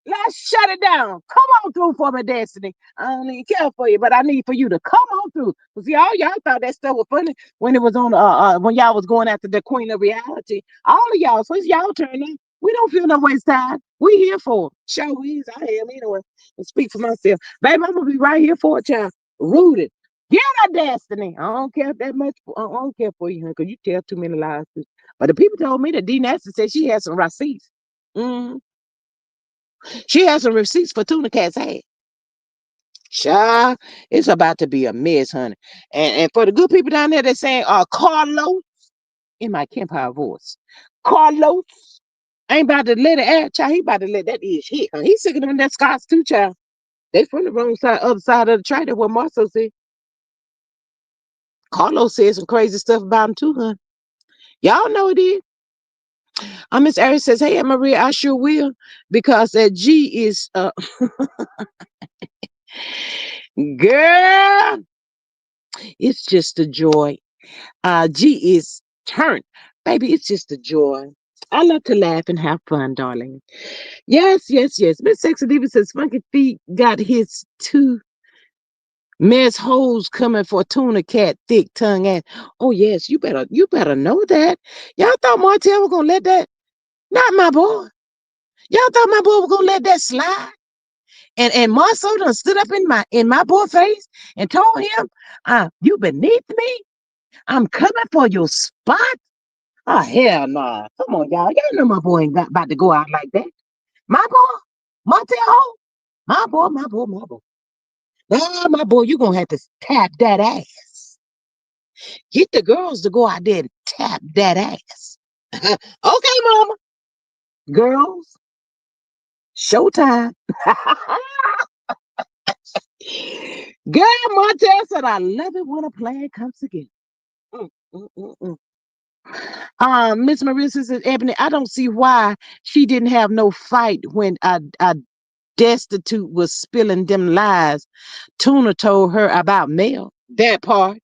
Let's shut it down. Come on through for me, Destiny. I don't even care for you, but I need for you to come on through. Cause y'all thought that stuff was funny when it was on when y'all was going after the Queen of Reality. All of y'all, so it's y'all turn now. We don't feel no waste time. We here for it. Show is I am anyway. And speak for myself. Baby, I'm gonna be right here for it, child. Rooted. Get her Destiny. I don't care that much. I don't care for you, because you tell too many lies. But the people told me that D Nasty said she had some receipts. Mm-hmm. She has some receipts for Tuna Cat's head. Child, it's about to be a mess, honey. And for the good people down there that saying, Carlos, in my Kempire voice, Carlos ain't about to let it out, child. He about to let that ish hit. Huh? He's sick of them that Scots too, child. They from the wrong side, other side of the track. That's what Marcel said. Carlos said some crazy stuff about him too, huh? Y'all know it is. Miss Aries says, hey, Maria, I sure will. Because that G is, girl, it's just a joy. G is turned. Baby, it's just a joy. I love to laugh and have fun, darling. Yes, yes, yes. Miss Sexy Diva says Funky Feet got his two mess holes coming for Tuna Cat, thick tongue ass. Oh yes, you better know that. Y'all thought Martell was gonna let that? Not my boy. Y'all thought my boy was gonna let that slide? And Marceau done stood up in my boy face and told him, you beneath me? I'm coming for your spot. Oh, hell nah. Come on, y'all. Y'all know my boy ain't about to go out like that. My boy, Monte Ho, my boy. Nah, my boy, you going to have to tap that ass. Get the girls to go out there and tap that ass. Okay, mama. Girls, showtime. Girl, Montel said, I love it when a plan comes together. Mm, mm, mm, mm. Miss Marissa says, Ebony, I don't see why she didn't have no fight when I destitute was spilling them lies Tuna told her about Mel. That part.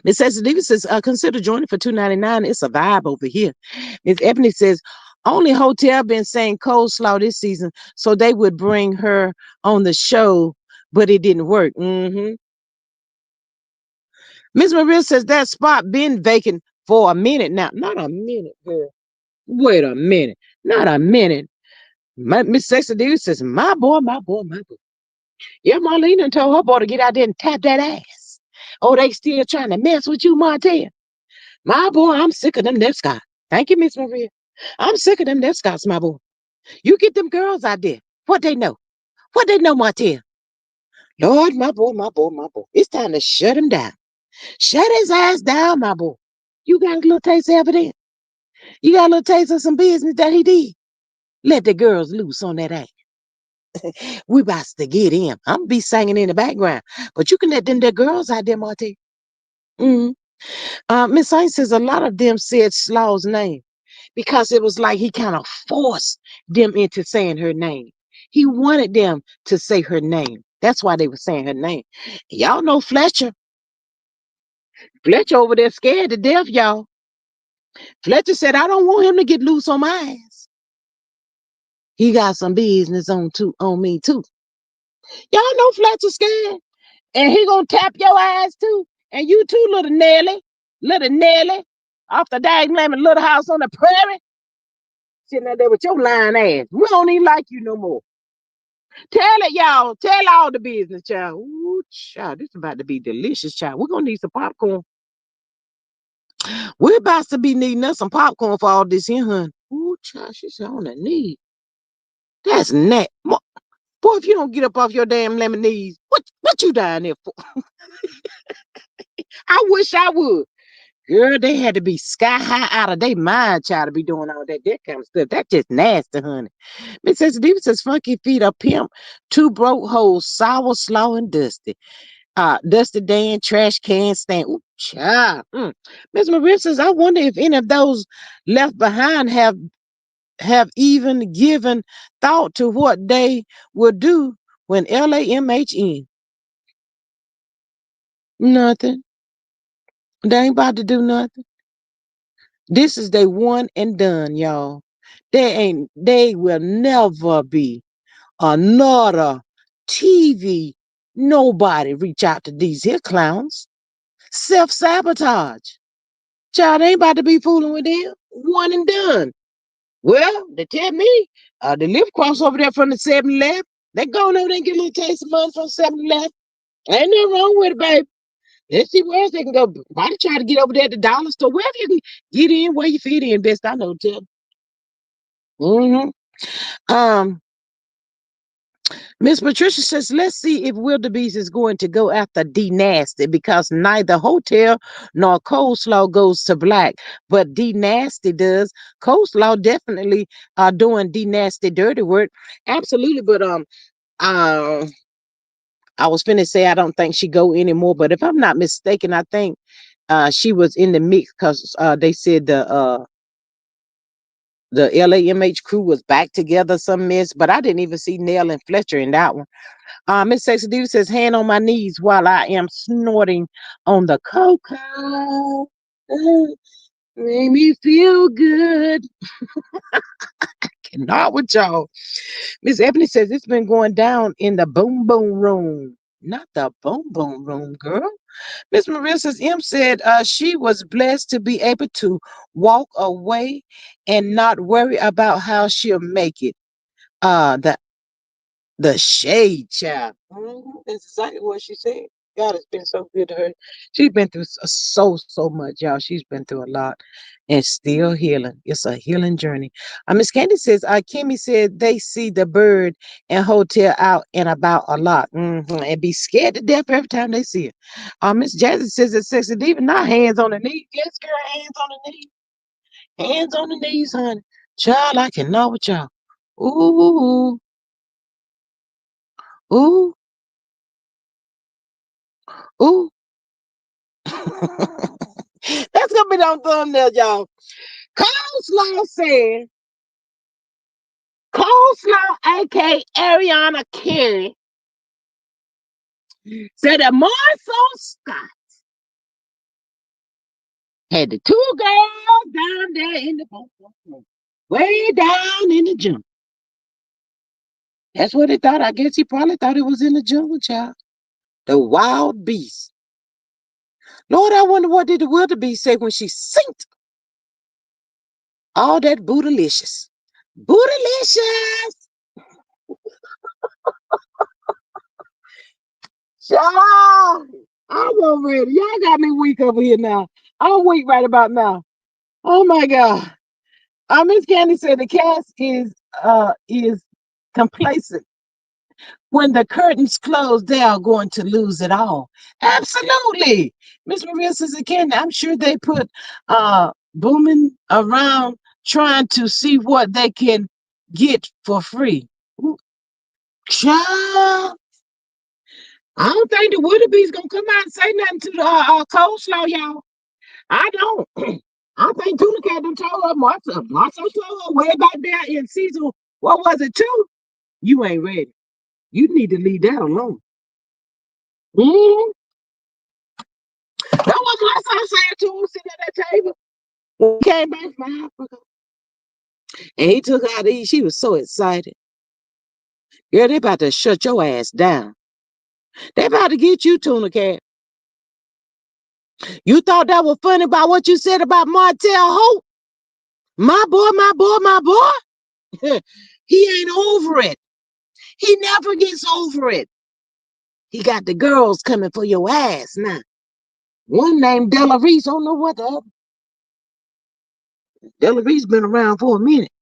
Miss Davis says, consider joining for $2.99. It's a vibe over here. Miss Ebony says, only hotel been saying coleslaw this season, so they would bring her on the show, but it didn't work. Mm-hmm. Miss Maria says that spot been vacant for a minute now. Not a minute, girl. Wait a minute. Not a minute. Miss Sexy Davis says, my boy, my boy, my boy. Yeah, Marlene done told her boy to get out there and tap that ass. Oh, they still trying to mess with you, Martell. My boy, I'm sick of them left Scott. Thank you, Miss Maria. I'm sick of them left Scots, my boy. You get them girls out there. What they know? What they know, Martell? Lord, my boy, my boy, my boy. It's time to shut him down. Shut his ass down, my boy. You got a little taste of evidence. You got a little taste of some business that he did. Let the girls loose on that ass. We about to get him. I'm be singing in the background. But you can let them the girls out there, Martell. Mm. Miss Saint says a lot of them said Slaw's name because it was like he kind of forced them into saying her name. He wanted them to say her name. That's why they were saying her name. Y'all know Fletcher. Fletcher over there scared to death, y'all. Fletcher said, I don't want him to get loose on my ass. He got some business on me too. Y'all know Fletcher scared. And he gonna tap your ass too. And you too, little Nelly. Little Nelly. Off the dang lemon little house on the prairie. Sitting out there with your lying ass. We don't even like you no more. Tell it, y'all. Tell all the business, child. Ooh, child, this is about to be delicious, child. We're gonna need some popcorn. We're about to be needing us some popcorn for all this here, hun. Ooh, child, she's on the knee. That's net. Boy, if you don't get up off your damn lemonades, what you down there for? I wish I would. Girl, they had to be sky high out of their mind, child, to be doing all that kind of stuff. That's just nasty, honey. Mrs. Davis says, Funky Feet a pimp, two broke hoes, sour, slow, and dusty. Dusty Dan, trash can stand. Ooh, child. Miss Maria says, I wonder if any of those left behind have even given thought to what they will do when LAMH. Nothing. They ain't about to do nothing. This is they one and done, y'all. They will never be another TV. Nobody reach out to these here clowns. Self-sabotage. Child ain't about to be fooling with them. One and done. Well, they tell me the lift cross over there from the 7-Eleven. They go over there and get a little taste of money from 7-Eleven. Ain't nothing wrong with it, baby. Let's see where else they can go. Why try to get over there at the dollar store? Wherever you can get in, where you fit in, best I know, tell. Mm-hmm. Um, Miss Patricia says, let's see if Wildebeest is going to go after D Nasty because neither Hotel nor Coleslaw goes to black, but D Nasty does. Coleslaw definitely doing D Nasty dirty work. Absolutely, but uh, I was finna say I don't think she go anymore, but if I'm not mistaken, I think she was in the mix because they said the LAMH crew was back together, some mess, but I didn't even see Nell and Fletcher in that one. Miss Sexy Diva says, hand on my knees while I am snorting on the cocoa. Make me feel good. Cannot with y'all. Miss Ebony says, it's been going down in the boom boom room. Not the boom boom room, girl. Miss Maria says, M said she was blessed to be able to walk away and not worry about how she'll make it. The shade child. That's exactly what she said. God has been so good to her. She's been through so much, y'all. She's been through a lot and still healing. It's a healing journey. Miss Candy says, Kimmy said they see the bird and hotel out and about a lot, and be scared to death every time they see it. Miss Jazzy says it's sexy diva, not hands on the knees. Yes, girl, hands on the knees. Hands on the knees, honey. Child, I cannot with y'all. Ooh, ooh, ooh. That's gonna be on thumbnail, y'all. Coleslaw said, Coleslaw, aka Ariana Carey, said that Marcel Scott had the two girls down there in the boat, way down in the jungle. That's what he thought. I guess he probably thought it was in the jungle, child. The wild beast. Lord, I wonder what did the wildebeest say when she synced all that bootylicious. Bootylicious! Child! I'm over ready. Y'all got me weak over here now. I'm weak right about now. Oh my God. Miss Candy said the cast is complacent. When the curtains close, they are going to lose it all. Absolutely. Miss Maria says again, I'm sure they put booming around trying to see what they can get for free. Ooh, child, I don't think the Woodabes gonna come out and say nothing to the coleslaw, y'all. I don't. I think Tuna Cat done told her Martha. Martha told her way back there in season, what was it, two? You ain't ready. You need to leave that alone. Mm-hmm. That was my son saying to him sitting at that table when he came back from Africa. And he took out these. She was so excited. Girl, they about to shut your ass down. They about to get you, Tuna Cat. You thought that was funny about what you said about Martell Hope? My boy, my boy, my boy. He ain't over it. He never gets over it. He got the girls coming for your ass now. One named Della Reese. I don't know what the other. Della Reese been around for a minute.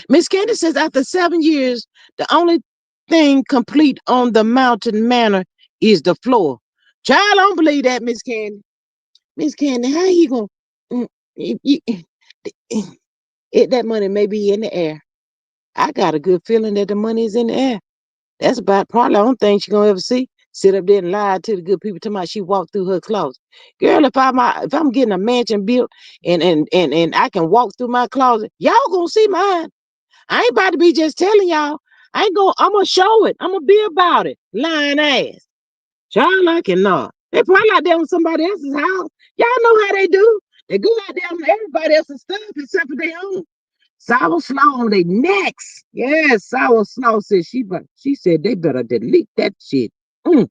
Miss Candy says after 7 years, the only thing complete on the mountain manor is the floor. Child, I don't believe that, Miss Candy. Miss Candy, how you gonna mm, that money may be in the air? I got a good feeling that the money is in the air. That's about probably the only thing she gonna ever see. Sit up there and lie to the good people talking about she walked through her closet. Girl, if I'm getting a mansion built and I can walk through my closet, y'all gonna see mine. I ain't about to be just telling y'all. I'm gonna show it. I'm gonna be about it. Lying ass. Child, I cannot. They probably out there on somebody else's house. Y'all know how they do. They go out there on everybody else's stuff except for their own. Sour Slaw on their necks. Yes, Sour Slaw said she said they better delete that shit. Mm.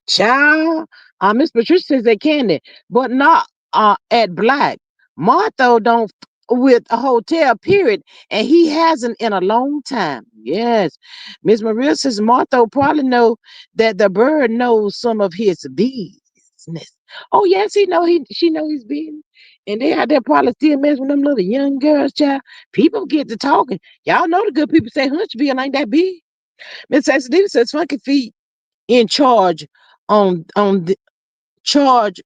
Child, Miss Patricia says they can, but not at Black. Martha don't with a hotel period, and he hasn't in a long time. Yes, Miss Maria says Martha probably know that the bird knows some of his business. Oh yes, she know his business, and they out there probably still messing with them little young girls. Child, people get to talking. Y'all know the good people say Huntsville ain't that big. Miss Davis says Funky Feet in charge on the charge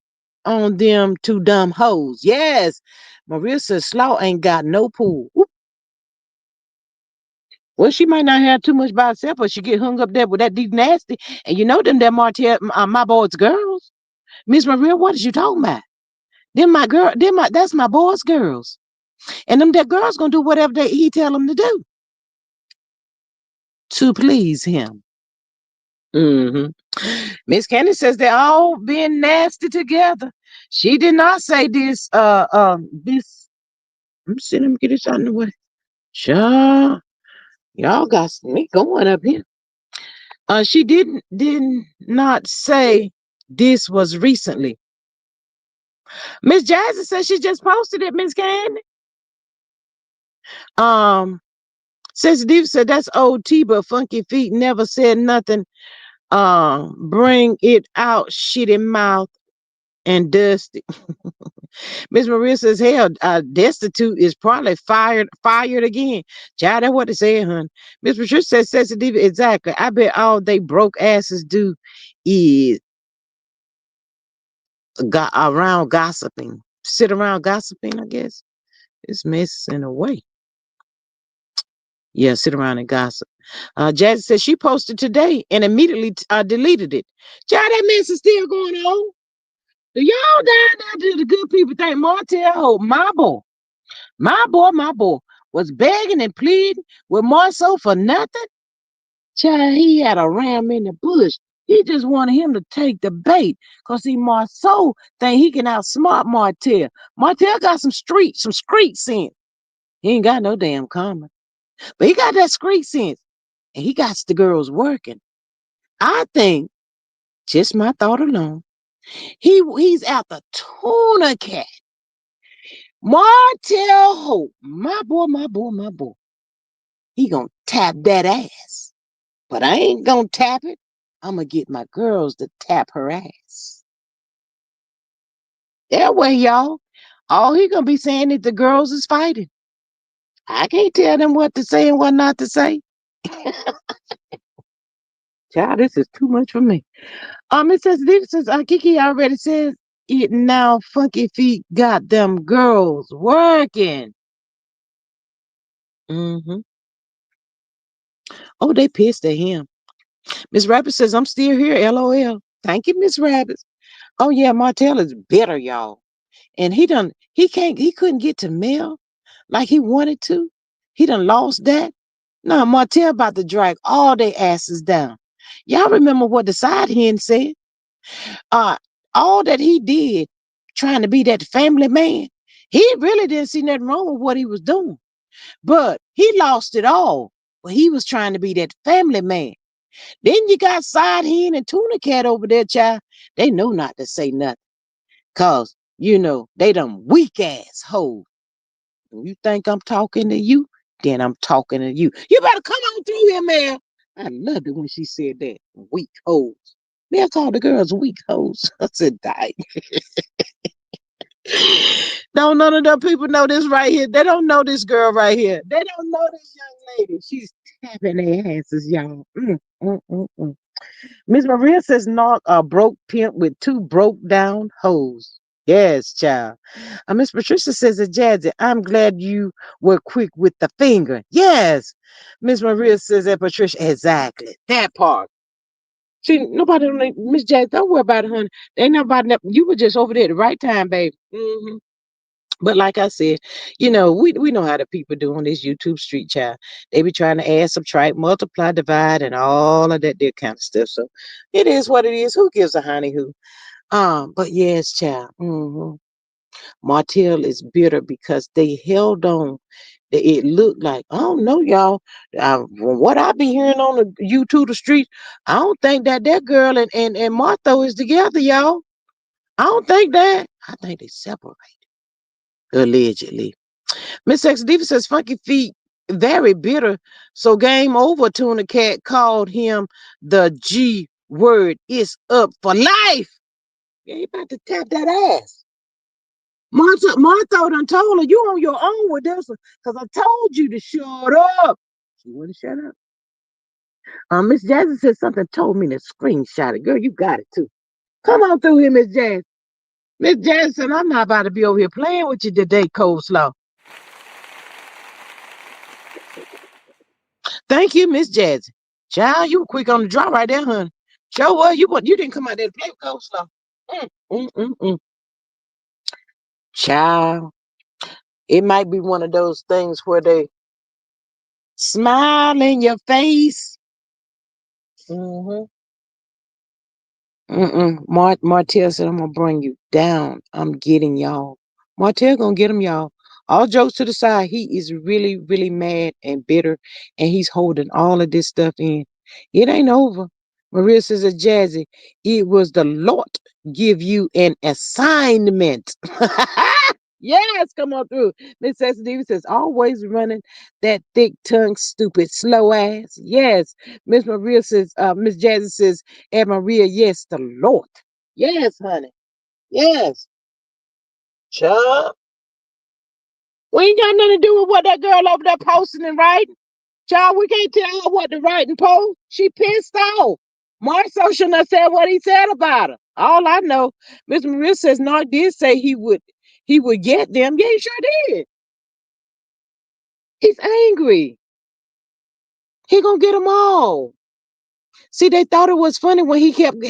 on them two dumb hoes. Yes. Marissa Slaw ain't got no pool. Oop. Well, she might not have too much by herself, but she get hung up there with that deep nasty. And you know them that Martell, my boy's girls. Miss Maria, what is you talking about? Them my girl, that's my boy's girls. And them that girls gonna do whatever he tell them to do to please him. Mm-hmm. Miss Candy says they're all being nasty together. She did not say this. This. I'm sitting. Let me get this out of the way. Sure, y'all got me going up here. She did not say this was recently. Miss Jazzy says she just posted it. Miss Candy. Um, Sensitive said that's OT, but Funky Feet never said nothing. Bring it out, shitty mouth and dusty. Miss Maria says, hell, destitute is probably fired again. Child, that's what they said, hon. Miss Patricia says, sensitive, exactly. I bet all they broke asses do is got around gossiping. Sit around gossiping, I guess. It's messing away. Yeah, sit around and gossip. Jazzy says she posted today and immediately deleted it. Child, that mess is still going on. Do y'all down there, do the good people think Martell Hope, my boy was begging and pleading with Marceau for nothing? Child, he had a ram in the bush. He just wanted him to take the bait. Cause see, Marceau think he can outsmart Martell. Martell got some street sense. He ain't got no damn common. But he got that street sense. And he got the girls working. I think, just my thought alone, he's at the tuna cat. Martell Hope, my boy, my boy, my boy. He gonna tap that ass. But I ain't gonna tap it. I'm gonna get my girls to tap her ass. That way, y'all. All he gonna be saying is the girls is fighting. I can't tell them what to say and what not to say. Child, this is too much for me. It says this says Kiki already says it now. Funky feet got them girls working. Hmm. Oh, they pissed at him. Miss Rabbit says I'm still here. LOL. Thank you, Miss Rabbit. Oh yeah, Martell is bitter, y'all. And he couldn't get to Mel like he wanted to. He done lost that. Now Martell about to drag all their asses down. Y'all remember what the side hen said? Uh all that he did trying to be that family man, he really didn't see nothing wrong with what he was doing. But he lost it all. But he was trying to be that family man. Then you got side hen and tuna cat over there, child. They know not to say nothing. Cause, they done weak ass hoes. You think I'm talking to you? Then I'm talking to you. You better come on through here, man. I loved it when she said that. Weak hoes. They called the girls weak hoes. I said, die. Don't none of them people know this right here. They don't know this girl right here. They don't know this young lady. She's tapping their asses, y'all. Miss Maria says, not a broke pimp with two broke down hoes. Yes, child. Miss Patricia says, Jazzy, I'm glad you were quick with the finger. Yes. Miss Maria says that Patricia, exactly. That part. See, nobody, Miss Jazz, don't worry about it, honey. Ain't nobody, you were just over there at the right time, babe. But like I said, we know how the people do on this YouTube street, child. They be trying to add, subtract, multiply, divide, and all of that kind of stuff. So it is what it is. Who gives a honey who? But yes, child. Martell is bitter because they held on. It looked like, I don't know, y'all. From what I be hearing on the YouTube the streets, I don't think that girl and Martha is together, y'all. I don't think that. I think they separate, allegedly. Miss X Diva says Funky Feet very bitter. So game over. Tuna Cat called him the G word. It's up for life. Yeah, you about to tap that ass. Martha done told her you on your own with this one. Cause I told you to shut up. She wouldn't shut up. Miss Jazzy said something told me to screenshot it. Girl, you got it too. Come on through here, Miss Jazz. Miss Jazz said, I'm not about to be over here playing with you today, coleslaw. Thank you, Miss Jazzy. Child, you were quick on the draw right there, honey. Sure was. You didn't come out there to play with coleslaw. Mm, mm, mm, mm. Child, it might be one of those things where they smile in your face. Mm-hmm. Martell said, I'm gonna bring you down. I'm getting y'all. Martell gonna get him, y'all. All jokes to the side, he is really, really mad and bitter, and he's holding all of this stuff in. It ain't over. Maria says, Jazzy, it was the Lord give you an assignment. Yes, come on through. Miss S. Davis says, always running that thick tongue, stupid, slow ass. Yes. Miss Jazzy says, and Maria, yes, the Lord. Yes, honey. Yes. Chuck. We ain't got nothing to do with what that girl over there posting and writing. Child, we can't tell her what to write and post. She pissed off. Marcel shouldn't have said what he said about her. All I know, Miss Maria says Nark did say he would get them. Yeah, he sure did. He's angry. He gonna get them all. See, they thought it was funny when he had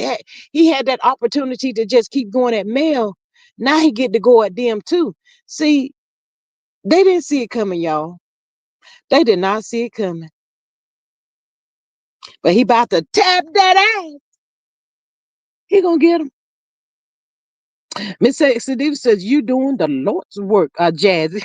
that opportunity to just keep going at Mel. Now he get to go at them too. See, they didn't see it coming, y'all. They did not see it coming. But he about to tap that ass. He gonna get him. Miss Sadiq says, you doing the Lord's work, Jazzy.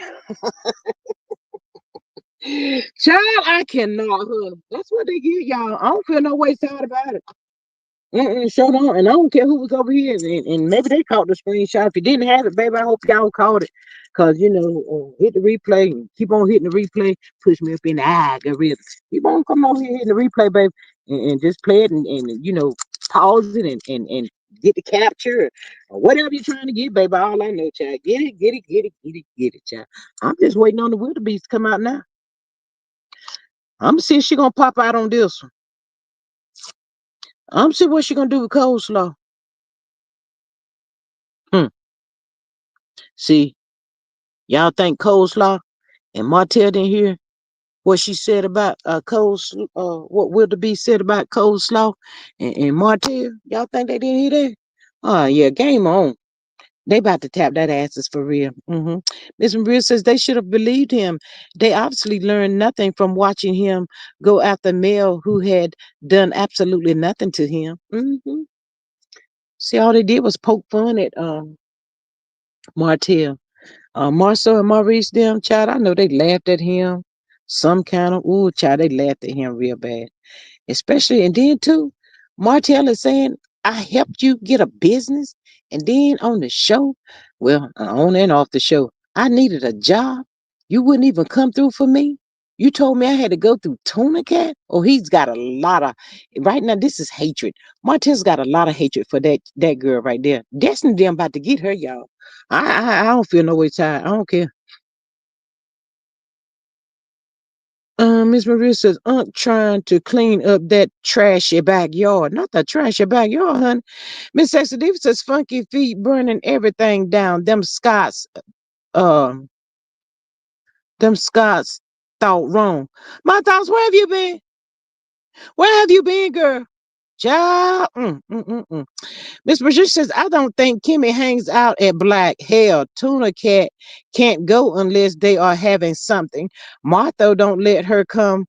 Child, I cannot, huh? That's what they get, y'all. I don't feel no way sad about it. Show on, and I don't care who was over here, and maybe they caught the screenshot. If you didn't have it, baby, I hope y'all caught it, cause hit the replay and keep on hitting the replay. Push me up in the algorithm. Keep on coming over here hitting the replay, baby, and just play it and pause it and get the capture or whatever you're trying to get, baby. All I know, child. Get it, get it, get it, get it, get it, child. I'm just waiting on the wildebeest to come out now. I'm gonna see if she gonna pop out on this one. I'm gonna see what she gonna do with coleslaw. Hmm. See, y'all think coleslaw and Martell didn't hear what she said about what wildebeest said about coleslaw and Martell? Y'all think they didn't hear that? Oh yeah, game on. They about to tap that asses for real. Miss Maria says they should have believed him. They obviously learned nothing from watching him go after Mel, who had done absolutely nothing to him. See, all they did was poke fun at Martell. Marcel and Maurice, them child, I know they laughed at him. Some kind of child, they laughed at him real bad. Especially, and then too, Martell is saying, I helped you get a business. And then on the show, well, on and off the show, I needed a job. You wouldn't even come through for me. You told me I had to go through Tuna Cat. Oh, he's got a lot of, right now, this is hatred. Martell's got a lot of hatred for that girl right there. Destiny them about to get her, y'all. I don't feel no way tired. I don't care. Miss Maria says, Aunt trying to clean up that trashy backyard. Not the trashy backyard, honey. Miss Sexy Diva says, funky feet burning everything down. Um, them Scots thought wrong. My thoughts, where have you been? Where have you been, girl? Child. Miss Patricia says, I don't think Kimmy hangs out at Black. Hell, Tuna Cat can't go unless they are having something. Martha don't let her come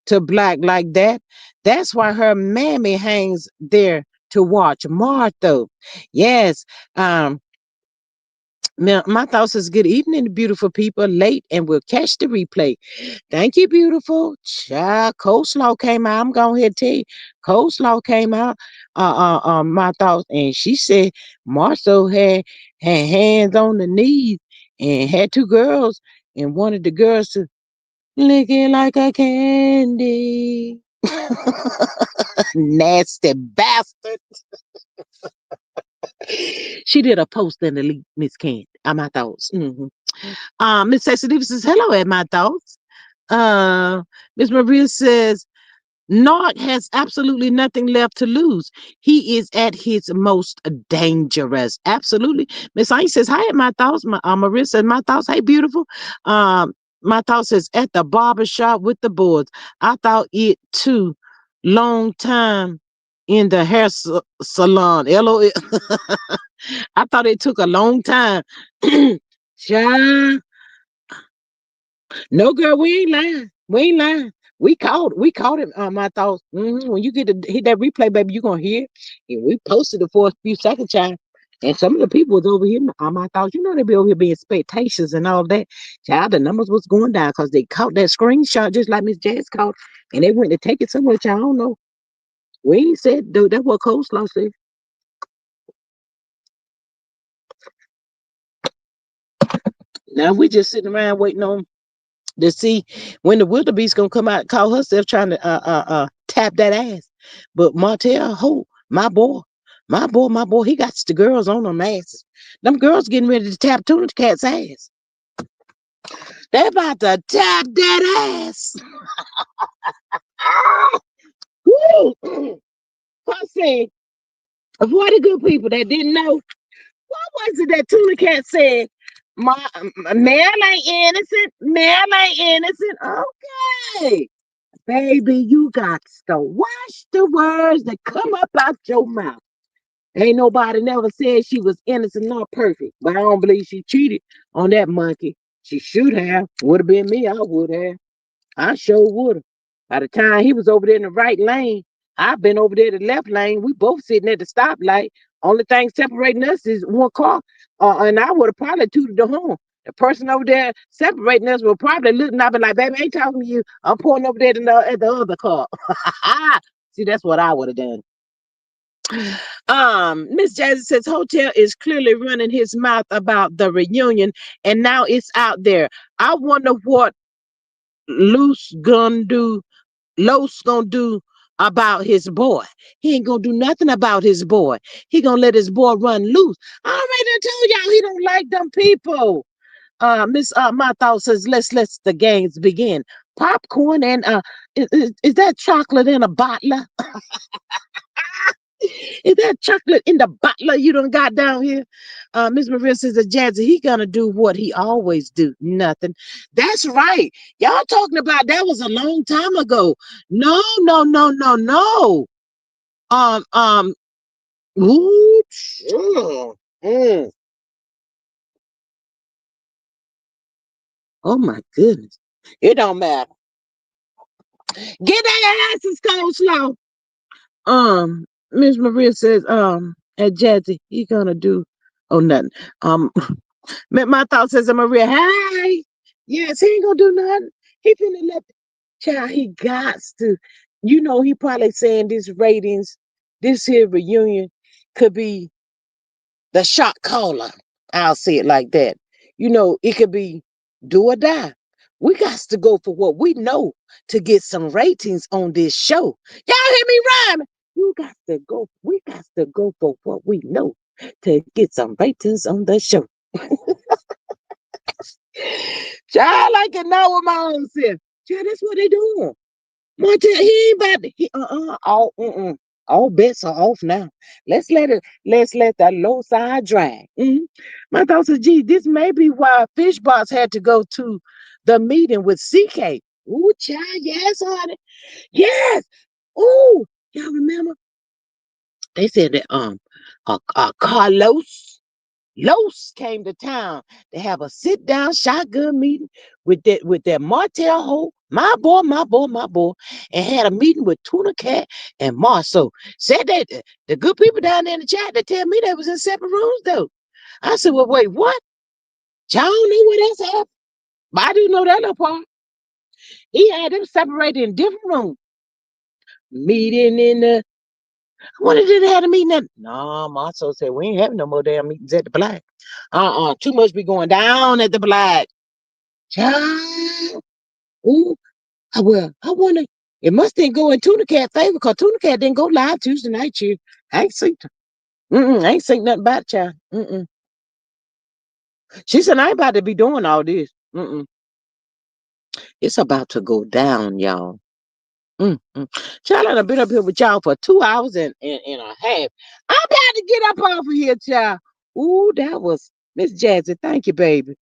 to Black like that. That's why her mammy hangs there to watch Martha. Yes. My thoughts is good evening, beautiful people. Late and we'll catch the replay. Thank you, beautiful. Child, coleslaw came out. I'm going ahead and tell you, coleslaw came out. My thoughts, and she said Marcel had hands on the knees and had two girls, and wanted the girls to lick it like a candy. Nasty bastard. She did a post and delete Miss Candy. My thoughts. Miss Sexy Diva says, hello at my thoughts. Miss Maria says, Nog has absolutely nothing left to lose. He is at his most dangerous. Absolutely. Miss Ain says, hi at my thoughts. Maria says, my thoughts. Hey, beautiful. My thoughts says, at the barber shop with the boards. I thought it too. Long time in the hair salon. LOL. I thought it took a long time. Child. No, girl, we ain't lying. We ain't lying. We caught him. My thoughts. When you get to hit that replay, baby, you gonna hear it. And we posted it for a few seconds, child. And some of the people was over here on my thoughts. You know they be over here being expectations and all that. Child, the numbers was going down because they caught that screenshot just like Miss Jazz caught, and they went to take it somewhere. Child, I don't know. We ain't said dude. That's what coleslaw said. Now we just sitting around waiting on to see when the wildebeest gonna come out and call herself trying to tap that ass. But Martell, my boy, he got the girls on them asses. Them girls getting ready to tap Tuna Cat's ass. They about to tap that ass. Woo! I say, for the good people that didn't know, what was it that Tuna Cat said? My Mel ain't innocent. Mel ain't innocent. Okay. Baby, you got to watch the words that come up out your mouth. Ain't nobody never said she was innocent nor perfect, but I don't believe she cheated on that monkey. She should have. Would have been me, I would have. I sure would have. By the time he was over there in the right lane, I've been over there in the left lane. We both sitting at the stoplight. Only thing separating us is one car. And I would have probably tooted the horn. The person over there separating us will probably look and I'll be like, baby, I ain't talking to you. I'm pulling over there at the other car. See, that's what I would have done. Miss Jazzy says Hotel is clearly running his mouth about the reunion, and now it's out there. I wonder what Los gonna do about his boy. He ain't gonna do nothing about his boy. He gonna let his boy run loose. I already told y'all he don't like them people. Miss My Thought says let's the games begin. Popcorn and is that chocolate in a bottle? Is that chocolate in the bottle you done got down here? Miss Maria says that Jazzy, he gonna do what he always do. Nothing. That's right. Y'all talking about that was a long time ago. No, no, no, no, no. Um, um, ooh, mm. Oh my goodness. It don't matter. Get that asses cold slow. Miss Maria says, at Jazzy, he gonna do oh nothing. Um My Thought says to Maria, hey, yes, he ain't gonna do nothing. He finna let the child, he gots to. He probably saying this ratings, this here reunion could be the shot caller. I'll say it like that. It could be do or die. We got to go for what we know to get some ratings on this show. Y'all hear me rhyming? We got to go for what we know to get some ratings on the show. Child, I can know with my own self. Child, that's what they doing. Montel, he ain't about to. All bets are off now. Let's let the low side drag. My thought says, gee, this may be why Fishbox had to go to the meeting with CK. Ooh, child, yes, honey. Yes. Ooh, y'all remember? They said that Carlos Los came to town to have a sit down shotgun meeting with that Martell Ho, my boy, my boy, my boy, and had a meeting with Tuna Cat and Marceau. Said that the good people down there in the chat, they tell me they was in separate rooms though. I said, well, wait, what? Y'all don't know where that's at? But I do know that little part. He had them separated in different rooms. Meeting in the What did they have a meeting at? No, Marceau said we ain't having no more damn meetings at the Black. Too much be going down at the Black. Child. Ooh, I wonder. It must didn't go in Tuna Cat favor because Tuna Cat didn't go live Tuesday night. Chief. I ain't seen I ain't seen nothing about it, child. She said I ain't about to be doing all this. It's about to go down, y'all. Mm-mm. Child, I've been up here with y'all for 2 hours and a half. I'm about to get up off of here, child. Ooh, that was Miss Jazzy. Thank you, baby.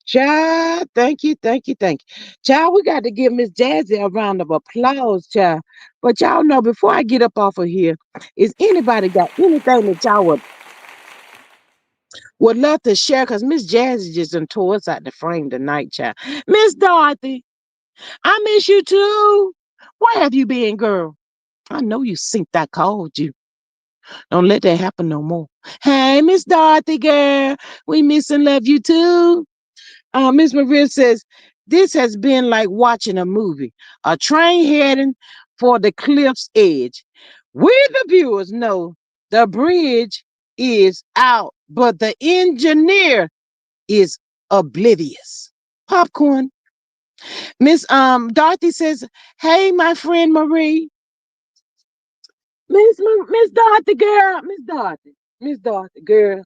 Child, thank you, thank you, thank you. Child, we got to give Miss Jazzy a round of applause, child. But y'all know, before I get up off of here, is anybody got anything that y'all would love to share? Because Miss Jazzy just done tore us out the frame tonight, child. Miss Dorothy, I miss you too. Where have you been, girl? I know you synced I called you. Don't let that happen no more. Hey, Miss Dorothy, girl. We miss and love you too. Miss Maria says, this has been like watching a movie. A train heading for the cliff's edge. We, the viewers, know the bridge is out, but the engineer is oblivious. Popcorn. Miss Dorothy says, hey, my friend Marie. Miss Dorothy, girl. Miss Dorothy, girl.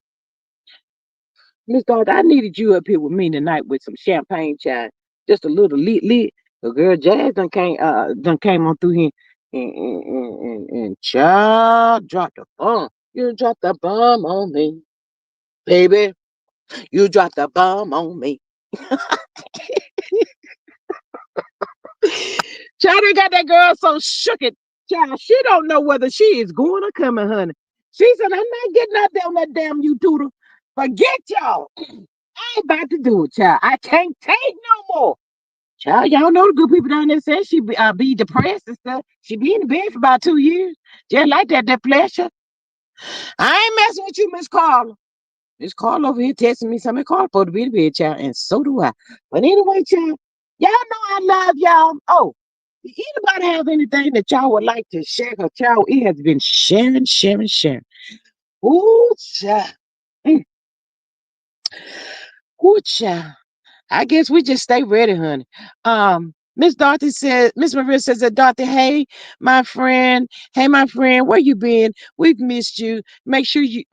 Miss Dorothy, I needed you up here with me tonight with some champagne chai. Just a little lit. The girl Jazz done came on through here and child dropped the bomb. You dropped the bomb on me. Baby, you dropped the bomb on me. Child, they got that girl so shook it. Child, she don't know whether she is going or coming, honey. She said, I'm not getting out there on that damn YouTube. Forget y'all. I ain't about to do it, child. I can't take no more. Child, y'all know the good people down there said she be depressed and stuff. She be in the bed for about 2 years. Just like that pleasure. I ain't messing with you, Miss Carla. Miss Carla over here texting me something. Carla supposed to be in the bed, child, and so do I. But anyway, child, y'all know I love y'all. Oh, anybody have anything that y'all would like to share? Cause child, it has been sharing. Ooh, child. Mm, ooh, child. I guess we just stay ready, honey. Miss Dorothy said, Miss Maria says that Dorothy, hey my friend, where you been? We've missed you. Make sure you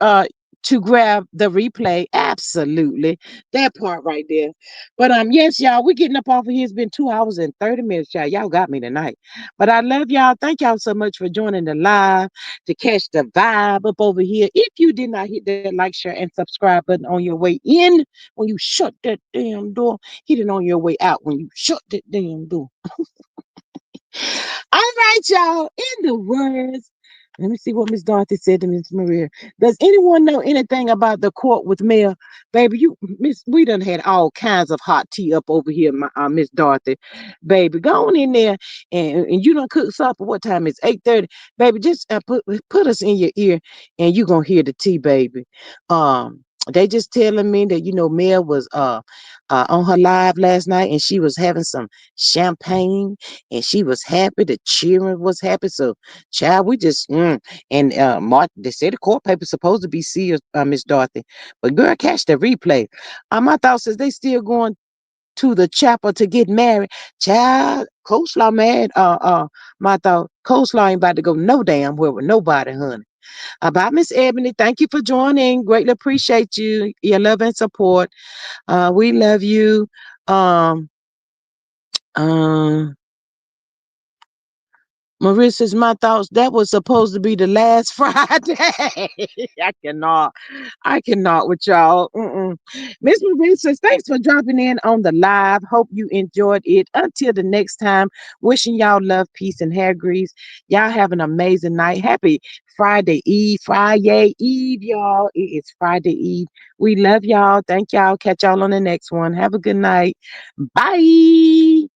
to grab the replay. Absolutely. That part right there. But yes, y'all, we're getting up off of here. It's been 2 hours and 30 minutes, y'all. Y'all got me tonight. But I love y'all. Thank y'all so much for joining the live to catch the vibe up over here. If you did not hit that like, share, and subscribe button on your way in, when you shut that damn door, hit it on your way out when you shut that damn door. All right, y'all. In the words, let me see what Miss Dorothy said to Miss Maria. Does anyone know anything about the court with Mel? Baby, you Miss, we done had all kinds of hot tea up over here, my Miss Dorothy. Baby, go on in there and you done cook supper. What time is 8:30? Baby, just put us in your ear and you gonna hear the tea, baby. They just telling me that Mel was on her live last night and she was having some champagne and she was happy. The children was happy. So, child, we just and Mark. They said the court paper supposed to be sealed, Miss Dorothy, but girl, catch the replay. My thoughts is they still going to the chapel to get married. Child, coleslaw mad. My thought coleslaw ain't about to go no damn where with nobody, honey. About Miss Ebony, thank you for joining. Greatly appreciate you, your love and support. We love you. Um, um, Marissa's my thoughts. That was supposed to be the last Friday. I cannot. I cannot with y'all. Miss Marissa, thanks for dropping in on the live. Hope you enjoyed it. Until the next time, wishing y'all love, peace, and hair grease. Y'all have an amazing night. Happy Friday Eve, y'all. It is Friday Eve. We love y'all. Thank y'all. Catch y'all on the next one. Have a good night. Bye.